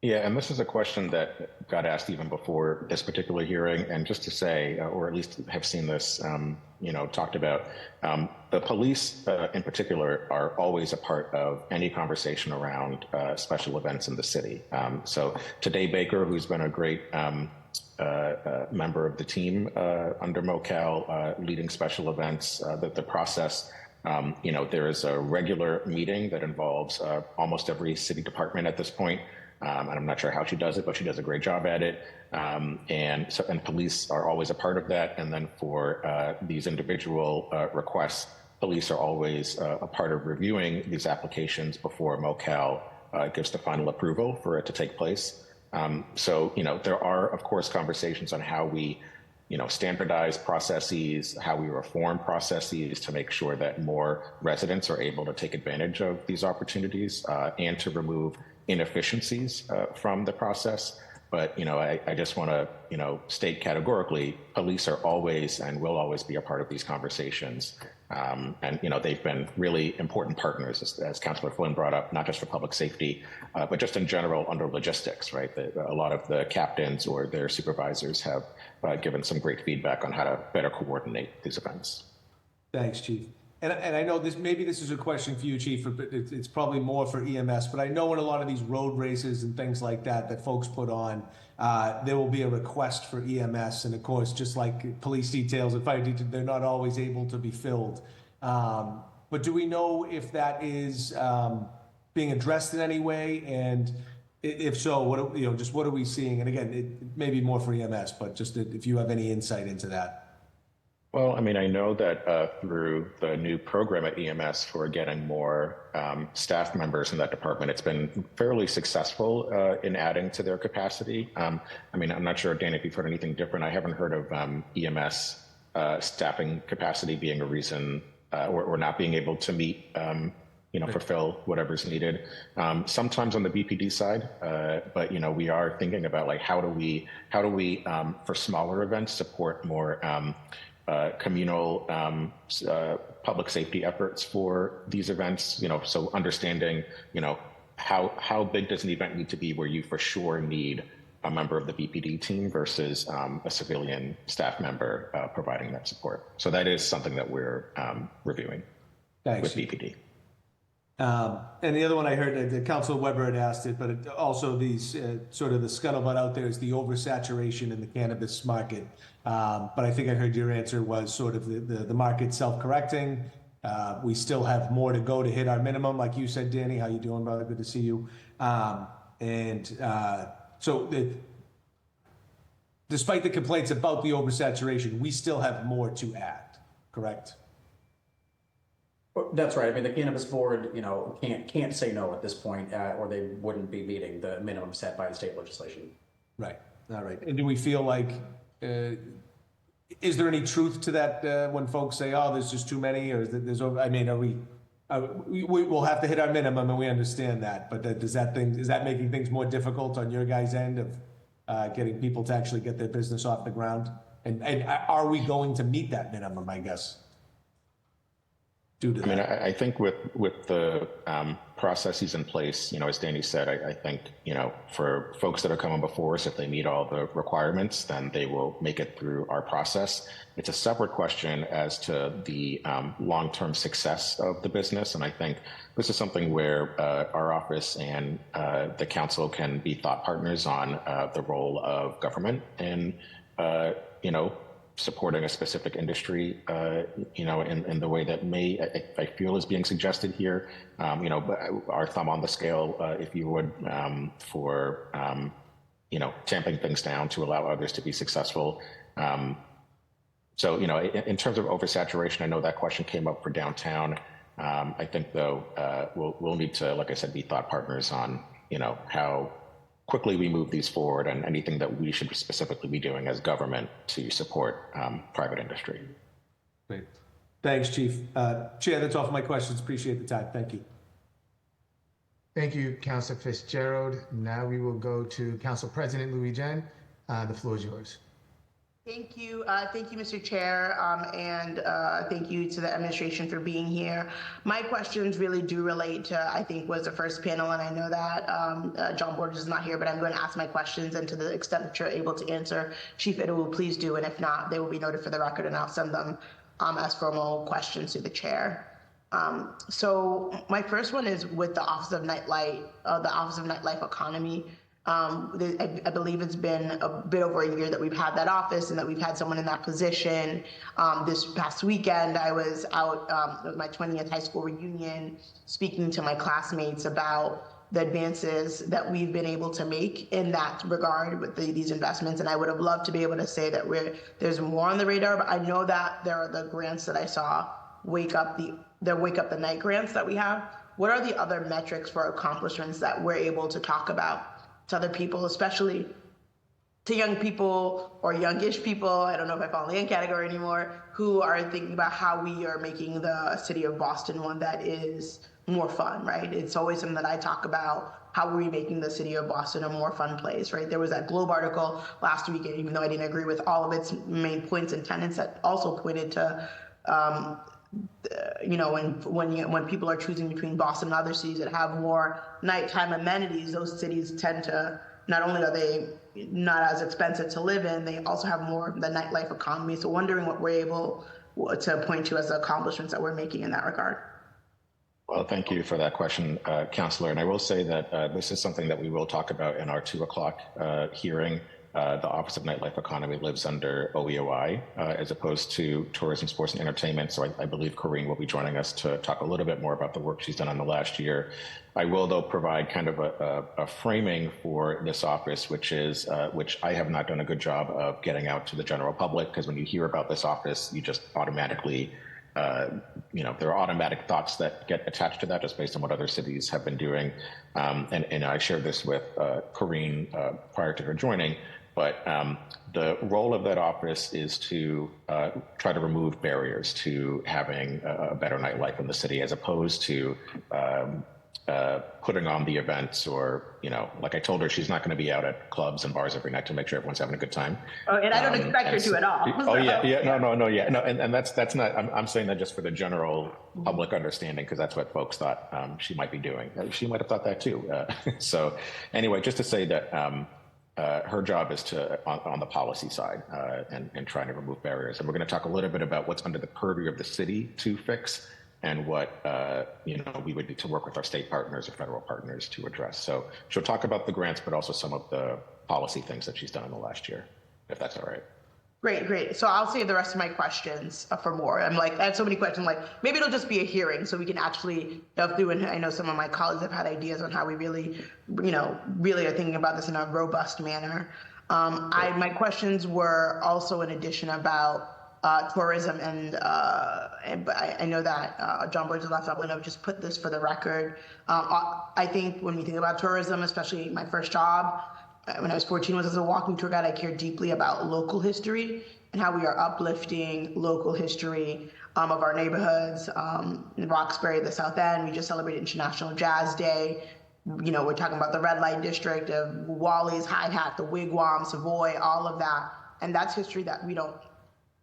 Yeah, and this is a question that got asked even before this particular hearing, and just to say, or at least have seen this, talked about, the police in particular are always a part of any conversation around special events in the city. So today, Baker, who's been a great member of the team under MoCal, leading special events, the process. There is a regular meeting that involves almost every city department at this point. And I'm not sure how she does it, but she does a great job at it. And police are always a part of that. And then for these individual requests, police are always a part of reviewing these applications before MoCal gives the final approval for it to take place. So there are, of course, conversations on how we standardize processes, how we reform processes to make sure that more residents are able to take advantage of these opportunities and to remove inefficiencies from the process. But, I just want to, state categorically, police are always and will always be a part of these conversations. And, they've been really important partners, as Councilor Flynn brought up, not just for public safety, but just in general under logistics, right? A lot of the captains or their supervisors have given some great feedback on how to better coordinate these events. Thanks, Chief. And I know maybe this is a question for you, Chief, but it's probably more for EMS. But I know in a lot of these road races and things like that folks put on, there will be a request for EMS. And of course, just like police details and fire details, they're not always able to be filled. But do we know if that is being addressed in any way? And if so, what are we seeing? And again, it may be more for EMS, but just if you have any insight into that. Well, I mean, I know that through the new program at EMS for getting more staff members in that department, it's been fairly successful in adding to their capacity. I mean, I'm not sure, Dan, if you've heard anything different. I haven't heard of EMS staffing capacity being a reason or not being able to meet, fulfill whatever's needed. Sometimes on the BPD side, but we are thinking about like how do we for smaller events support more communal public safety efforts for these events. So understanding, how big does an event need to be where you for sure need a member of the BPD team versus a civilian staff member providing that support. So that is something that we're reviewing with BPD. And the other one I heard, Councilor Weber had asked it, but also these sort of the scuttlebutt out there is the oversaturation in the cannabis market. But I think I heard your answer was sort of the market self-correcting. We still have more to go to hit our minimum, like you said, Danny. How you doing, brother? Good to see you. So despite the complaints about the oversaturation, we still have more to add, correct? That's right. I mean, the cannabis board, can't say no at this point, or they wouldn't be meeting the minimum set by the state legislation. Right. All right. And do we feel like, is there any truth to that when folks say, "Oh, there's just too many," or I mean, we'll have to hit our minimum, and we understand that. But is that making things more difficult on your guys' end of getting people to actually get their business off the ground? And are we going to meet that minimum? I guess. I mean, I think with the processes in place, as Danny said, I think, for folks that are coming before us, if they meet all the requirements, then they will make it through our process. It's a separate question as to the long-term success of the business. And I think this is something where our office and the council can be thought partners on the role of government and, supporting a specific industry, in the way that I feel is being suggested here. Our thumb on the scale, if you would, for, tamping things down to allow others to be successful. So, in terms of oversaturation, I know that question came up for downtown. I think, though, we'll need to, like I said, be thought partners on, how quickly we move these forward and anything that we should specifically be doing as government to support private industry. Great. Thanks, Chief. Chair, that's all for my questions. Appreciate the time. Thank you. Thank you, Councilor Fitzgerald. Now we will go to Council President Louis Jen. The floor is yours. Thank you. Thank you, Mr. Chair, and thank you to the administration for being here. My questions really do relate to, I think, was the first panel, and I know that John Borders is not here, but I'm going to ask my questions, and to the extent that you're able to answer, Chief Idowu, please do, and if not, they will be noted for the record, and I'll send them as formal questions to the chair. So my first one is with the Office of Nightlife Economy. I believe it's been a bit over a year that we've had that office and that we've had someone in that position. This past weekend, I was out at my 20th high school reunion speaking to my classmates about the advances that we've been able to make in that regard with these investments. And I would have loved to be able to say that there's more on the radar, but I know that there are the grants that I saw, Wake Up the Night grants that we have. What are the other metrics for accomplishments that we're able to talk about to other people, especially to young people or youngish people, I don't know if I fall in the young category anymore, who are thinking about how we are making the city of Boston one that is more fun, right? It's always something that I talk about. How are we making the city of Boston a more fun place, right? There was that Globe article last week, and even though I didn't agree with all of its main points and tenets, that also pointed to, when people are choosing between Boston and other cities that have more nighttime amenities, those cities tend to, not only are they not as expensive to live in, they also have more of the nightlife economy. So wondering what we're able to point to as the accomplishments that we're making in that regard. Well, thank you for that question, Councillor. And I will say that this is something that we will talk about in our 2 o'clock hearing. The Office of Nightlife Economy lives under OEOI as opposed to Tourism, Sports, and Entertainment. So I believe Corinne will be joining us to talk a little bit more about the work she's done in the last year. I will, though, provide kind of a framing for this office, which I have not done a good job of getting out to the general public, because when you hear about this office, you just automatically, there are automatic thoughts that get attached to that just based on what other cities have been doing. And I shared this with Corinne prior to her joining. But the role of that office is to try to remove barriers to having a better nightlife in the city, as opposed to putting on the events, or, you know, like I told her, she's not going to be out at clubs and bars every night to make sure everyone's having a good time. Oh, and I don't expect her to at all. Oh yeah, no, and that's not. I'm saying that just for the general public understanding, because that's what folks thought she might be doing. She might have thought that too. So anyway, just to say that her job is to on the policy side and trying to remove barriers, and we're going to talk a little bit about what's under the purview of the city to fix, and what you know, we would need to work with our state partners or federal partners to address. So she'll talk about the grants, but also some of the policy things that she's done in the last year, if that's all right. Great. So I'll save the rest of my questions for more. I'm like, I have so many questions, like maybe it'll just be a hearing so we can actually delve through. And I know some of my colleagues have had ideas on how we really, you know, really are thinking about this in a robust manner. My questions were also in addition about tourism, and I know that John Boyd's left. I'm going to just put this for the record. I think when we think about tourism, especially my first job, when I was 14, was as a walking tour guide. I care deeply about local history and how we are uplifting local history of our neighborhoods. In Roxbury, the South End, we just celebrated International Jazz Day. You know, we're talking about the red light district of Wally's, High Hat, the Wigwam, Savoy, all of that. And that's history that we don't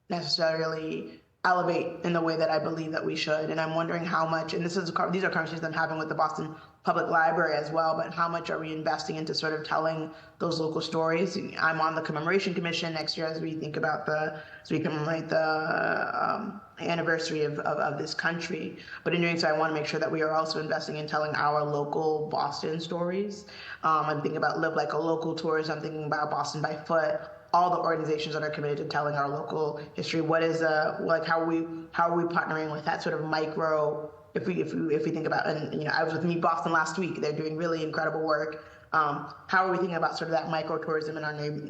necessarily elevate in the way that I believe that we should. And I'm wondering how much, and these are conversations I'm having with the Boston Public Library as well, but how much are we investing into sort of telling those local stories? I'm on the commemoration commission next year as we think about as we commemorate the anniversary of this country. But in doing so, I want to make sure that we are also investing in telling our local Boston stories. I'm thinking about Live Like a Local Tours. I'm thinking about Boston by Foot. All the organizations that are committed to telling our local history. What is like how are we partnering with that sort of micro? If we think about, and you know, I was with Meet Boston last week. They're doing really incredible work. How are we thinking about sort of that micro tourism in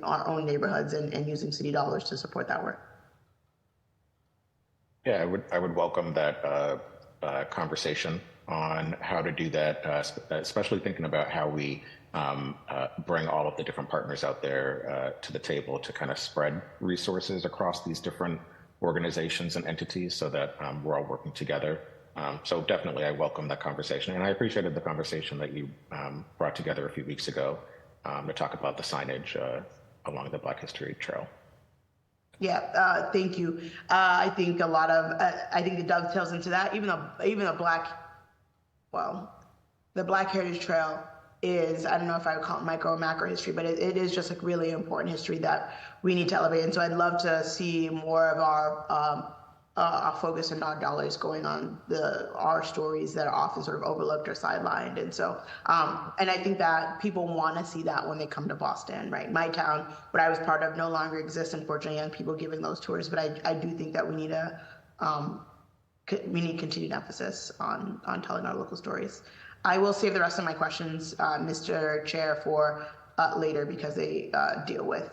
our own neighborhoods and using city dollars to support that work? Yeah, I would welcome that conversation on how to do that, especially thinking about how we bring all of the different partners out there to the table to kind of spread resources across these different organizations and entities so that we're all working together. So definitely I welcome that conversation, and I appreciated the conversation that you brought together a few weeks ago to talk about the signage along the Black History Trail. Yeah, thank you. I think I think it dovetails into that. Even the Black Heritage Trail is, I don't know if I would call it micro or macro history, but it is just like really important history that we need to elevate. And so I'd love to see more of our focus and our dollars going on our stories that are often sort of overlooked or sidelined. And so, and I think that people want to see that when they come to Boston, right? My town, what I was part of, no longer exists, unfortunately, and people giving those tours. But I do think that we need continued emphasis on telling our local stories. I will save the rest of my questions, Mr. Chair, for later because they deal with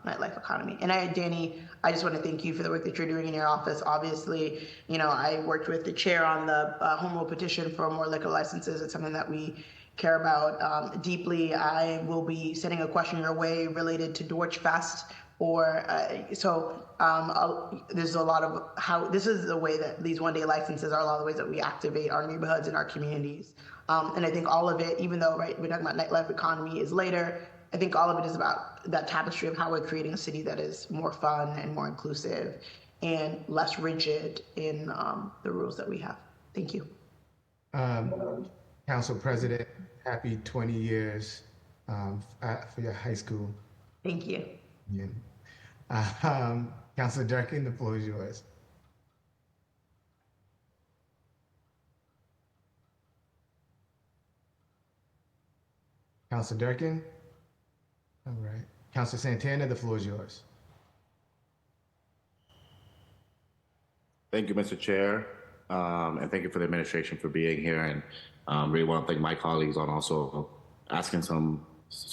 nightlife economy. And Danny, I just want to thank you for the work that you're doing in your office. Obviously, you know, I worked with the chair on the home rule petition for more liquor licenses. It's something that we care about deeply. I will be sending a question your way related to Dorch Fest. There's a lot of how this is the way that these one-day licenses are a lot of the ways that we activate our neighborhoods and our communities. And I think all of it, even though, right, we're talking about nightlife economy is later, I think all of it is about that tapestry of how we're creating a city that is more fun and more inclusive and less rigid in the rules that we have. Thank you. Council President, happy 20 years for your high school. Thank you. Yeah. Councilor Durkin, the floor is yours. Councilor Durkin? All right. Councilor Santana, the floor is yours. Thank you, Mr. Chair, and thank you for the administration for being here. And really want to thank my colleagues on also asking so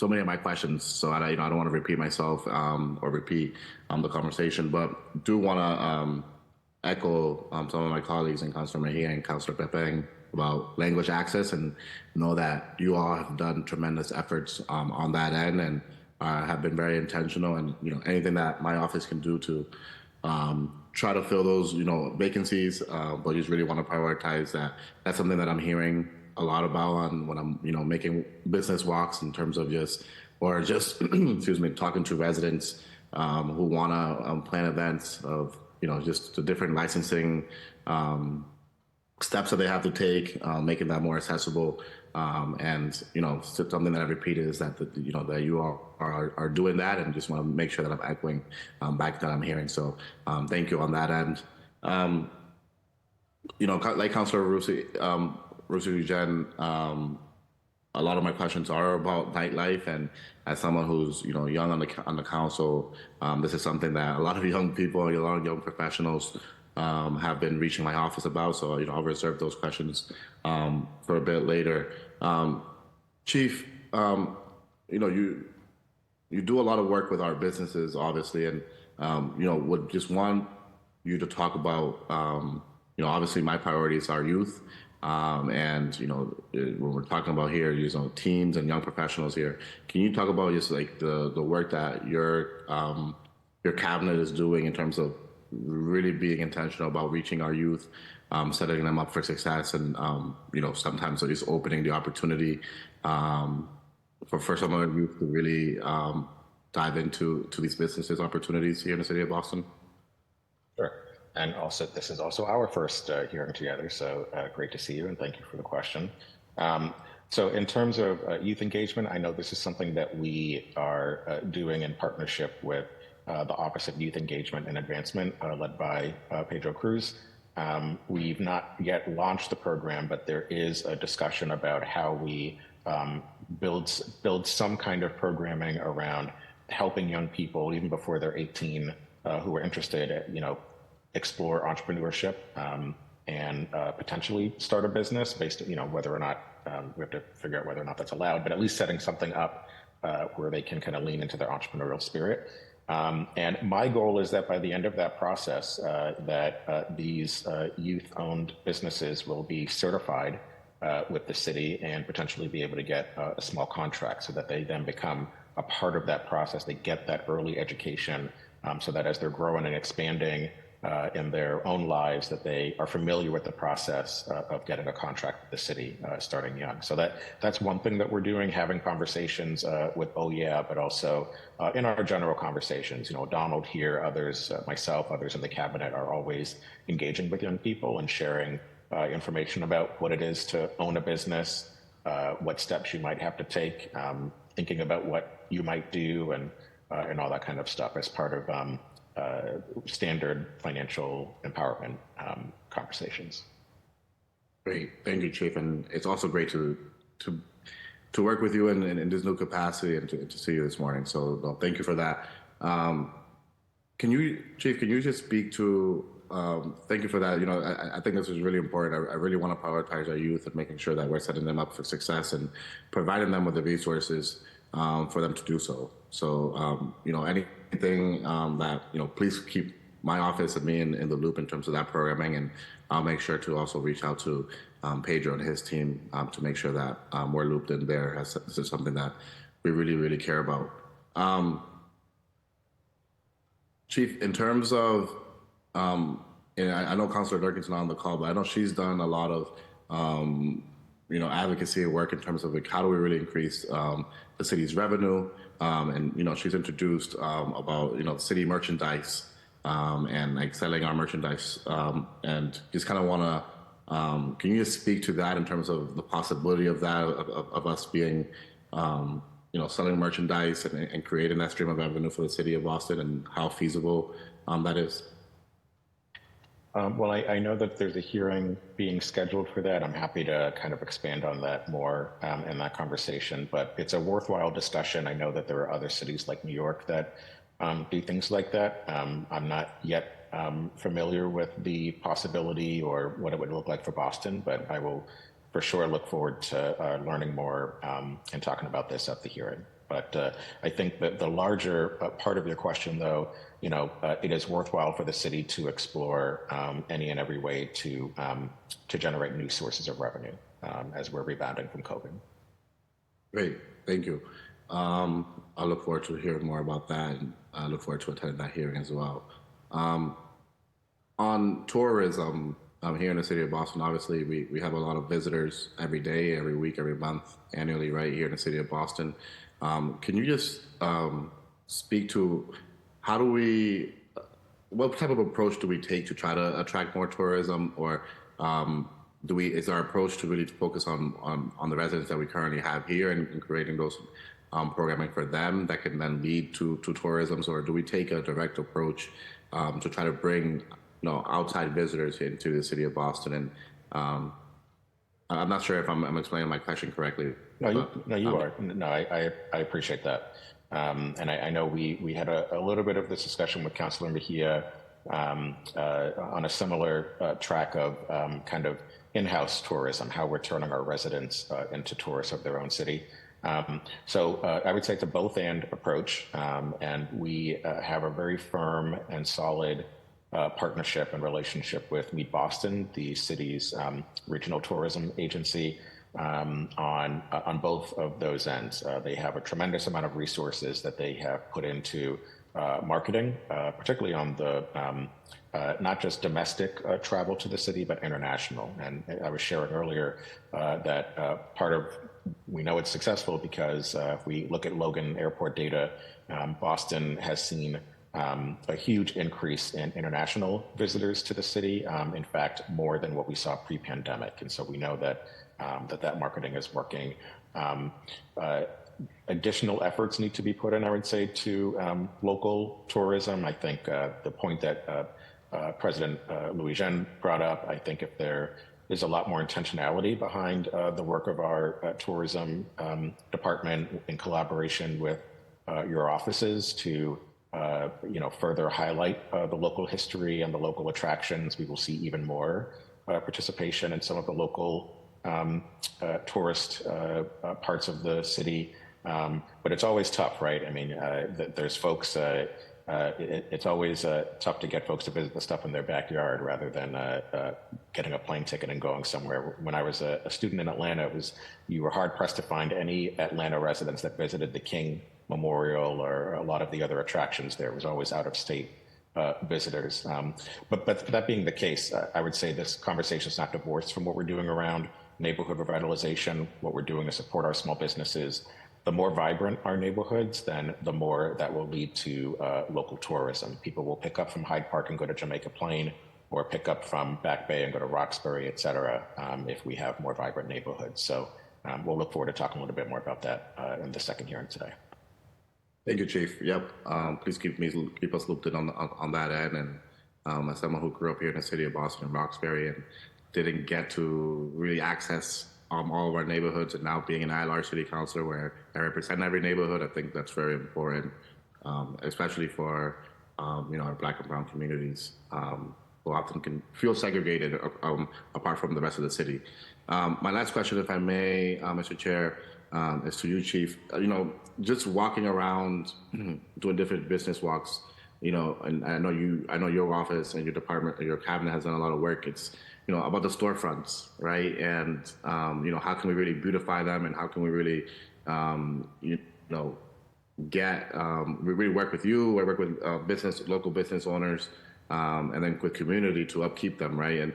many of my questions. So I don't want to repeat myself or repeat the conversation, but do want to echo some of my colleagues and Councilor Mejia and Councilor Pepeng about language access, and know that you all have done tremendous efforts on that end and have been very intentional. And anything that my office can do to try to fill those vacancies, but just really want to prioritize that. That's something that I'm hearing a lot about on when I'm, making business walks in terms of or just, excuse me, talking to residents who want to plan events of, just the different licensing steps that they have to take, making that more accessible. And, something that I've repeated is that, that you are doing that, and just want to make sure that I'm echoing back that I'm hearing. So thank you on that end. Like Councilor Rusu-Jen, a lot of my questions are about nightlife, and as someone who's young on the council, this is something that a lot of young people, a lot of young professionals have been reaching my office about. So I'll reserve those questions for a bit later. Chief, you do a lot of work with our businesses, obviously, and would just want you to talk about obviously my priorities are youth. And when we're talking about here, teens and young professionals here, can you talk about just like the work that your cabinet is doing in terms of really being intentional about reaching our youth, setting them up for success, and sometimes just opening the opportunity for some of our youth to really dive into these businesses opportunities here in the city of Boston? Sure. And also, this is also our first hearing together, so great to see you, and thank you for the question. So in terms of youth engagement, I know this is something that we are doing in partnership with the Office of Youth Engagement and Advancement, led by Pedro Cruz. We've not yet launched the program, but there is a discussion about how we build some kind of programming around helping young people, even before they're 18, who are interested, explore entrepreneurship and potentially start a business based, whether or not we have to figure out whether or not that's allowed, but at least setting something up where they can kind of lean into their entrepreneurial spirit. And my goal is that by the end of that process, that these youth-owned businesses will be certified with the city and potentially be able to get a small contract, so that they then become a part of that process. They get that early education, so that as they're growing and expanding in their own lives, that they are familiar with the process of getting a contract with the city starting young. So that's one thing that we're doing, having conversations with but also in our general conversations. Donald here, others, myself, others in the cabinet are always engaging with young people and sharing information about what it is to own a business, what steps you might have to take, thinking about what you might do, and all that kind of stuff as part of standard financial empowerment conversations. Great, thank you, Chief, and it's also great to work with you in this new capacity and to see you this morning. So thank you for that. Chief, can you just speak to? Thank you for that. I think this is really important. I really want to prioritize our youth and making sure that we're setting them up for success and providing them with the resources for them to do so. So, anything that, please keep my office and me in the loop in terms of that programming, and I'll make sure to also reach out to Pedro and his team to make sure that we're looped in there. This is something that we really, really care about. Chief, in terms of, and I know Councilor Durkin's not on the call, but I know she's done a lot of, advocacy work in terms of like, how do we really increase the city's revenue, and she's introduced about city merchandise and like selling our merchandise, and just kind of want to can you just speak to that in terms of the possibility of that of us being selling merchandise and creating that stream of revenue for the city of Boston, and how feasible that is? Well, I know that there's a hearing being scheduled for that. I'm happy to kind of expand on that more in that conversation, but it's a worthwhile discussion. I know that there are other cities like New York that do things like that. I'm not yet familiar with the possibility or what it would look like for Boston, but I will for sure look forward to learning more and talking about this at the hearing. But I think that the larger part of your question, though, it is worthwhile for the city to explore any and every way to generate new sources of revenue as we're rebounding from COVID. Great, thank you. I look forward to hearing more about that, and I look forward to attending that hearing as well. On tourism, here in the city of Boston, obviously, we have a lot of visitors every day, every week, every month, annually, right here in the city of Boston. Can you just speak to how do we, what type of approach do we take to try to attract more tourism, or is our approach to really focus on the residents that we currently have here and creating those programming for them that can then lead to tourism, or do we take a direct approach to try to bring outside visitors into the city of Boston? And I'm not sure if I'm explaining my question correctly. No, you are. No, I appreciate that. And I know we had a little bit of this discussion with Councilor Mejia on a similar track of kind of in-house tourism, how we're turning our residents into tourists of their own city. So I would say it's a both-and approach, and we have a very firm and solid partnership and relationship with Meet Boston, the city's regional tourism agency, on both of those ends. They have a tremendous amount of resources that they have put into marketing, particularly on the not just domestic travel to the city, but international. And I was sharing earlier that we know it's successful because if we look at Logan Airport data, Boston has seen a huge increase in international visitors to the city. In fact, more than what we saw pre-pandemic. And so we know that that marketing is working. Additional efforts need to be put in, I would say, to local tourism. I think the point that President Louis-Jean brought up, I think if there is a lot more intentionality behind the work of our tourism department in collaboration with your offices to further highlight the local history and the local attractions, we will see even more participation in some of the local tourist parts of the city. But it's always tough, right? I mean, there's folks, it's always tough to get folks to visit the stuff in their backyard rather than getting a plane ticket and going somewhere. When I was a student in Atlanta, you were hard pressed to find any Atlanta residents that visited the King Memorial or a lot of the other attractions there. It was always out of state visitors. But that being the case, I would say this conversation is not divorced from what we're doing around neighborhood revitalization, what we're doing to support our small businesses. The more vibrant our neighborhoods, then the more that will lead to local tourism. People will pick up from Hyde Park and go to Jamaica Plain, or pick up from Back Bay and go to Roxbury, et cetera, if we have more vibrant neighborhoods. So we'll look forward to talking a little bit more about that in the second hearing today. Thank you, Chief. Yep. Please keep us looped in on that end. And as someone who grew up here in the city of Boston and Roxbury and didn't get to really access all of our neighborhoods, and now being an at-large city councilor where I represent every neighborhood, I think that's very important, especially for our Black and Brown communities who often can feel segregated apart from the rest of the city. My last question, if I may, Mr. Chair, is to you, Chief. Just walking around, doing different business walks, and I know your office and your department, your cabinet has done a lot of work. It's about the storefronts, right? And how can we really beautify them, and how can we really we really work with you, or work with local business owners, and then with community to upkeep them, right? And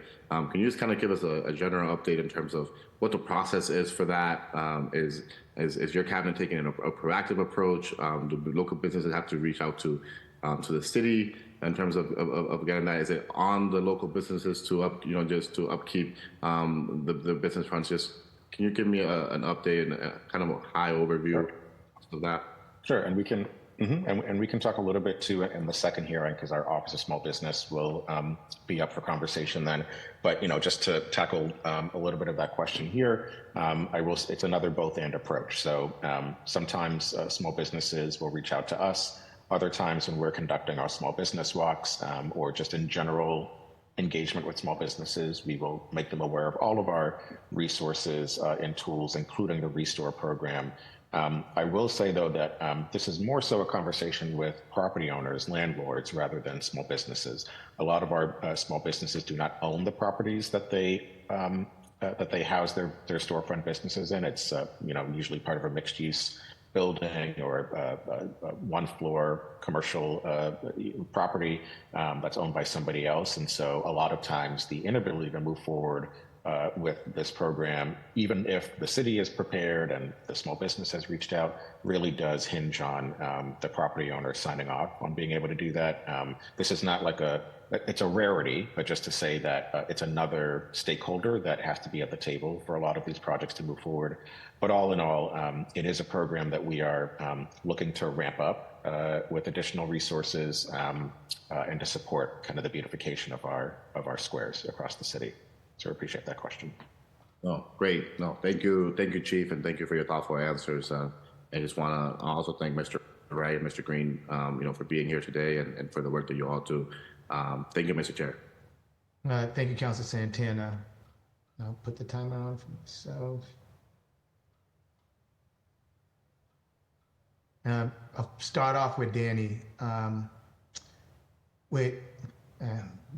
can you just kind of give us a general update in terms of what the process is for that? Is your cabinet taking a proactive approach? Do local businesses have to reach out to the city in terms of getting that? Is it on the local businesses to upkeep the business fronts? Just can you give me an update and kind of a high overview of that? Sure, and we can. And we can talk a little bit too in the second hearing, because our Office of Small Business will be up for conversation then. But just to tackle a little bit of that question here, it's another both-and approach. So sometimes small businesses will reach out to us. Other times when we're conducting our small business walks, or just in general engagement with small businesses, we will make them aware of all of our resources and tools, including the Restore program. I will say, though, that this is more so a conversation with property owners, landlords, rather than small businesses. A lot of our small businesses do not own the properties that they house their storefront businesses in. It's usually part of a mixed use building or one floor commercial property that's owned by somebody else. And so a lot of times the inability to move forward with this program, even if the city is prepared and the small business has reached out, really does hinge on the property owner signing off on being able to do that. This is not like it's a rarity, but just to say that it's another stakeholder that has to be at the table for a lot of these projects to move forward. But all in all, it is a program that we are looking to ramp up with additional resources and to support kind of the beautification of our squares across the city. So I appreciate that question. No, great. No, thank you, Chief, and thank you for your thoughtful answers. I just want to also thank Mr. Wright and Mr. Green, for being here today and for the work that you all do. Thank you, Mr. Chair. Thank you, Councilor Santana. I'll put the timer on for myself. I'll start off with Danny.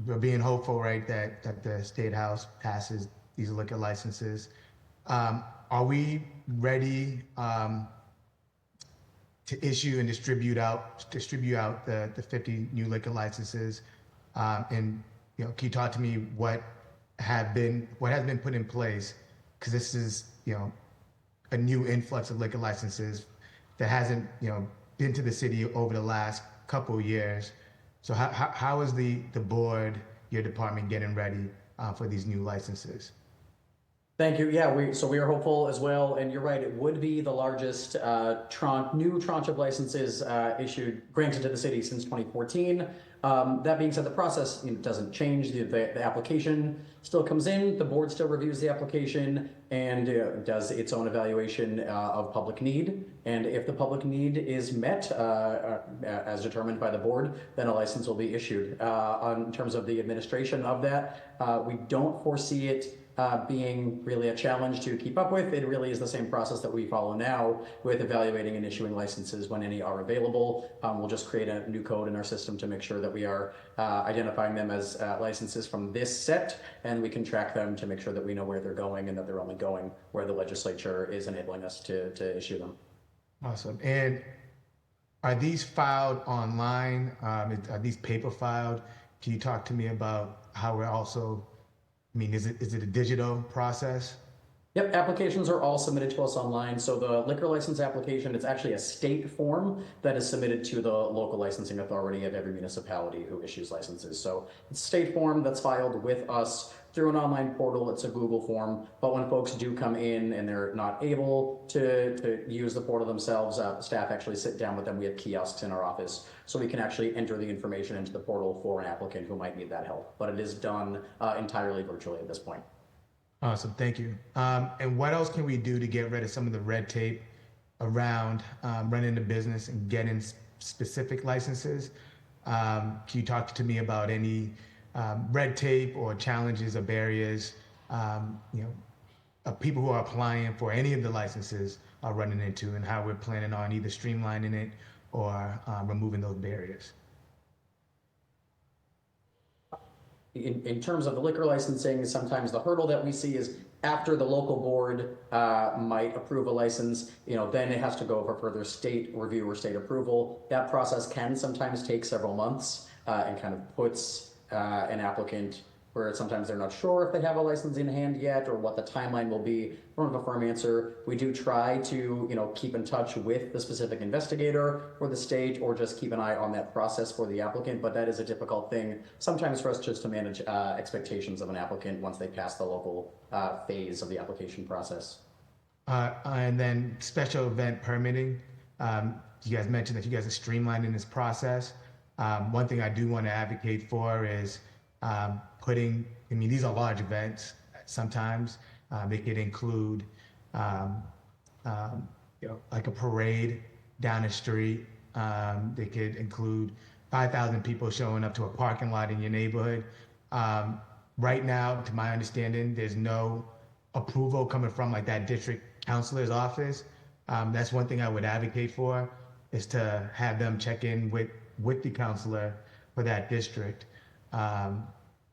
We're being hopeful, right, that the State House passes these liquor licenses. Are we ready to issue and distribute out the 50 new liquor licenses? And can you talk to me what has been put in place? Because this is a new influx of liquor licenses that hasn't been to the city over the last couple of years. So how is the board, your department, getting ready for these new licenses? Thank you. Yeah, we are hopeful as well, and you're right. It would be the largest new tranche of licenses granted to the city since 2014. That being said, the process doesn't change. The application still comes in. The board still reviews the application and does its own evaluation of public need. And if the public need is met as determined by the board, then a license will be issued. In terms of the administration of that, we don't foresee it being really a challenge to keep up with. It really is the same process that we follow now with evaluating and issuing licenses when any are available. We'll just create a new code in our system to make sure that we are identifying them as licenses from this set, and we can track them to make sure that we know where they're going and that they're only going where the legislature is enabling us to issue them. Awesome. And are these filed online? Are these paper filed? Can you talk to me about how we're also, is it a digital process? Yep, applications are all submitted to us online. So the liquor license application, it's actually a state form that is submitted to the local licensing authority of every municipality who issues licenses. So it's a state form that's filed with us through an online portal. It's a Google form, but when folks do come in and they're not able to use the portal themselves, staff actually sit down with them. We have kiosks in our office, so we can actually enter the information into the portal for an applicant who might need that help. But it is done entirely virtually at this point. Awesome, thank you. And what else can we do to get rid of some of the red tape around running the business and getting specific licenses? Can you talk to me about any red tape or challenges or barriers of people who are applying for any of the licenses are running into, and how we're planning on either streamlining it or removing those barriers? In terms of the liquor licensing, sometimes the hurdle that we see is after the local board might approve a license, then it has to go for further state review or state approval. That process can sometimes take several months and kind of puts an applicant where sometimes they're not sure if they have a license in hand yet or what the timeline will be. We don't have a firm answer. We do try to, keep in touch with the specific investigator or the state, or just keep an eye on that process for the applicant. But that is a difficult thing sometimes for us just to manage expectations of an applicant once they pass the local phase of the application process. And then special event permitting. You guys mentioned that you guys are streamlining this process. One thing I do want to advocate for is putting, these are large events sometimes. They could include, like a parade down the street. They could include 5,000 people showing up to a parking lot in your neighborhood. Right now, to my understanding, there's no approval coming from like that district councilor's office. That's one thing I would advocate for, is to have them check in with the councilor for that district.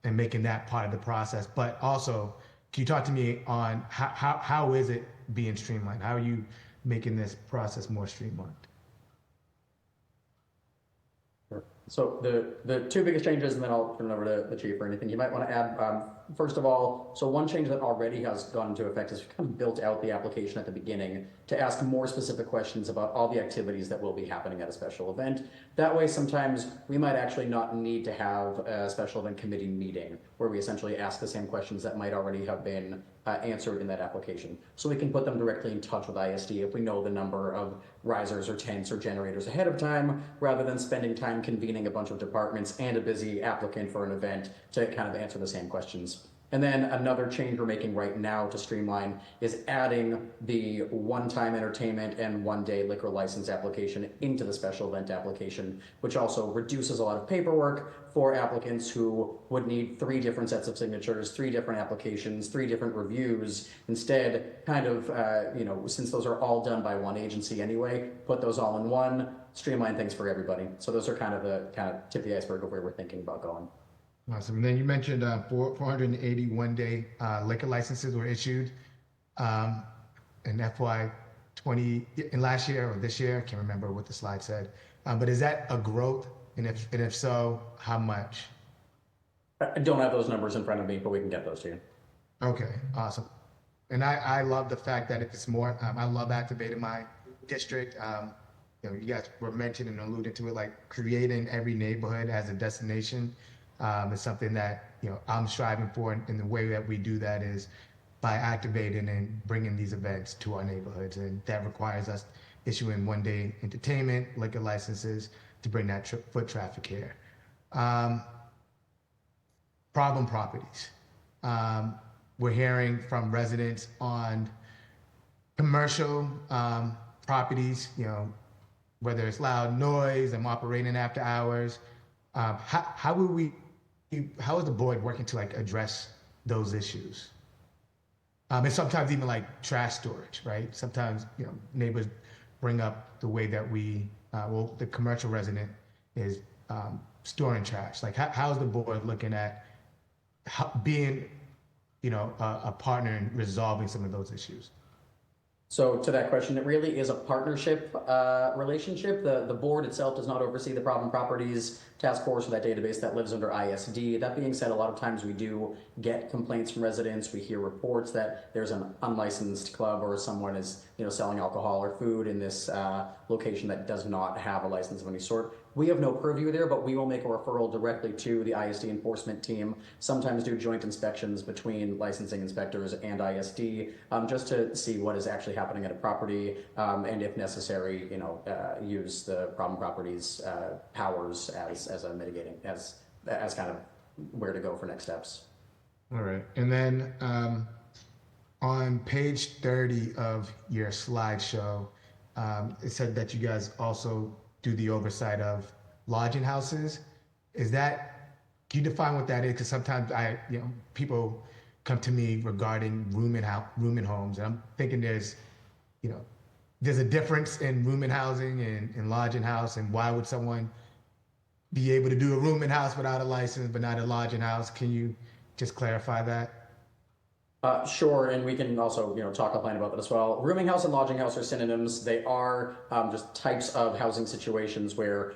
And making that part of the process. But also, can you talk to me on how is it being streamlined? How making this process more streamlined. So the two biggest changes, and then I'll turn it over to the chief for anything you might want to add. First of all, so one change that already has gone into effect is kind of built out the application at the beginning to ask more specific questions about all the activities that will be happening at a special event. That way, sometimes we might actually not need to have a special event committee meeting where we essentially ask the same questions that might already have been answered in that application. So we can put them directly in touch with ISD if we know the number of risers or tents or generators ahead of time, rather than spending time convening a bunch of departments and a busy applicant for an event to kind of answer the same questions. And then another change we're making right now to streamline is adding the one-time entertainment and one-day liquor license application into the special event application, which also reduces a lot of paperwork for applicants who would need 3 different sets of signatures, 3 different applications, 3 different reviews. Instead, kind of, since those are all done by one agency anyway, put those all in one, streamline things for everybody. So those are kind of tip of the iceberg of where we're thinking about going. Awesome. And then you mentioned 480 one-day liquor licenses were issued in FY20 in last year or this year. I can't remember what the slide said. But is that a growth? And if so, how much? I don't have those numbers in front of me, but we can get those to you. Okay, awesome. And I love the fact that it's more. I love activating my district. You guys were mentioning and alluding to it, like creating every neighborhood as a destination. It's something that I'm striving for, and the way that we do that is by activating and bringing these events to our neighborhoods, and that requires us issuing one-day entertainment, liquor licenses to bring that foot traffic here. Problem properties. We're hearing from residents on commercial properties, whether it's loud noise, I'm operating after hours. How is the board working to like those issues? And sometimes even like trash storage, right? Sometimes neighbors bring up the way that the commercial resident is storing trash. Like how is the board looking at being a partner in resolving some of those issues? So to that question, it really is a partnership relationship. The board itself does not oversee the problem properties task force or that database that lives under ISD. That being said, a lot of times we do get complaints from residents. We hear reports that there's an unlicensed club or someone is selling alcohol or food in this location that does not have a license of any sort. We have no purview there, but we will make a referral directly to the ISD enforcement team, sometimes do joint inspections between licensing inspectors and ISD, just to see what is actually happening at a property, and if necessary, use the problem properties powers as a mitigating, as kind of where to go for next steps. All right. And then on page 30 of your slideshow, it said that you guys also do the oversight of lodging houses. Can you define what that is? Because sometimes people come to me regarding rooming homes, and I'm thinking there's a difference in rooming housing and lodging house, and why would someone be able to do a rooming house without a license but not a lodging house? Can you just clarify that? Sure, and we can also, talk offline about that as well. Rooming house and lodging house are synonyms. They are just types of housing situations where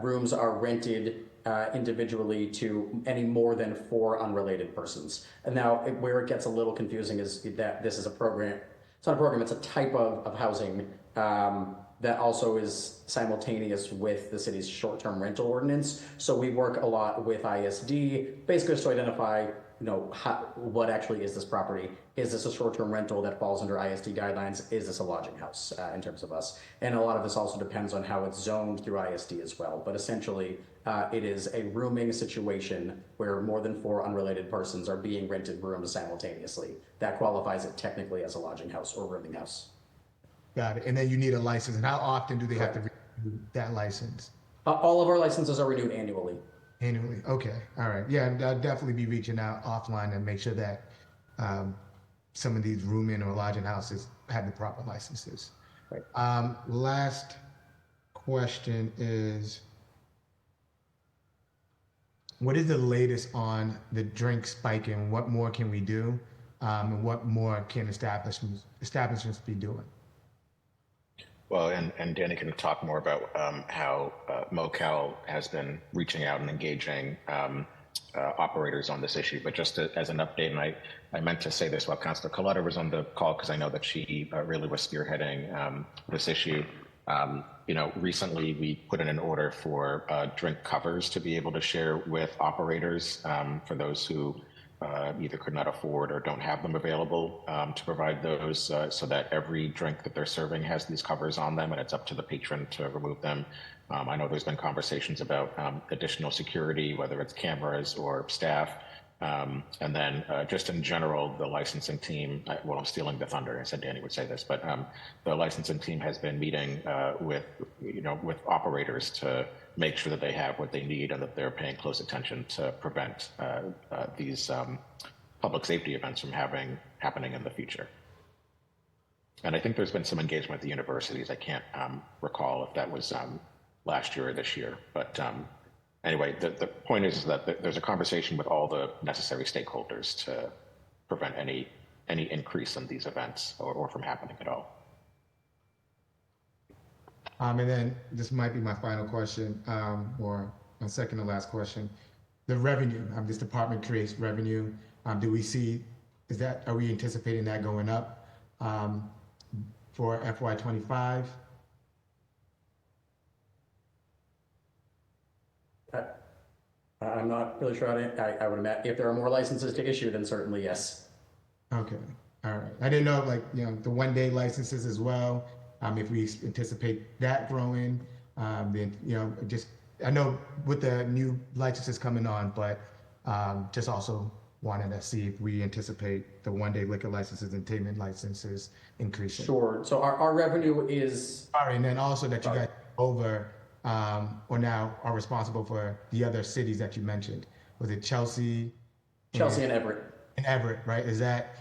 rooms are rented individually to any more than 4 unrelated persons. And now, where it gets a little confusing is that this is a program. It's not a program. It's a type of housing that also is simultaneous with the city's short-term rental ordinance. So we work a lot with ISD, basically just to identify what actually is this property? Is this a short-term rental that falls under ISD guidelines? Is this a lodging house in terms of us? And a lot of this also depends on how it's zoned through ISD as well. But essentially, it is a rooming situation where more than 4 unrelated persons are being rented rooms simultaneously. That qualifies it technically as a lodging house or rooming house. Got it. And then you need a license. And how often do they have to renew that license? All of our licenses are renewed annually. Annually. Okay. All right. Yeah, I'll definitely be reaching out offline and make sure that some of these rooming or lodging houses have the proper licenses. Right. Last question is, what is the latest on the drink spike and what more can we do? And what more can establishments be doing? Well, and Danny can talk more about how MoCal has been reaching out and engaging operators on this issue. But just as an update, and I meant to say this while Councilor Coletta was on the call because I know that she really was spearheading this issue. Recently we put in an order for drink covers to be able to share with operators for those who either could not afford or don't have them available to provide those so that every drink that they're serving has these covers on them and it's up to the patron to remove them. I know there's been conversations about additional security, whether it's cameras or staff. And then just in general, the licensing team, well, I'm stealing the thunder. I said Danny would say this, but the licensing team has been meeting with operators to make sure that they have what they need and that they're paying close attention to prevent these public safety events from happening in the future. And I think there's been some engagement with the universities. I can't recall if that was last year or this year, but anyway, the point is that there's a conversation with all the necessary stakeholders to prevent any increase in these events or from happening at all. And then this might be my final question, or my second to last question. The revenue, this department creates revenue. Do we see, are we anticipating that going up for FY25? I'm not really sure. I would imagine if there are more licenses to issue, then certainly yes. Okay, all right. I didn't know, the one-day licenses as well. If we anticipate that growing, then I know with the new licenses coming on, but just also wanted to see if we anticipate the one-day liquor licenses, entertainment licenses increasing. Sure. So our revenue is. Sorry, and then also that you guys over. Or now are responsible for the other cities that you mentioned. Was it Chelsea? Chelsea and Everett. And Everett, right? Is that,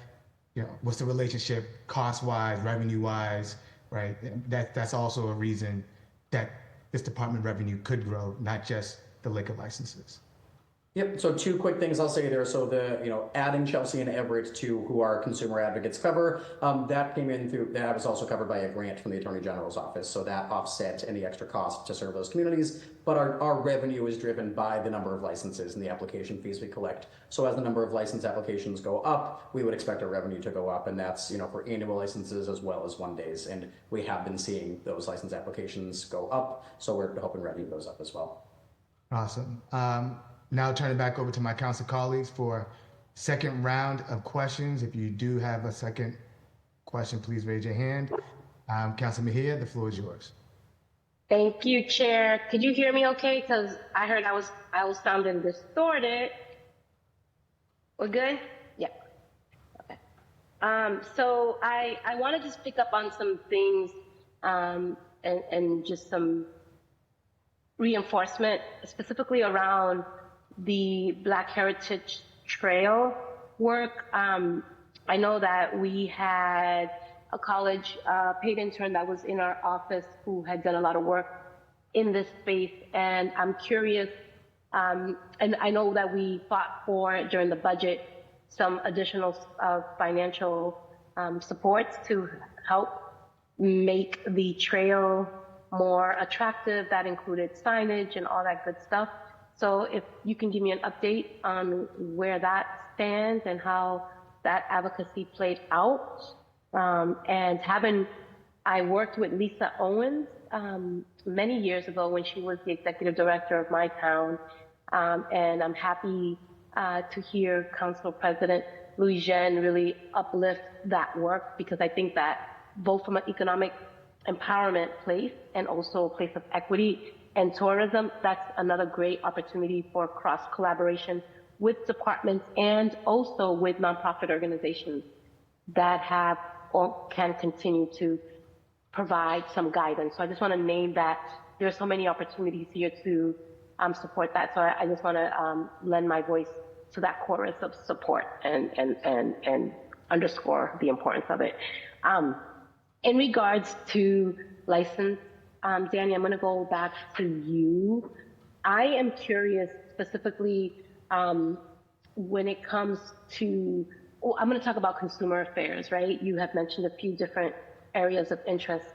what's the relationship cost-wise, revenue-wise, right? That's also a reason that this department revenue could grow, not just the liquor licenses. Yep. So two quick things I'll say there. So adding Chelsea and Everett to who our consumer advocates cover, that came in through, that was also covered by a grant from the Attorney General's office. So that offset any extra cost to serve those communities. But our revenue is driven by the number of licenses and the application fees we collect. So as the number of license applications go up, we would expect our revenue to go up. And that's, for annual licenses as well as one days. And we have been seeing those license applications go up. So we're hoping revenue goes up as well. Awesome. Now turn it back over to my council colleagues for second round of questions. If you do have a second question, please raise your hand. Councilor Mejia, the floor is yours. Thank you, Chair. Could you hear me okay? Because I heard I was sounding distorted. We're good? Yeah. Okay. So I want to just pick up on some things and just some reinforcement, specifically around the Black Heritage Trail work. I know that we had a college paid intern that was in our office who had done a lot of work in this space, and I'm curious, and I know that we fought for during the budget some additional financial support to help make the trail more attractive. That included signage and all that good stuff. So if you can give me an update on where that stands and how that advocacy played out. And I worked with Lisa Owens many years ago when she was the executive director of my town. And I'm happy to hear Council President Louis Jean really uplift that work, because I think that both from an economic empowerment place and also a place of equity and tourism, that's another great opportunity for cross collaboration with departments and also with nonprofit organizations that have or can continue to provide some guidance. So I just want to name that there are so many opportunities here to support that. So I just want to lend my voice to that chorus of support and underscore the importance of it. In regards to license, Danny, I'm going to go back to you. I am curious specifically when it comes to, I'm going to talk about consumer affairs, right? You have mentioned a few different areas of interest.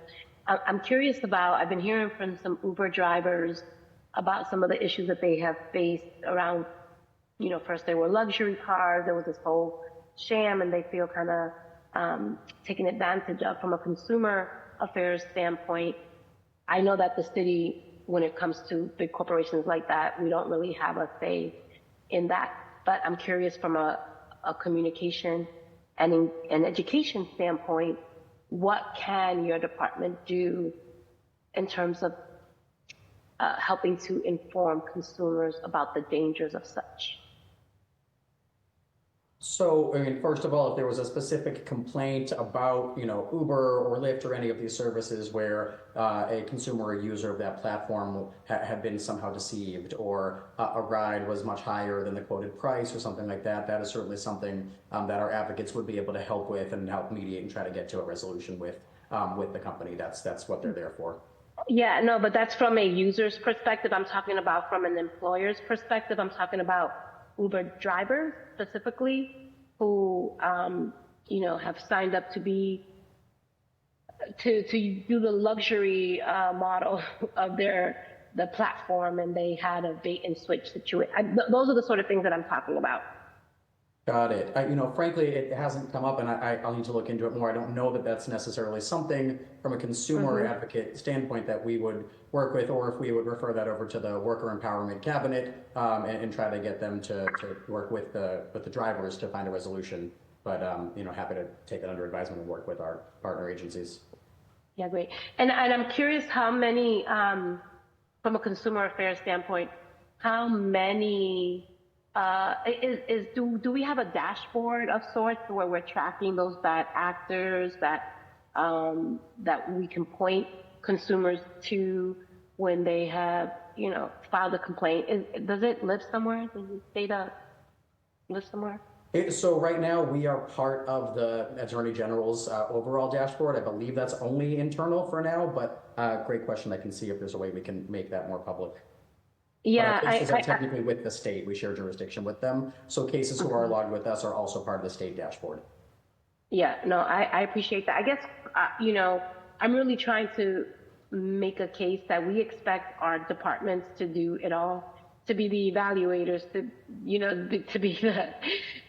I'm curious about, I've been hearing from some Uber drivers about some of the issues that they have faced around, first they were luxury cars, there was this whole sham, and they feel kind of taken advantage of from a consumer affairs standpoint. I know that the city, when it comes to big corporations like that, we don't really have a say in that. But I'm curious from a communication and an education standpoint, what can your department do in terms of helping to inform consumers about the dangers of such? So, I mean, first of all, if there was a specific complaint about, Uber or Lyft or any of these services where a consumer or user of that platform had been somehow deceived, or a ride was much higher than the quoted price or something like that, that is certainly something that our advocates would be able to help with and help mediate and try to get to a resolution with the company. That's what they're there for. Yeah, no, but that's from a user's perspective. I'm talking about from an employer's perspective. I'm talking about Uber drivers specifically who, have signed up to do the luxury model of the platform, and they had a bait and switch situation. Those are the sort of things that I'm talking about. Got it. Frankly, it hasn't come up, and I'll need to look into it more. I don't know that that's necessarily something from a consumer advocate standpoint that we would work with, or if we would refer that over to the Worker Empowerment Cabinet and try to get them to work with the drivers to find a resolution. But happy to take that under advisement and work with our partner agencies. Yeah, great. And I'm curious how many, from a consumer affairs standpoint, how many. Do we have a dashboard of sorts where we're tracking those bad actors that we can point consumers to when they have filed a complaint? Does it live somewhere? Does this data live somewhere? So right now we are part of the Attorney General's overall dashboard. I believe that's only internal for now, but great question. I can see if there's a way we can make that more public. Yeah, our cases are technically with the state. We share jurisdiction with them. So cases who are logged with us are also part of the state dashboard. Yeah, no, I appreciate that. I guess, I'm really trying to make a case that we expect our departments to do it all, to be the evaluators, to be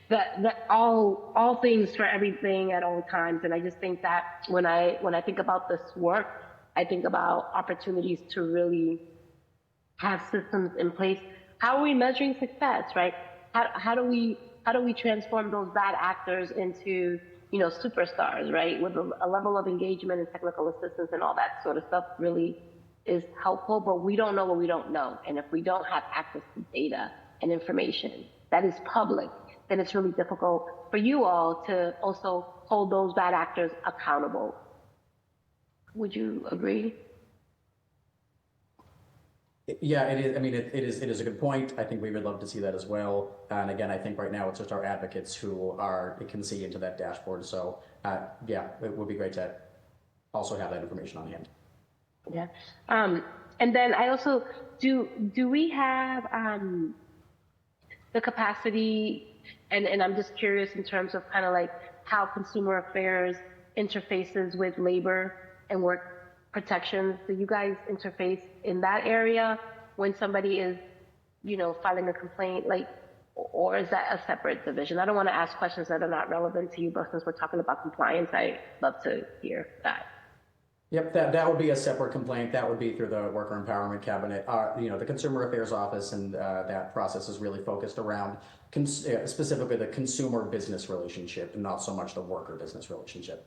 the all things for everything at all times. And I just think that when I think about this work, I think about opportunities to really have systems in place. How are we measuring success, right? How do we transform those bad actors into superstars, right? With a level of engagement and technical assistance and all that sort of stuff really is helpful, but we don't know what we don't know. And if we don't have access to data and information that is public, then it's really difficult for you all to also hold those bad actors accountable. Would you agree? Yeah, it is. I mean, it is a good point. I think we would love to see that as well. And again, I think right now it's just our advocates who can see into that dashboard. So yeah, it would be great to also have that information on hand. Yeah. And then I also do we have the capacity, and I'm just curious in terms of kind of like how consumer affairs interfaces with labor and work protections. Do you guys interface in that area when somebody is, filing a complaint, or is that a separate division? I don't want to ask questions that are not relevant to you, but since we're talking about compliance, I'd love to hear that. Yep, that would be a separate complaint. That would be through the Worker Empowerment Cabinet. The Consumer Affairs Office, and that process is really focused around specifically the consumer-business relationship, and not so much the worker-business relationship.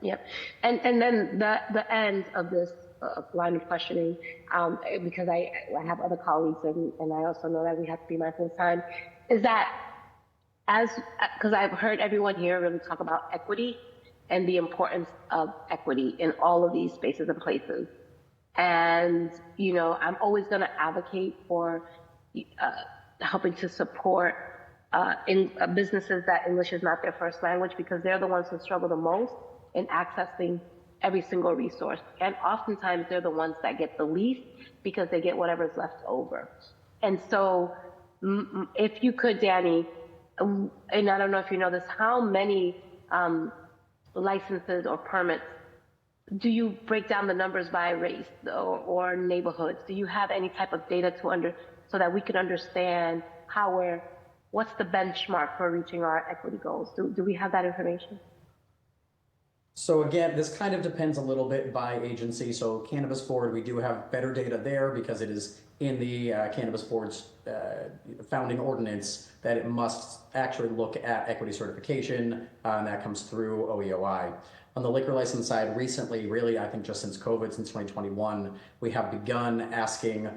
Yeah. And then the end of this line of questioning, because I have other colleagues, and I also know that we have to be mindful of time, is that because I've heard everyone here really talk about equity and the importance of equity in all of these spaces and places. And, I'm always going to advocate for helping to support in businesses that English is not their first language, because they're the ones who struggle the most in accessing every single resource. And oftentimes they're the ones that get the least because they get whatever's left over. And so if you could, Danny, and I don't know if you know this, how many licenses or permits do you break down the numbers by race or neighborhoods? Do you have any type of data so that we can understand what's the benchmark for reaching our equity goals? Do we have that information? So again, this kind of depends a little bit by agency. So Cannabis Board, we do have better data there because it is in the Cannabis Board's founding ordinance that it must actually look at equity certification, and that comes through OEOI. On the liquor license side, recently, really, I think just since COVID, since 2021, we have begun asking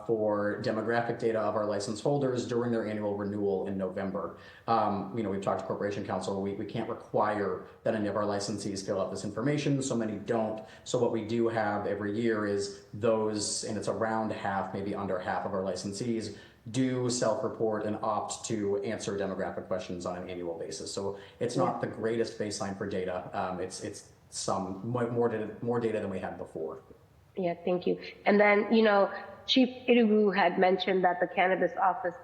for demographic data of our license holders during their annual renewal in November. We've talked to Corporation Counsel. We can't require that any of our licensees fill out this information. So many don't. So what we do have every year is those, and it's around half, maybe under half of our licensees do self-report and opt to answer demographic questions on an annual basis. So it's not the greatest baseline for data. It's some more data than we had before. Yeah, thank you. And then, Chief Irugu had mentioned that the cannabis office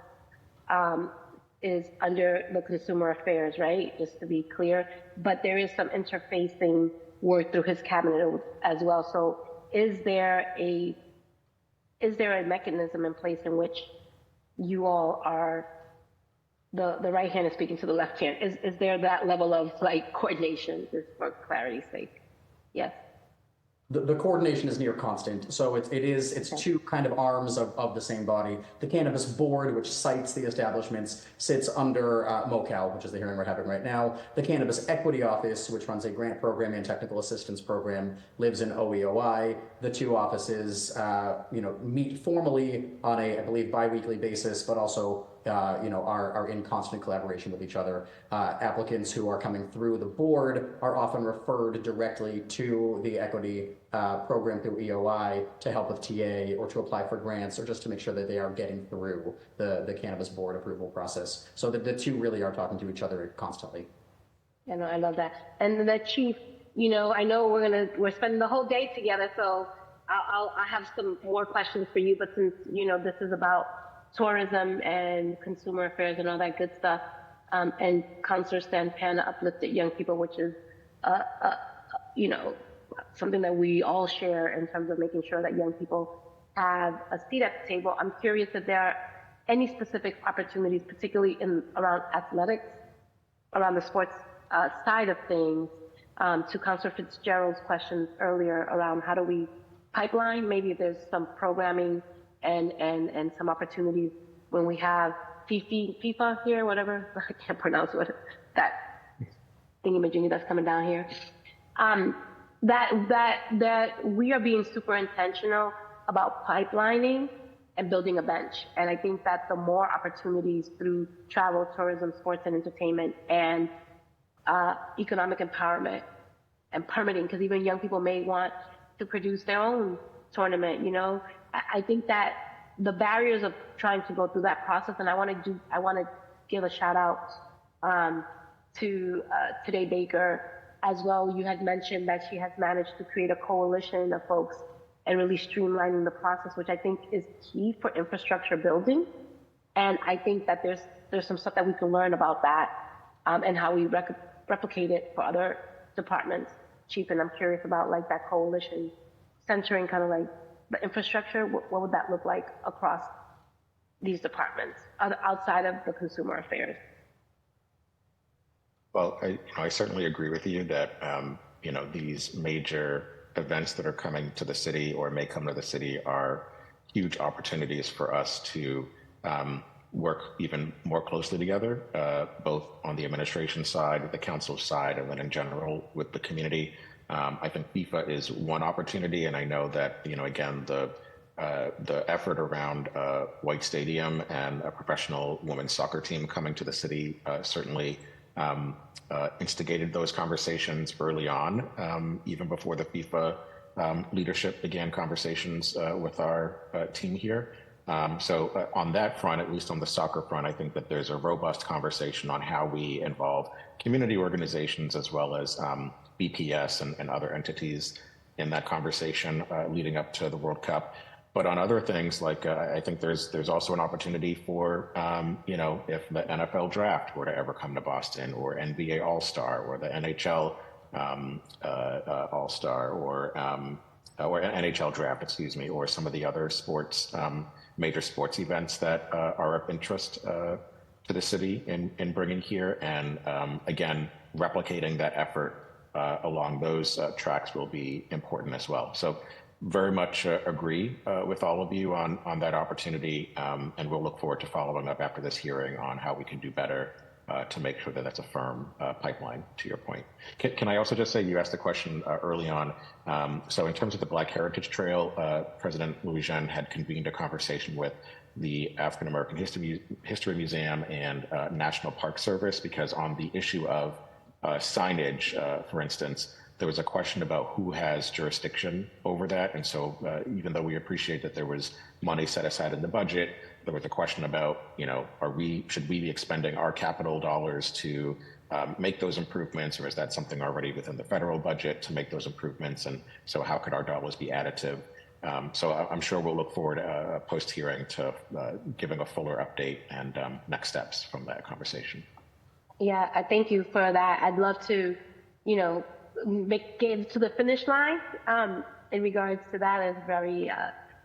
is under the Consumer Affairs, right? Just to be clear, but there is some interfacing work through his cabinet as well. So is there a mechanism in place in which you all are, the right hand is speaking to the left hand? Is there that level of coordination, just for clarity's sake? Yes. The coordination is near constant. So it's two kind of arms of the same body. The Cannabis Board, which cites the establishments, sits under MoCal, which is the hearing we're having right now. The Cannabis Equity Office, which runs a grant program and technical assistance program, lives in OEOI. The two offices, meet formally on a, I believe, bi-weekly basis, but also are in constant collaboration with each other. Applicants who are coming through the board are often referred directly to the equity program through EOI to help with TA or to apply for grants or just to make sure that they are getting through the Cannabis Board approval process. So the two really are talking to each other constantly. I love that. And the Chief, I know we're spending the whole day together, so I have some more questions for you, but since, this is about tourism and consumer affairs and all that good stuff, and Councilor Santana uplifted young people, which is, something that we all share in terms of making sure that young people have a seat at the table. I'm curious if there are any specific opportunities, particularly around athletics, around the sports side of things, to Councilor Fitzgerald's questions earlier around how do we pipeline, maybe there's some programming and some opportunities when we have FIFA here, whatever, I can't pronounce what that thingy-majiggy that's coming down here. That we are being super intentional about pipelining and building a bench. And I think that the more opportunities through travel, tourism, sports and entertainment, and economic empowerment and permitting, because even young people may want to produce their own tournament, I think that the barriers of trying to go through that process, and I want to give a shout out to Today Baker as well. You had mentioned that she has managed to create a coalition of folks and really streamlining the process, which I think is key for infrastructure building. And I think that there's some stuff that we can learn about that and how we replicate it for other departments, Chief. And I'm curious about that coalition centering kind of the infrastructure. What would that look like across these departments outside of the consumer affairs? Well, I certainly agree with you that, these major events that are coming to the city or may come to the city are huge opportunities for us to work even more closely together, both on the administration side, the council side, and then in general with the community. I think FIFA is one opportunity, and I know that, again, the effort around White Stadium and a professional women's soccer team coming to the city certainly instigated those conversations early on, even before the FIFA leadership began conversations with our team here. So on that front, at least on the soccer front, I think that there's a robust conversation on how we involve community organizations as well as BPS and other entities in that conversation leading up to the World Cup. But on other things, I think there's also an opportunity for, if the NFL draft were to ever come to Boston, or NBA All-Star, or the NHL All-Star or NHL draft, excuse me, or some of the other sports, major sports events that are of interest to the city in bringing here. And again, replicating that effort along those tracks will be important as well. So very much agree with all of you on that opportunity, and we'll look forward to following up after this hearing on how we can do better to make sure that that's a firm pipeline, to your point. Can I also just say, you asked the question early on, so in terms of the Black Heritage Trail, President Louis-Jean had convened a conversation with the African American History Museum and National Park Service, because on the issue of signage, for instance, there was a question about who has jurisdiction over that. And so even though we appreciate that there was money set aside in the budget, there was a question about, should we be expending our capital dollars to make those improvements, or is that something already within the federal budget to make those improvements? And so how could our dollars be additive? So I'm sure we'll look forward post-hearing to giving a fuller update and next steps from that conversation. Yeah, I thank you for that. I'd love to, get to the finish line in regards to that. Is very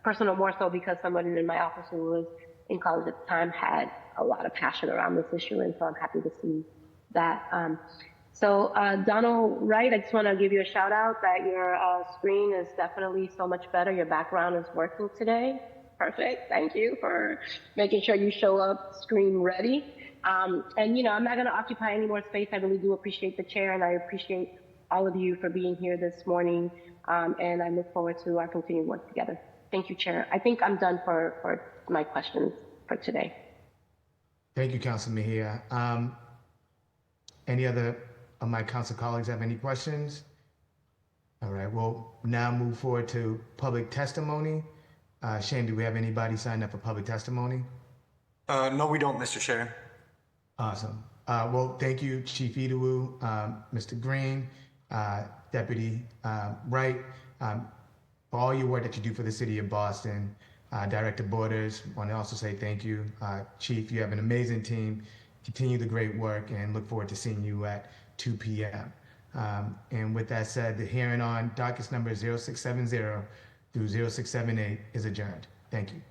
personal, more so because somebody in my office who was in college at the time had a lot of passion around this issue, and so I'm happy to see that. So Donald Wright, I just want to give you a shout out that your screen is definitely so much better. Your background is working today. Perfect. Thank you for making sure you show up screen ready. And I'm not going to occupy any more space. I really do appreciate the chair, and I appreciate all of you for being here this morning. And I look forward to our continued work together. Thank you, Chair. I think I'm done for my questions for today. Thank you, Council Mejia. Any other of my council colleagues have any questions? All right, we'll now move forward to public testimony. Shane, do we have anybody signed up for public testimony? No, we don't, Mr. Chair. Awesome. Well, thank you, Chief Idowu, Mr. Green, Deputy Wright, for all your work that you do for the city of Boston. Director Borders, want to also say thank you. Chief, you have an amazing team. Continue the great work, and look forward to seeing you at 2 p.m. And with that said, the hearing on dockets number 0670 through 0678 is adjourned. Thank you.